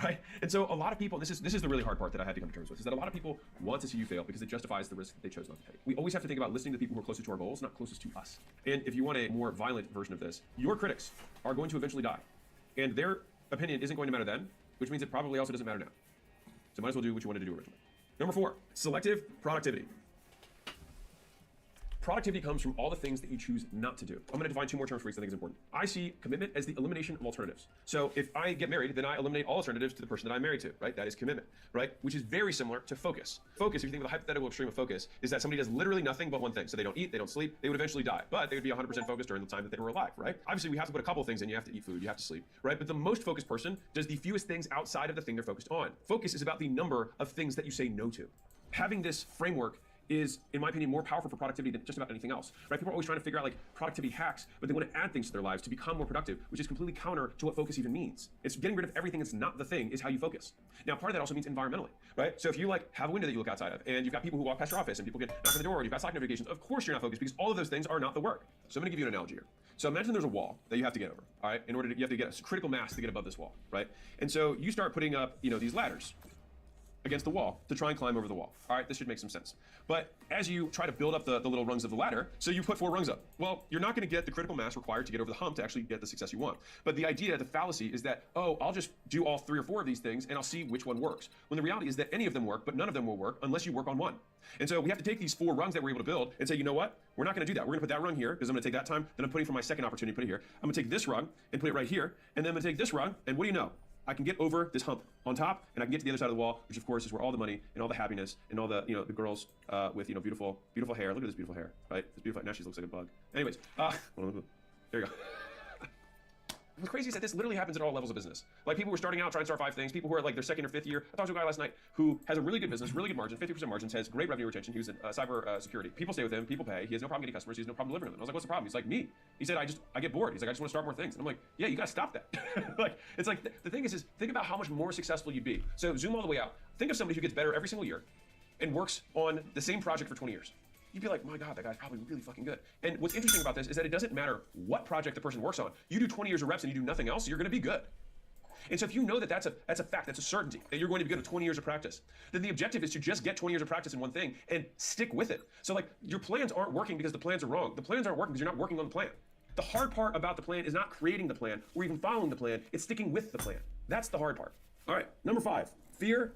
right? And so a lot of people, this is the really hard part that I had to come to terms with, is that a lot of people want to see you fail because it justifies the risk that they chose not to take. We always have to think about listening to the people who are closest to our goals, not closest to us. And if you want a more violent version of this, your critics are going to eventually die. And their opinion isn't going to matter then, which means it probably also doesn't matter now. So might as well do what you wanted to do originally. Number 4, selective productivity. Productivity comes from all the things that you choose not to do. I'm going to define 2 more terms for you because I think it's important. I see commitment as the elimination of alternatives. So if I get married, then I eliminate all alternatives to the person that I'm married to, right? That is commitment, right? Which is very similar to focus. Focus, if you think of the hypothetical extreme of focus, is that somebody does literally nothing but one thing. So they don't eat, they don't sleep, they would eventually die, but they would be 100% focused during the time that they were alive, right? Obviously, we have to put a couple of things in. You have to eat food, you have to sleep, right? But the most focused person does the fewest things outside of the thing they're focused on. Focus is about the number of things that you say no to. Having this framework is, in my opinion, more powerful for productivity than just about anything else, right? People are always trying to figure out like productivity hacks, but they want to add things to their lives to become more productive, which is completely counter to what focus even means. It's getting rid of everything that's not the thing is how you focus. Now, part of that also means environmentally, right? So if you like have a window that you look outside of, and you've got people who walk past your office, and people get knocked on the door, and you've got Slack notifications, of course you're not focused because all of those things are not the work. So I'm going to give you an analogy here. So imagine there's a wall that you have to get over, all right? You have to get a critical mass to get above this wall, right? And so you start putting up, these ladders against the wall to try and climb over the wall. All right, this should make some sense. But as you try to build up the little rungs of the ladder, so you put 4 rungs up. Well, you're not going to get the critical mass required to get over the hump to actually get the success you want. But the idea, the fallacy is that, I'll just do all 3 or 4 of these things and I'll see which one works. When the reality is that any of them work, but none of them will work unless you work on one. And so we have to take these 4 rungs that we're able to build and say, you know what? We're not going to do that. We're going to put that rung here because I'm going to take that time. Then I'm putting for my second opportunity to put it here. I'm going to take this rung and put it right here. And then I'm going to take this rung. And what do you know? I can get over this hump on top, and I can get to the other side of the wall, which of course is where all the money and all the happiness and all the the girls with beautiful hair. Look at this beautiful hair, right? This beautiful. Now she looks like a bug. Anyways, there you go. What's crazy is that this literally happens at all levels of business. Like people who are starting out trying to start 5 things, people who are like their 2nd or 5th year. I talked to a guy last night who has a really good business, really good margin, 50% margins, has great revenue retention. He was in cyber security. People stay with him, people pay. He has no problem getting customers. He has no problem delivering them. I was like, what's the problem? He's like, me. He said, I get bored. He's like, I just want to start more things. And I'm like, yeah, you got to stop that. Like, it's like the thing is think about how much more successful you'd be. So zoom all the way out. Think of somebody who gets better every single year and works on the same project for 20 years. You'd be like, my God, that guy's probably really fucking good. And what's interesting about this is that it doesn't matter what project the person works on. You do 20 years of reps and you do nothing else, you're going to be good. And so if you know that that's a fact, that's a certainty, that you're going to be good at 20 years of practice, then the objective is to just get 20 years of practice in one thing and stick with it. So like your plans aren't working because the plans are wrong. The plans aren't working because you're not working on the plan. The hard part about the plan is not creating the plan or even following the plan, it's sticking with the plan. That's the hard part. All right, number 5, fear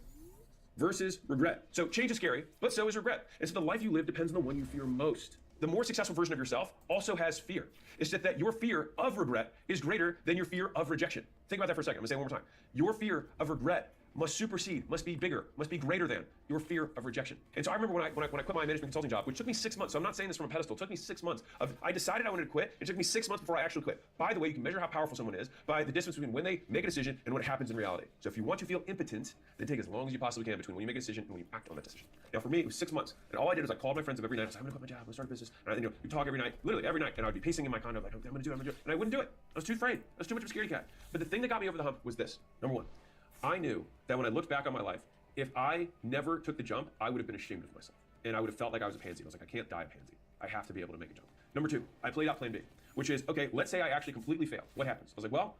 versus regret. So change is scary, but so is regret. And so the life you live depends on the one you fear most. The more successful version of yourself also has fear. It's just that your fear of regret is greater than your fear of rejection. Think about that for a second. I'm gonna say it one more time. Your fear of regret must supersede, must be bigger, must be greater than your fear of rejection. And so I remember when I quit my management consulting job, which took me 6 months. So I'm not saying this from a pedestal. It took me 6 months. I decided I wanted to quit. It took me 6 months before I actually quit. By the way, you can measure how powerful someone is by the distance between when they make a decision and what happens in reality. So if you want to feel impotent, then take as long as you possibly can between when you make a decision and when you act on that decision. Now for me, it was 6 months. And all I did was I called my friends up every night. I was like, I'm gonna quit my job, I'm gonna start a business. And we talk every night, literally every night. And I'd be pacing in my condo like, I'm gonna do it. And I wouldn't do it. I was too afraid. I was too much of a scaredy cat. But the thing that got me over the hump was this. Number one, I knew that when I looked back on my life, if I never took the jump, I would have been ashamed of myself. And I would have felt like I was a pansy. I was like, I can't die a pansy. I have to be able to make a jump. Number two, I played out plan B, which is, okay, let's say I actually completely fail. What happens? I was like, well,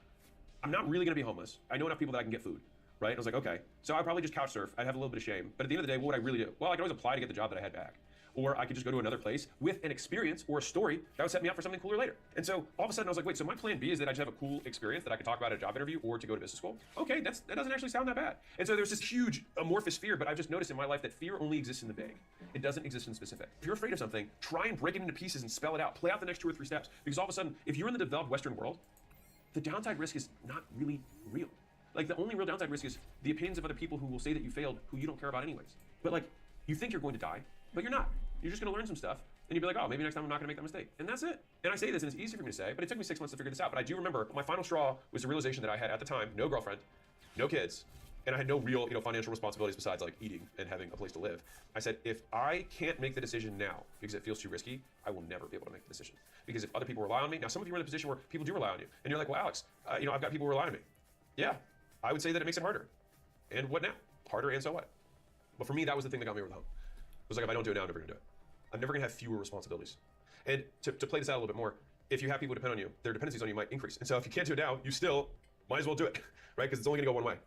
I'm not really gonna be homeless. I know enough people that I can get food, right? I was like, okay, so I'd probably just couch surf. I'd have a little bit of shame. But at the end of the day, what would I really do? Well, I could always apply to get the job that I had back. Or I could just go to another place with an experience or a story that would set me up for something cooler later. And so all of a sudden I was like, wait, so my plan B is that I just have a cool experience that I could talk about at a job interview or to go to business school? Okay, that doesn't actually sound that bad. And so there's this huge amorphous fear, but I've just noticed in my life that fear only exists in the vague. It doesn't exist in the specific. If you're afraid of something, try and break it into pieces and spell it out. Play out the next 2 or 3 steps. Because all of a sudden, if you're in the developed Western world, the downside risk is not really real. Like the only real downside risk is the opinions of other people who will say that you failed, who you don't care about anyways. But like, you think you're going to die, but you're not. You're just gonna learn some stuff, and you'll be like, oh, maybe next time I'm not gonna make that mistake. And that's it. And I say this, and it's easy for me to say, but it took me 6 months to figure this out. But I do remember my final straw was the realization that I had at the time, no girlfriend, no kids, and I had no real, financial responsibilities besides like eating and having a place to live. I said, if I can't make the decision now because it feels too risky, I will never be able to make the decision. Because if other people rely on me, now some of you are in a position where people do rely on you, and you're like, well, Alex, I've got people who rely on me. Yeah, I would say that it makes it harder. And what now? Harder, and so what? But for me, that was the thing that got me over the hump. It was like, if I don't do it now, I'm never gonna do it. I'm never gonna have fewer responsibilities. And to play this out a little bit more, if you have people depend on you, their dependencies on you might increase. And so if you can't do it now, you still might as well do it, right? Because it's only gonna go one way.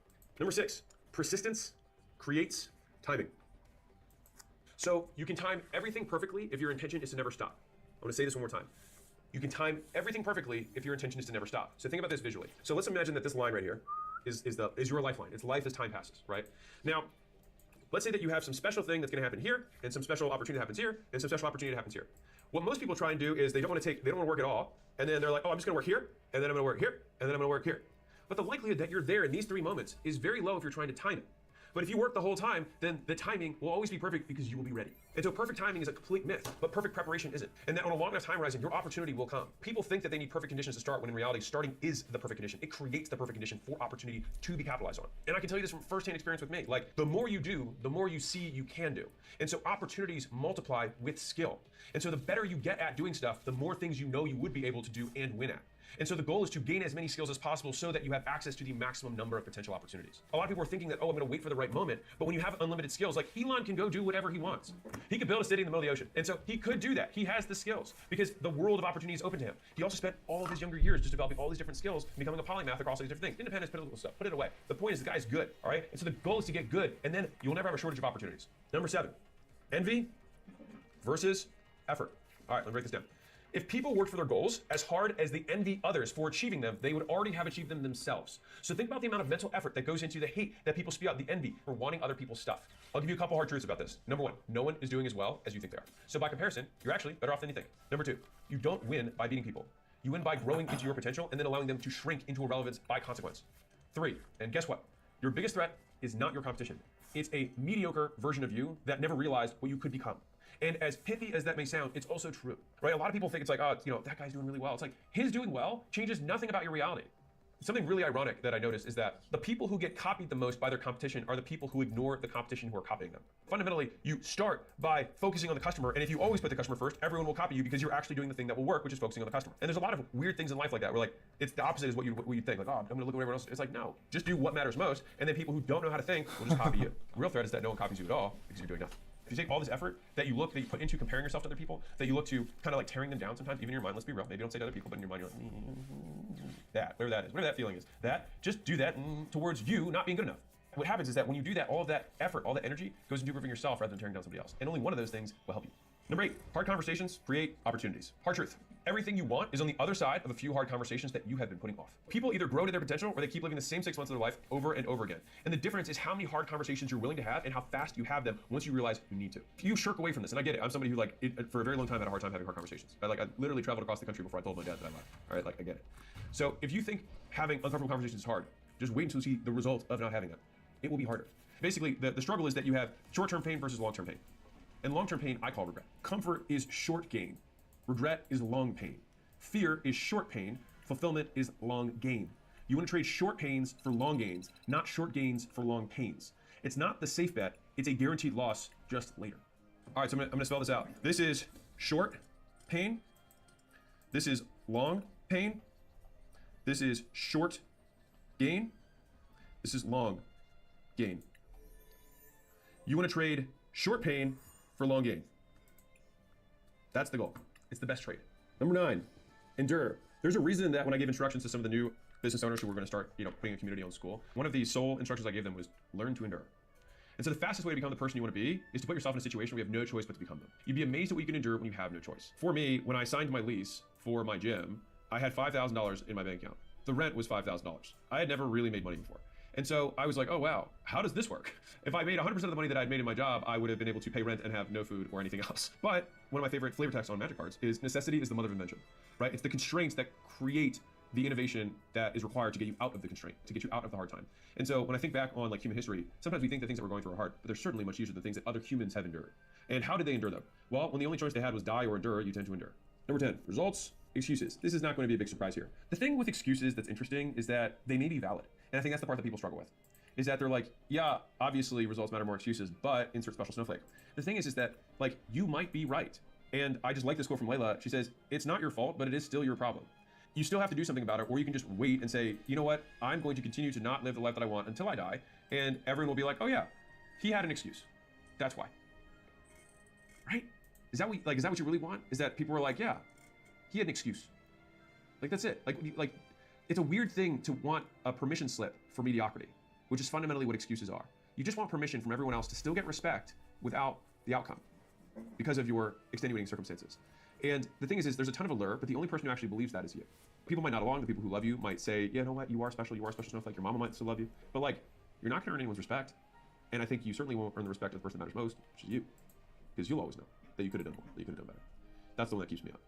Number 6, persistence creates timing. So you can time everything perfectly if your intention is to never stop. I'm gonna say this one more time. You can time everything perfectly if your intention is to never stop. So think about this visually. So let's imagine that this line right here is your lifeline. It's life as time passes, right? Now, let's say that you have some special thing that's gonna happen here, and some special opportunity happens here, and some special opportunity happens here. What most people try and do is they don't wanna work at all, and then they're like, oh, I'm just gonna work here, and then I'm gonna work here, and then I'm gonna work here. But the likelihood that you're there in these 3 moments is very low if you're trying to time it. But if you work the whole time, then the timing will always be perfect because you will be ready. And so perfect timing is a complete myth, but perfect preparation isn't. And that on a long enough time horizon, your opportunity will come. People think that they need perfect conditions to start when in reality, starting is the perfect condition. It creates the perfect condition for opportunity to be capitalized on. And I can tell you this from firsthand experience with me. Like the more you do, the more you see you can do. And so opportunities multiply with skill. And so the better you get at doing stuff, the more things you know you would be able to do and win at. And so the goal is to gain as many skills as possible so that you have access to the maximum number of potential opportunities. A lot of people are thinking that, oh, I'm gonna wait for the right moment. But when you have unlimited skills, like Elon can go do whatever he wants. He could build a city in the middle of the ocean. And so he could do that. He has the skills because the world of opportunity is open to him. He also spent all of his younger years just developing all these different skills and becoming a polymath across all these different things. Independence, political stuff, put it away. The point is the guy's good, all right? And so the goal is to get good, and then you'll never have a shortage of opportunities. Number 7, envy versus effort. All right, let me break this down. If people worked for their goals as hard as they envy others for achieving them, they would already have achieved them themselves. So think about the amount of mental effort that goes into the hate that people spew out, the envy for wanting other people's stuff. I'll give you a couple hard truths about this. Number 1, no one is doing as well as you think they are. So by comparison, you're actually better off than you think. Number 2, you don't win by beating people. You win by growing into your potential and then allowing them to shrink into irrelevance by consequence. 3, and guess what? Your biggest threat is not your competition. It's a mediocre version of you that never realized what you could become. And as pithy as that may sound, it's also true, right? A lot of people think it's like, oh, that guy's doing really well. It's like his doing well changes nothing about your reality. Something really ironic that I noticed is that the people who get copied the most by their competition are the people who ignore the competition who are copying them. Fundamentally, you start by focusing on the customer, and if you always put the customer first, everyone will copy you because you're actually doing the thing that will work, which is focusing on the customer. And there's a lot of weird things in life like that, where like it's the opposite is what you think. Like, oh, I'm gonna look at everyone else. It's like, no, just do what matters most, and then people who don't know how to think will just copy you. The real threat is that no one copies you at all because you're doing nothing. If you take all this effort that you put into comparing yourself to other people, that you look to kind of like tearing them down sometimes, even in your mind, let's be real, maybe don't say to other people, but in your mind you're like, whatever that is, whatever that feeling is, just do that towards you not being good enough. What happens is that when you do that, all of that effort, all that energy goes into improving yourself rather than tearing down somebody else. And only one of those things will help you. Number 8, hard conversations create opportunities. Hard truth. Everything you want is on the other side of a few hard conversations that you have been putting off. People either grow to their potential or they keep living the same 6 months of their life over and over again. And the difference is how many hard conversations you're willing to have and how fast you have them once you realize you need to. You shirk away from this, and I get it. I'm somebody who for a very long time had a hard time having hard conversations. I literally traveled across the country before I told my dad that I lied. All right, I get it. So if you think having uncomfortable conversations is hard, just wait until you see the result of not having them. it will be harder. Basically, the struggle is that you have short-term pain versus long-term pain. And long-term pain, I call regret. Comfort is short gain. Regret is long pain. Fear is short pain. Fulfillment is long gain. You want to trade short pains for long gains, not short gains for long pains. It's not the safe bet. It's a guaranteed loss just later. All right, so I'm gonna spell this out. This is short pain. This is long pain. This is short gain. This is long gain. You want to trade short pain for long gain. That's the goal. It's the best trade. Number 9, endure. There's a reason that when I gave instructions to some of the new business owners who were going to start, putting a community on school, one of the sole instructions I gave them was learn to endure. And so the fastest way to become the person you want to be is to put yourself in a situation where you have no choice but to become them. You'd be amazed at what you can endure when you have no choice. For me, when I signed my lease for my gym, I had $5,000 in my bank account. The rent was $5,000. I had never really made money before. And so I was like, oh wow, how does this work? If I made 100% of the money that I'd made in my job, I would have been able to pay rent and have no food or anything else. But one of my favorite flavor texts on Magic cards is necessity is the mother of invention, right? It's the constraints that create the innovation that is required to get you out of the constraint, to get you out of the hard time. And so when I think back on human history, sometimes we think the things that we're going through are hard, but they're certainly much easier than things that other humans have endured. And how did they endure them? Well, when the only choice they had was die or endure, you tend to endure. Number 10, results, excuses. This is not going to be a big surprise here. The thing with excuses that's interesting is that they may be valid. And I think that's the part that people struggle with. Is that they're like, yeah, obviously results matter more excuses, but insert special snowflake. The thing is that you might be right. And I just like this quote from Layla. She says, it's not your fault, but it is still your problem. You still have to do something about it, or you can just wait and say, you know what, I'm going to continue to not live the life that I want until I die. And everyone will be like, oh yeah, he had an excuse. That's why. Right? Is that what you really want? Is that people are like, yeah, he had an excuse. That's it. It's a weird thing to want a permission slip for mediocrity, which is fundamentally what excuses are. You just want permission from everyone else to still get respect without the outcome because of your extenuating circumstances. And the thing is there's a ton of allure, but the only person who actually believes that is you. People might not along, the people who love you might say, yeah, you know what, you are special snowflake, your mama might still love you. But you're not gonna earn anyone's respect. And I think you certainly won't earn the respect of the person that matters most, which is you. Because you'll always know that you could have done more, that you could have done better. That's the one that keeps me up.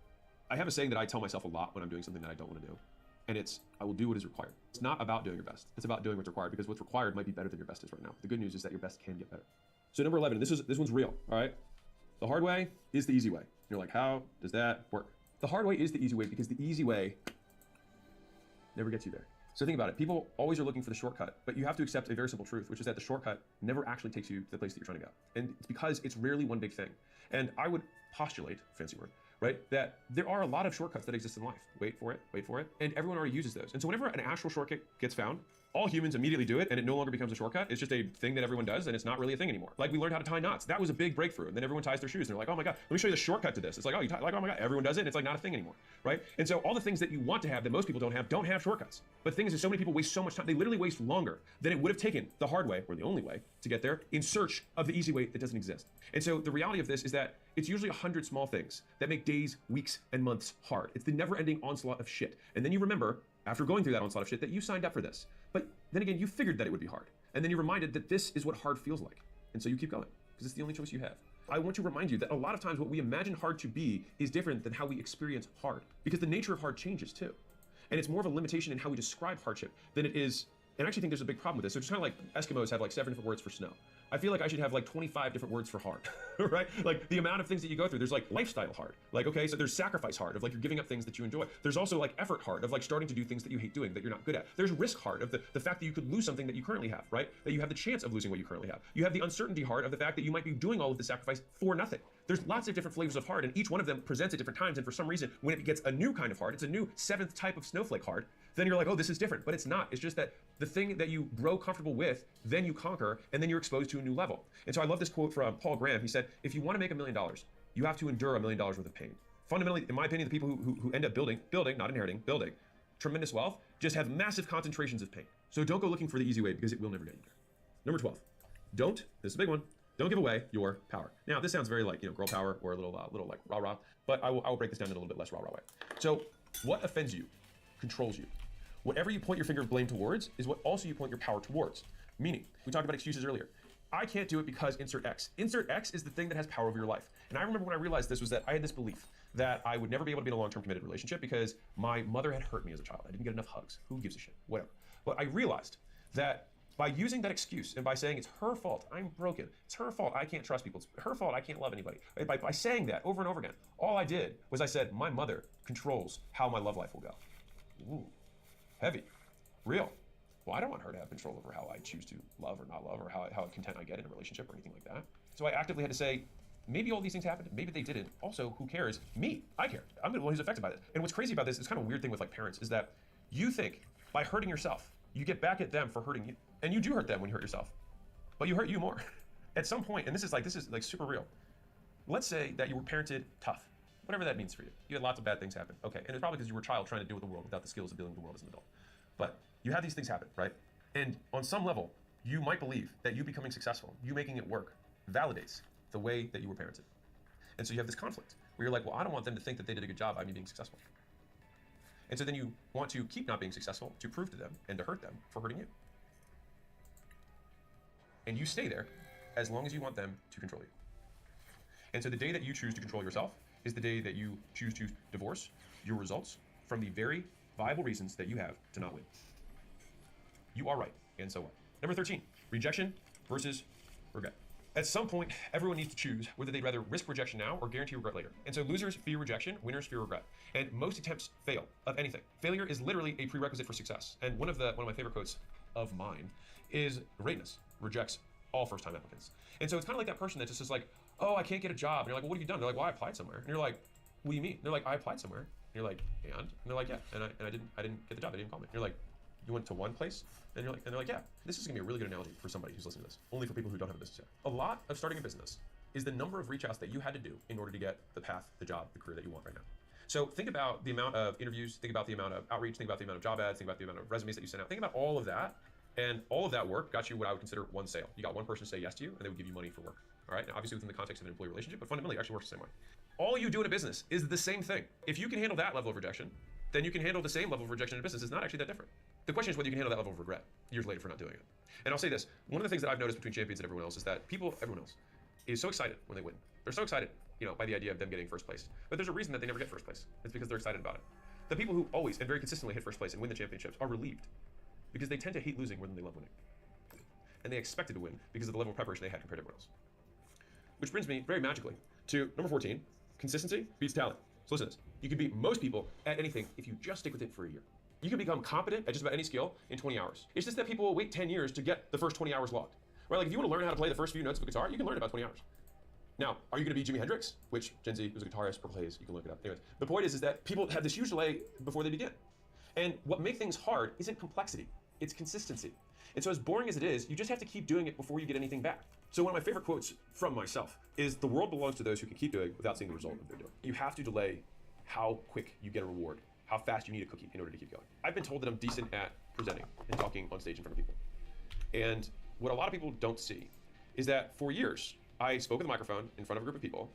I have a saying that I tell myself a lot when I'm doing something that I don't want to do. And it's, I will do what is required. It's not about doing your best. It's about doing what's required, because what's required might be better than your best is right now. The good news is that your best can get better. So number 11, this one's real, all right? The hard way is the easy way. You're like, how does that work? The hard way is the easy way because the easy way never gets you there. So think about it. People always are looking for the shortcut, but you have to accept a very simple truth, which is that the shortcut never actually takes you to the place that you're trying to go. And it's because it's rarely one big thing. And I would postulate, fancy word, right, that there are a lot of shortcuts that exist in life. Wait for it. And everyone already uses those. And so whenever an actual shortcut gets found, all humans immediately do it, and it no longer becomes a shortcut. It's just a thing that everyone does, and it's not really a thing anymore. Like we learned how to tie knots. That was a big breakthrough. And then everyone ties their shoes, and they're like, oh my God, let me show you the shortcut to this. It's like, oh, you tie, like, oh my God, everyone does it, and it's like not a thing anymore, right? And so all the things that you want to have that most people don't have shortcuts. But the thing is so many people waste so much time, they literally waste longer than it would have taken the hard way, or the only way, to get there in search of the easy way that doesn't exist. And so the reality of this is that it's usually 100 small things that make days, weeks, and months hard. It's the never-ending onslaught of shit. And then you remember, after going through that onslaught of shit, that you signed up for this. But then again, you figured that it would be hard. And then you're reminded that this is what hard feels like. And so you keep going, because it's the only choice you have. I want to remind you that a lot of times what we imagine hard to be is different than how we experience hard, because the nature of hard changes too. And it's more of a limitation in how we describe hardship than it is, and I actually think there's a big problem with this. So it's kind of like Eskimos have like 7 different words for snow. I feel like I should have like 25 different words for hard, right? Like the amount of things that you go through. There's like lifestyle hard. Like, okay, so there's sacrifice hard of like you're giving up things that you enjoy. There's also like effort hard of like starting to do things that you hate doing, that you're not good at. There's risk hard of the fact that you could lose something that you currently have, right? That you have the chance of losing what you currently have. You have the uncertainty hard of the fact that you might be doing all of the sacrifice for nothing. There's lots of different flavors of hard, and each one of them presents at different times. And for some reason, when it gets a new kind of hard, it's a new 7th type of snowflake hard, then you're like, oh, this is different. But it's not. It's just that the thing that you grow comfortable with, then you conquer, and then you're exposed to a new level. And so I love this quote from Paul Graham. He said, if you want to make $1 million, you have to endure $1 million worth of pain. Fundamentally, in my opinion, the people who end up building, not inheriting, building tremendous wealth just have massive concentrations of pain. So don't go looking for the easy way, because it will never get you there. Number 12, this is a big one, don't give away your power. Now, this sounds very like, girl power or a little like rah-rah, but I will break this down in a little bit less rah-rah way. So what offends you controls you. Whatever you point your finger of blame towards is what also you point your power towards. Meaning, we talked about excuses earlier. I can't do it because insert X. Insert X is the thing that has power over your life. And I remember when I realized this was that I had this belief that I would never be able to be in a long-term committed relationship because my mother had hurt me as a child. I didn't get enough hugs. Who gives a shit? Whatever. But I realized that By using that excuse and by saying it's her fault, I'm broken, it's her fault, I can't trust people, it's her fault, I can't love anybody. By saying that over and over again, all I did was I said, my mother controls how my love life will go. Ooh, heavy, real. Well, I don't want her to have control over how I choose to love or not love or how content I get in a relationship or anything like that. So I actively had to say, maybe all these things happened, maybe they didn't. Also, who cares? Me, I care. I'm the one who's affected by this. And what's crazy about this, it's kind of a weird thing with like parents, is that you think by hurting yourself, you get back at them for hurting you. And you do hurt them when you hurt yourself, but you hurt you more. At some point, and this is like super real. Let's say that you were parented tough, whatever that means for you. You had lots of bad things happen. Okay, and it's probably because you were a child trying to deal with the world without the skills of dealing with the world as an adult. But you have these things happen, right? And on some level, you might believe that you becoming successful, you making it work, validates the way that you were parented. And so you have this conflict where you're like, well, I don't want them to think that they did a good job by me being successful. And so then you want to keep not being successful to prove to them and to hurt them for hurting you. And you stay there as long as you want them to control you. And so the day that you choose to control yourself is the day that you choose to divorce your results from the very viable reasons that you have to not win. You are right, and so what? Number 13, rejection versus regret. At some point, everyone needs to choose whether they'd rather risk rejection now or guarantee regret later. And so losers fear rejection, winners fear regret. And most attempts fail of anything. Failure is literally a prerequisite for success. And one of my favorite quotes of mine is greatness rejects all first-time applicants. And so it's kind of like that person that just is like, oh, I can't get a job. And you're like, well, what have you done? They're like, well, I applied somewhere. And you're like, what do you mean? And they're like, I applied somewhere. And you're like, and they're like, yeah, and I didn't get the job. They didn't call me. And you're like, you went to one place? And they're like, yeah. This is gonna be a really good analogy for somebody who's listening to this. Only for people who don't have a business yet. A lot of starting a business is the number of reach outs that you had to do in order to get the path, the job, the career that you want right now. So think about the amount of interviews, think about the amount of outreach, think about the amount of job ads, think about the amount of resumes that you sent out. Think about all of that. And all of that work got you what I would consider one sale. You got one person to say yes to you, and they would give you money for work. All right, now obviously within the context of an employee relationship, but fundamentally it actually works the same way. All you do in a business is the same thing. If you can handle that level of rejection, then you can handle the same level of rejection in a business. It's not actually that different. The question is whether you can handle that level of regret years later for not doing it. And I'll say this, one of the things that I've noticed between champions and everyone else is that everyone else is so excited when they win. They're so excited, by the idea of them getting first place. But there's a reason that they never get first place. It's because they're excited about it. The people who always and very consistently hit first place and win the championships are relieved because they tend to hate losing more than they love winning. And they expected to win because of the level of preparation they had compared to everyone else. Which brings me very magically to number 14, consistency beats talent. So listen to this. You can beat most people at anything if you just stick with it for a year. You can become competent at just about any skill in 20 hours. It's just that people will wait 10 years to get the first 20 hours logged. Right? Like if you want to learn how to play the first few notes of a guitar, you can learn in about 20 hours. Now, are you going to be Jimi Hendrix? Which Gen Z was a guitarist, Purple Haze, you can look it up. Anyways, the point is that people have this huge delay before they begin. And what makes things hard isn't complexity, it's consistency. And so as boring as it is, you just have to keep doing it before you get anything back. So one of my favorite quotes from myself is, the world belongs to those who can keep doing without seeing the result of their doing. You have to delay how quick you get a reward, how fast you need a cookie in order to keep going. I've been told that I'm decent at presenting and talking on stage in front of people. And what a lot of people don't see is that for years, I spoke with a microphone in front of a group of people,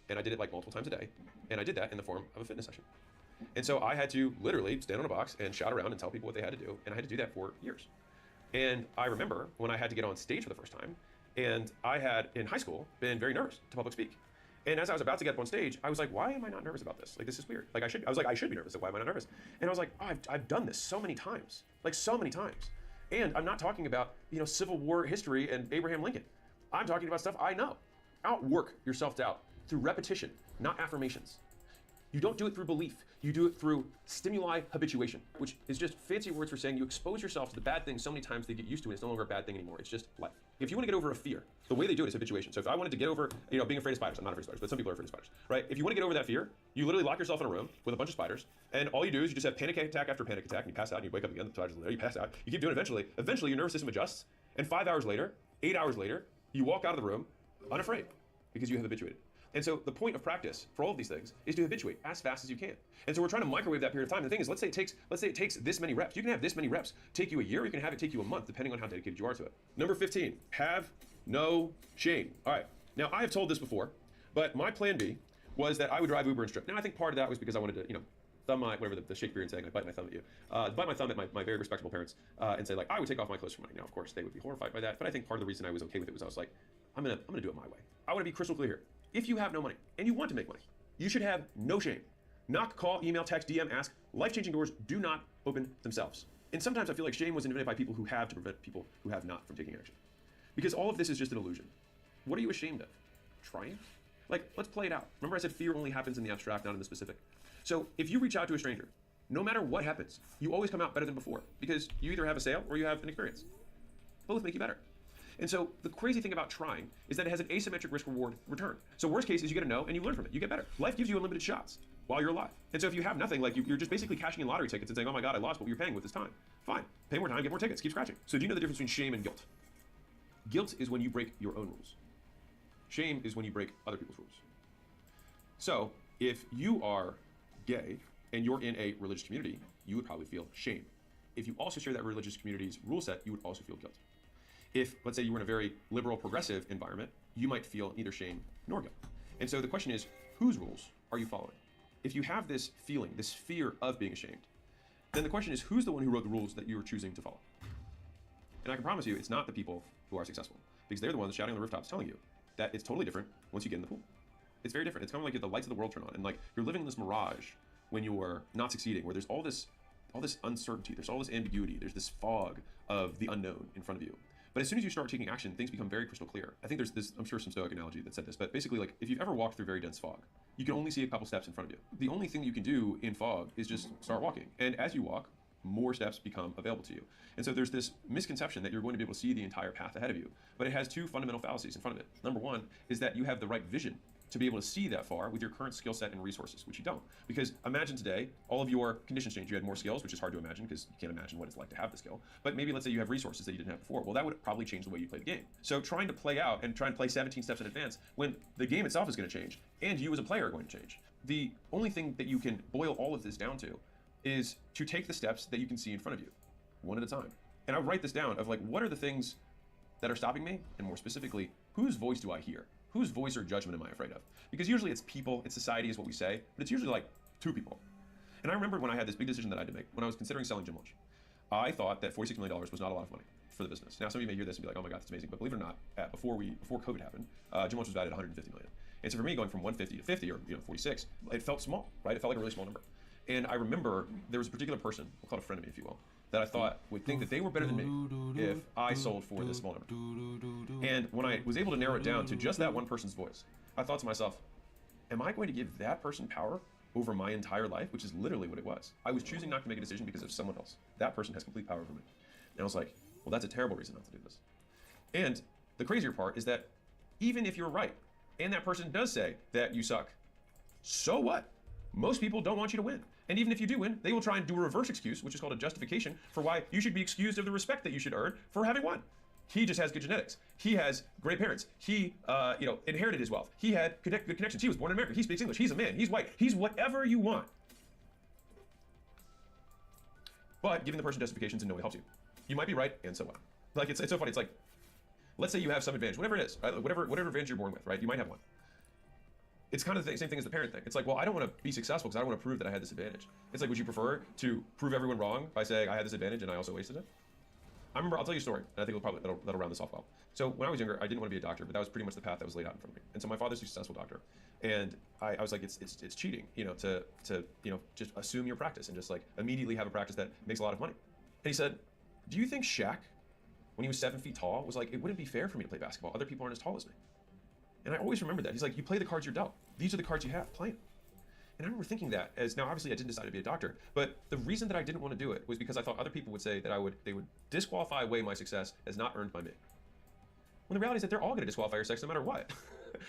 and I did it like multiple times a day, and I did that in the form of a fitness session. And so I had to literally stand on a box and shout around and tell people what they had to do, and I had to do that for years. And I remember when I had to get on stage for the first time, and I had, in high school, been very nervous to public speak. And as I was about to get up on stage, I was like, why am I not nervous about this? Like, this is weird. Like, I should be nervous. Like, why am I not nervous? And I was like, oh, I've done this so many times. Like, so many times. And I'm not talking about, Civil War history and Abraham Lincoln. I'm talking about stuff I know. Outwork your self-doubt through repetition, not affirmations. You don't do it through belief. You do it through stimuli habituation, which is just fancy words for saying you expose yourself to the bad things so many times they get used to it. It's no longer a bad thing anymore. It's just life. If you want to get over a fear, the way they do it is habituation. So if I wanted to get over, being afraid of spiders, I'm not afraid of spiders, but some people are afraid of spiders, right? If you want to get over that fear, you literally lock yourself in a room with a bunch of spiders, and all you do is you just have panic attack after panic attack, and you pass out, and you wake up again, the spiders are there, you pass out, you keep doing it eventually your nervous system adjusts, and 5 hours later, 8 hours later, you walk out of the room unafraid because you have habituated. And so the point of practice for all of these things is to habituate as fast as you can. And so we're trying to microwave that period of time. And the thing is, let's say it takes this many reps. You can have this many reps take you a year, or you can have it take you a month, depending on how dedicated you are to it. Number 15, have no shame. All right, now I have told this before, but my plan B was that I would drive Uber and Strip. Now I think part of that was because I wanted to, thumb my, whatever the Shakespearean saying, I bite my thumb at you, bite my thumb at my very respectable parents and say, like, I would take off my clothes for money. Now, of course, they would be horrified by that, but I think part of the reason I was okay with it was I was like, I'm gonna do it my way. I wanna be crystal clear here. If you have no money and you want to make money, you should have no shame. Knock, call, email, text, DM, ask. Life-changing doors do not open themselves. And sometimes I feel like shame was invented by people who have to prevent people who have not from taking action. Because all of this is just an illusion. What are you ashamed of? Trying? Like, let's play it out. Remember I said fear only happens in the abstract, not in the specific. So if you reach out to a stranger, no matter what happens, you always come out better than before because you either have a sale or you have an experience. Both make you better. And so the crazy thing about trying is that it has an asymmetric risk-reward return. So worst case is you get a no and you learn from it. You get better. Life gives you unlimited shots while you're alive. And so if you have nothing, like you're just basically cashing in lottery tickets and saying, oh my God, I lost what you're paying with this time. Fine. Pay more time, get more tickets, keep scratching. So do you know the difference between shame and guilt? Guilt is when you break your own rules. Shame is when you break other people's rules. So if you are gay and you're in a religious community, you would probably feel shame. If you also share that religious community's rule set, you would also feel guilt. If, let's say, you were in a very liberal, progressive environment, you might feel neither shame nor guilt. And so the question is, whose rules are you following? If you have this feeling, this fear of being ashamed, then the question is, who's the one who wrote the rules that you are choosing to follow? And I can promise you, it's not the people who are successful, because they're the ones shouting on the rooftops telling you that it's totally different once you get in the pool. It's very different. It's kind of like the lights of the world turn on, and like you're living in this mirage when you're not succeeding, where there's all this uncertainty, there's all this ambiguity, there's this fog of the unknown in front of you. But as soon as you start taking action, things become very crystal clear. I think there's this, I'm sure some Stoic analogy that said this, but basically, like, if you've ever walked through very dense fog, you can only see a couple steps in front of you. The only thing you can do in fog is just start walking. And as you walk, more steps become available to you. And so there's this misconception that you're going to be able to see the entire path ahead of you. But it has two fundamental fallacies in front of it. Number one is that you have the right vision to be able to see that far with your current skill set and resources, which you don't. Because imagine today, all of your conditions change. You had more skills, which is hard to imagine because you can't imagine what it's like to have the skill. But maybe let's say you have resources that you didn't have before. Well, that would probably change the way you play the game. So trying to play out and try and play 17 steps in advance when the game itself is going to change and you as a player are going to change. The only thing that you can boil all of this down to is to take the steps that you can see in front of you, one at a time. And I would write this down of like, what are the things that are stopping me? And more specifically, whose voice do I hear? Whose voice or judgment am I afraid of? Because usually it's people, it's society is what we say, but it's usually like two people. And I remember when I had this big decision that I had to make, when I was considering selling Gym Launch, I thought that $46 million was not a lot of money for the business. Now some of you may hear this and be like, oh my God, that's amazing. But believe it or not, before COVID happened, Gym Launch was valued at $150 million. And so for me, going from 150 to 50 or 46, it felt small, right? It felt like a really small number. And I remember there was a particular person, we'll call it a friend of me, if you will, that I thought would think that they were better than me if I sold for this small number. And when I was able to narrow it down to just that one person's voice, I thought to myself, am I going to give that person power over my entire life? Which is literally what it was. I was choosing not to make a decision because of someone else. That person has complete power over me. And I was like, well, that's a terrible reason not to do this. And the crazier part is that even if you're right, and that person does say that you suck, so what? Most people don't want you to win. And even if you do win, they will try and do a reverse excuse, which is called a justification, for why you should be excused of the respect that you should earn for having won. He just has good genetics. He has great parents. He, inherited his wealth. He had good connections. He was born in America. He speaks English. He's a man. He's white. He's whatever you want. But giving the person justifications in no way helps you. You might be right, and so what? Like it's so funny. It's like, let's say you have some advantage, whatever it is, right? whatever advantage you're born with, right? You might have one. It's kind of the same thing as the parent thing. It's like, well, I don't want to be successful because I don't want to prove that I had this advantage. It's like, would you prefer to prove everyone wrong by saying I had this advantage and I also wasted it? I remember, I'll tell you a story, and I think that'll round this off well. So when I was younger, I didn't want to be a doctor, but that was pretty much the path that was laid out in front of me. And so my father's a successful doctor, and I was like, it's cheating, to just assume your practice and just like immediately have a practice that makes a lot of money. And he said, do you think Shaq, when he was 7 feet tall, was like, it wouldn't be fair for me to play basketball. Other people aren't as tall as me. And I always remember that. He's like, you play the cards you're dealt. These are the cards you have. Play them. And I remember thinking that as, now obviously I didn't decide to be a doctor, but the reason that I didn't want to do it was because I thought other people would say that they would disqualify away my success as not earned by me. When the reality is that they're all going to disqualify your success no matter what,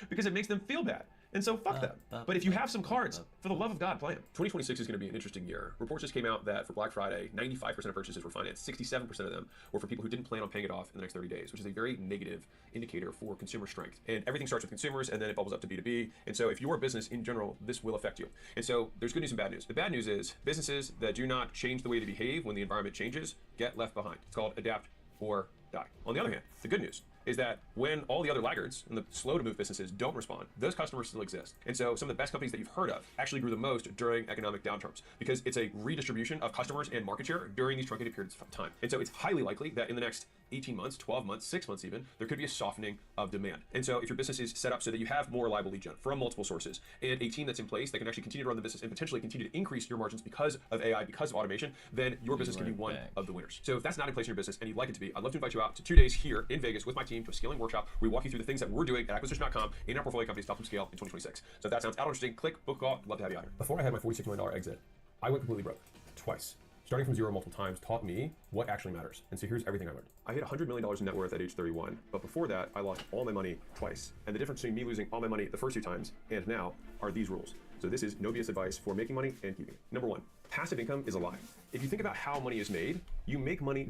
because it makes them feel bad. And so fuck them. But if you have some cards, for the love of God, play them. 2026 is going to be an interesting year. Reports just came out that for Black Friday, 95% of purchases were financed. 67% of them were for people who didn't plan on paying it off in the next 30 days, which is a very negative indicator for consumer strength. And everything starts with consumers, and then it bubbles up to B2B. And so if you're a business in general, this will affect you. And so there's good news and bad news. The bad news is businesses that do not change the way they behave when the environment changes get left behind. It's called adapt or die. On the other hand, the good news is that when all the other laggards and the slow to move businesses don't respond, those customers still exist. And so some of the best companies that you've heard of actually grew the most during economic downturns because it's a redistribution of customers and market share during these truncated periods of time. And so it's highly likely that in the next 18 months, 12 months, 6 months even, there could be a softening of demand. And so if your business is set up so that you have more reliable lead gen from multiple sources and a team that's in place that can actually continue to run the business and potentially continue to increase your margins because of AI, because of automation, then your business can be one of the winners. So if that's not in place in your business and you'd like it to be, I'd love to invite you out to 2 days here in Vegas with my team to a scaling workshop where we walk you through the things that we're doing at acquisition.com in our portfolio companies to help them scale in 2026. So if that sounds interesting, click book a call. I'd love to have you out here. Before I had my $46 million exit, I went completely broke twice. Starting from zero multiple times taught me what actually matters. And so here's everything I learned. I hit $100 million in net worth at age 31, but before that, I lost all my money twice. And the difference between me losing all my money the first 2 times and now are these rules. So this is no BS advice for making money and keeping it. Number 1, passive income is a lie. If you think about how money is made, you make money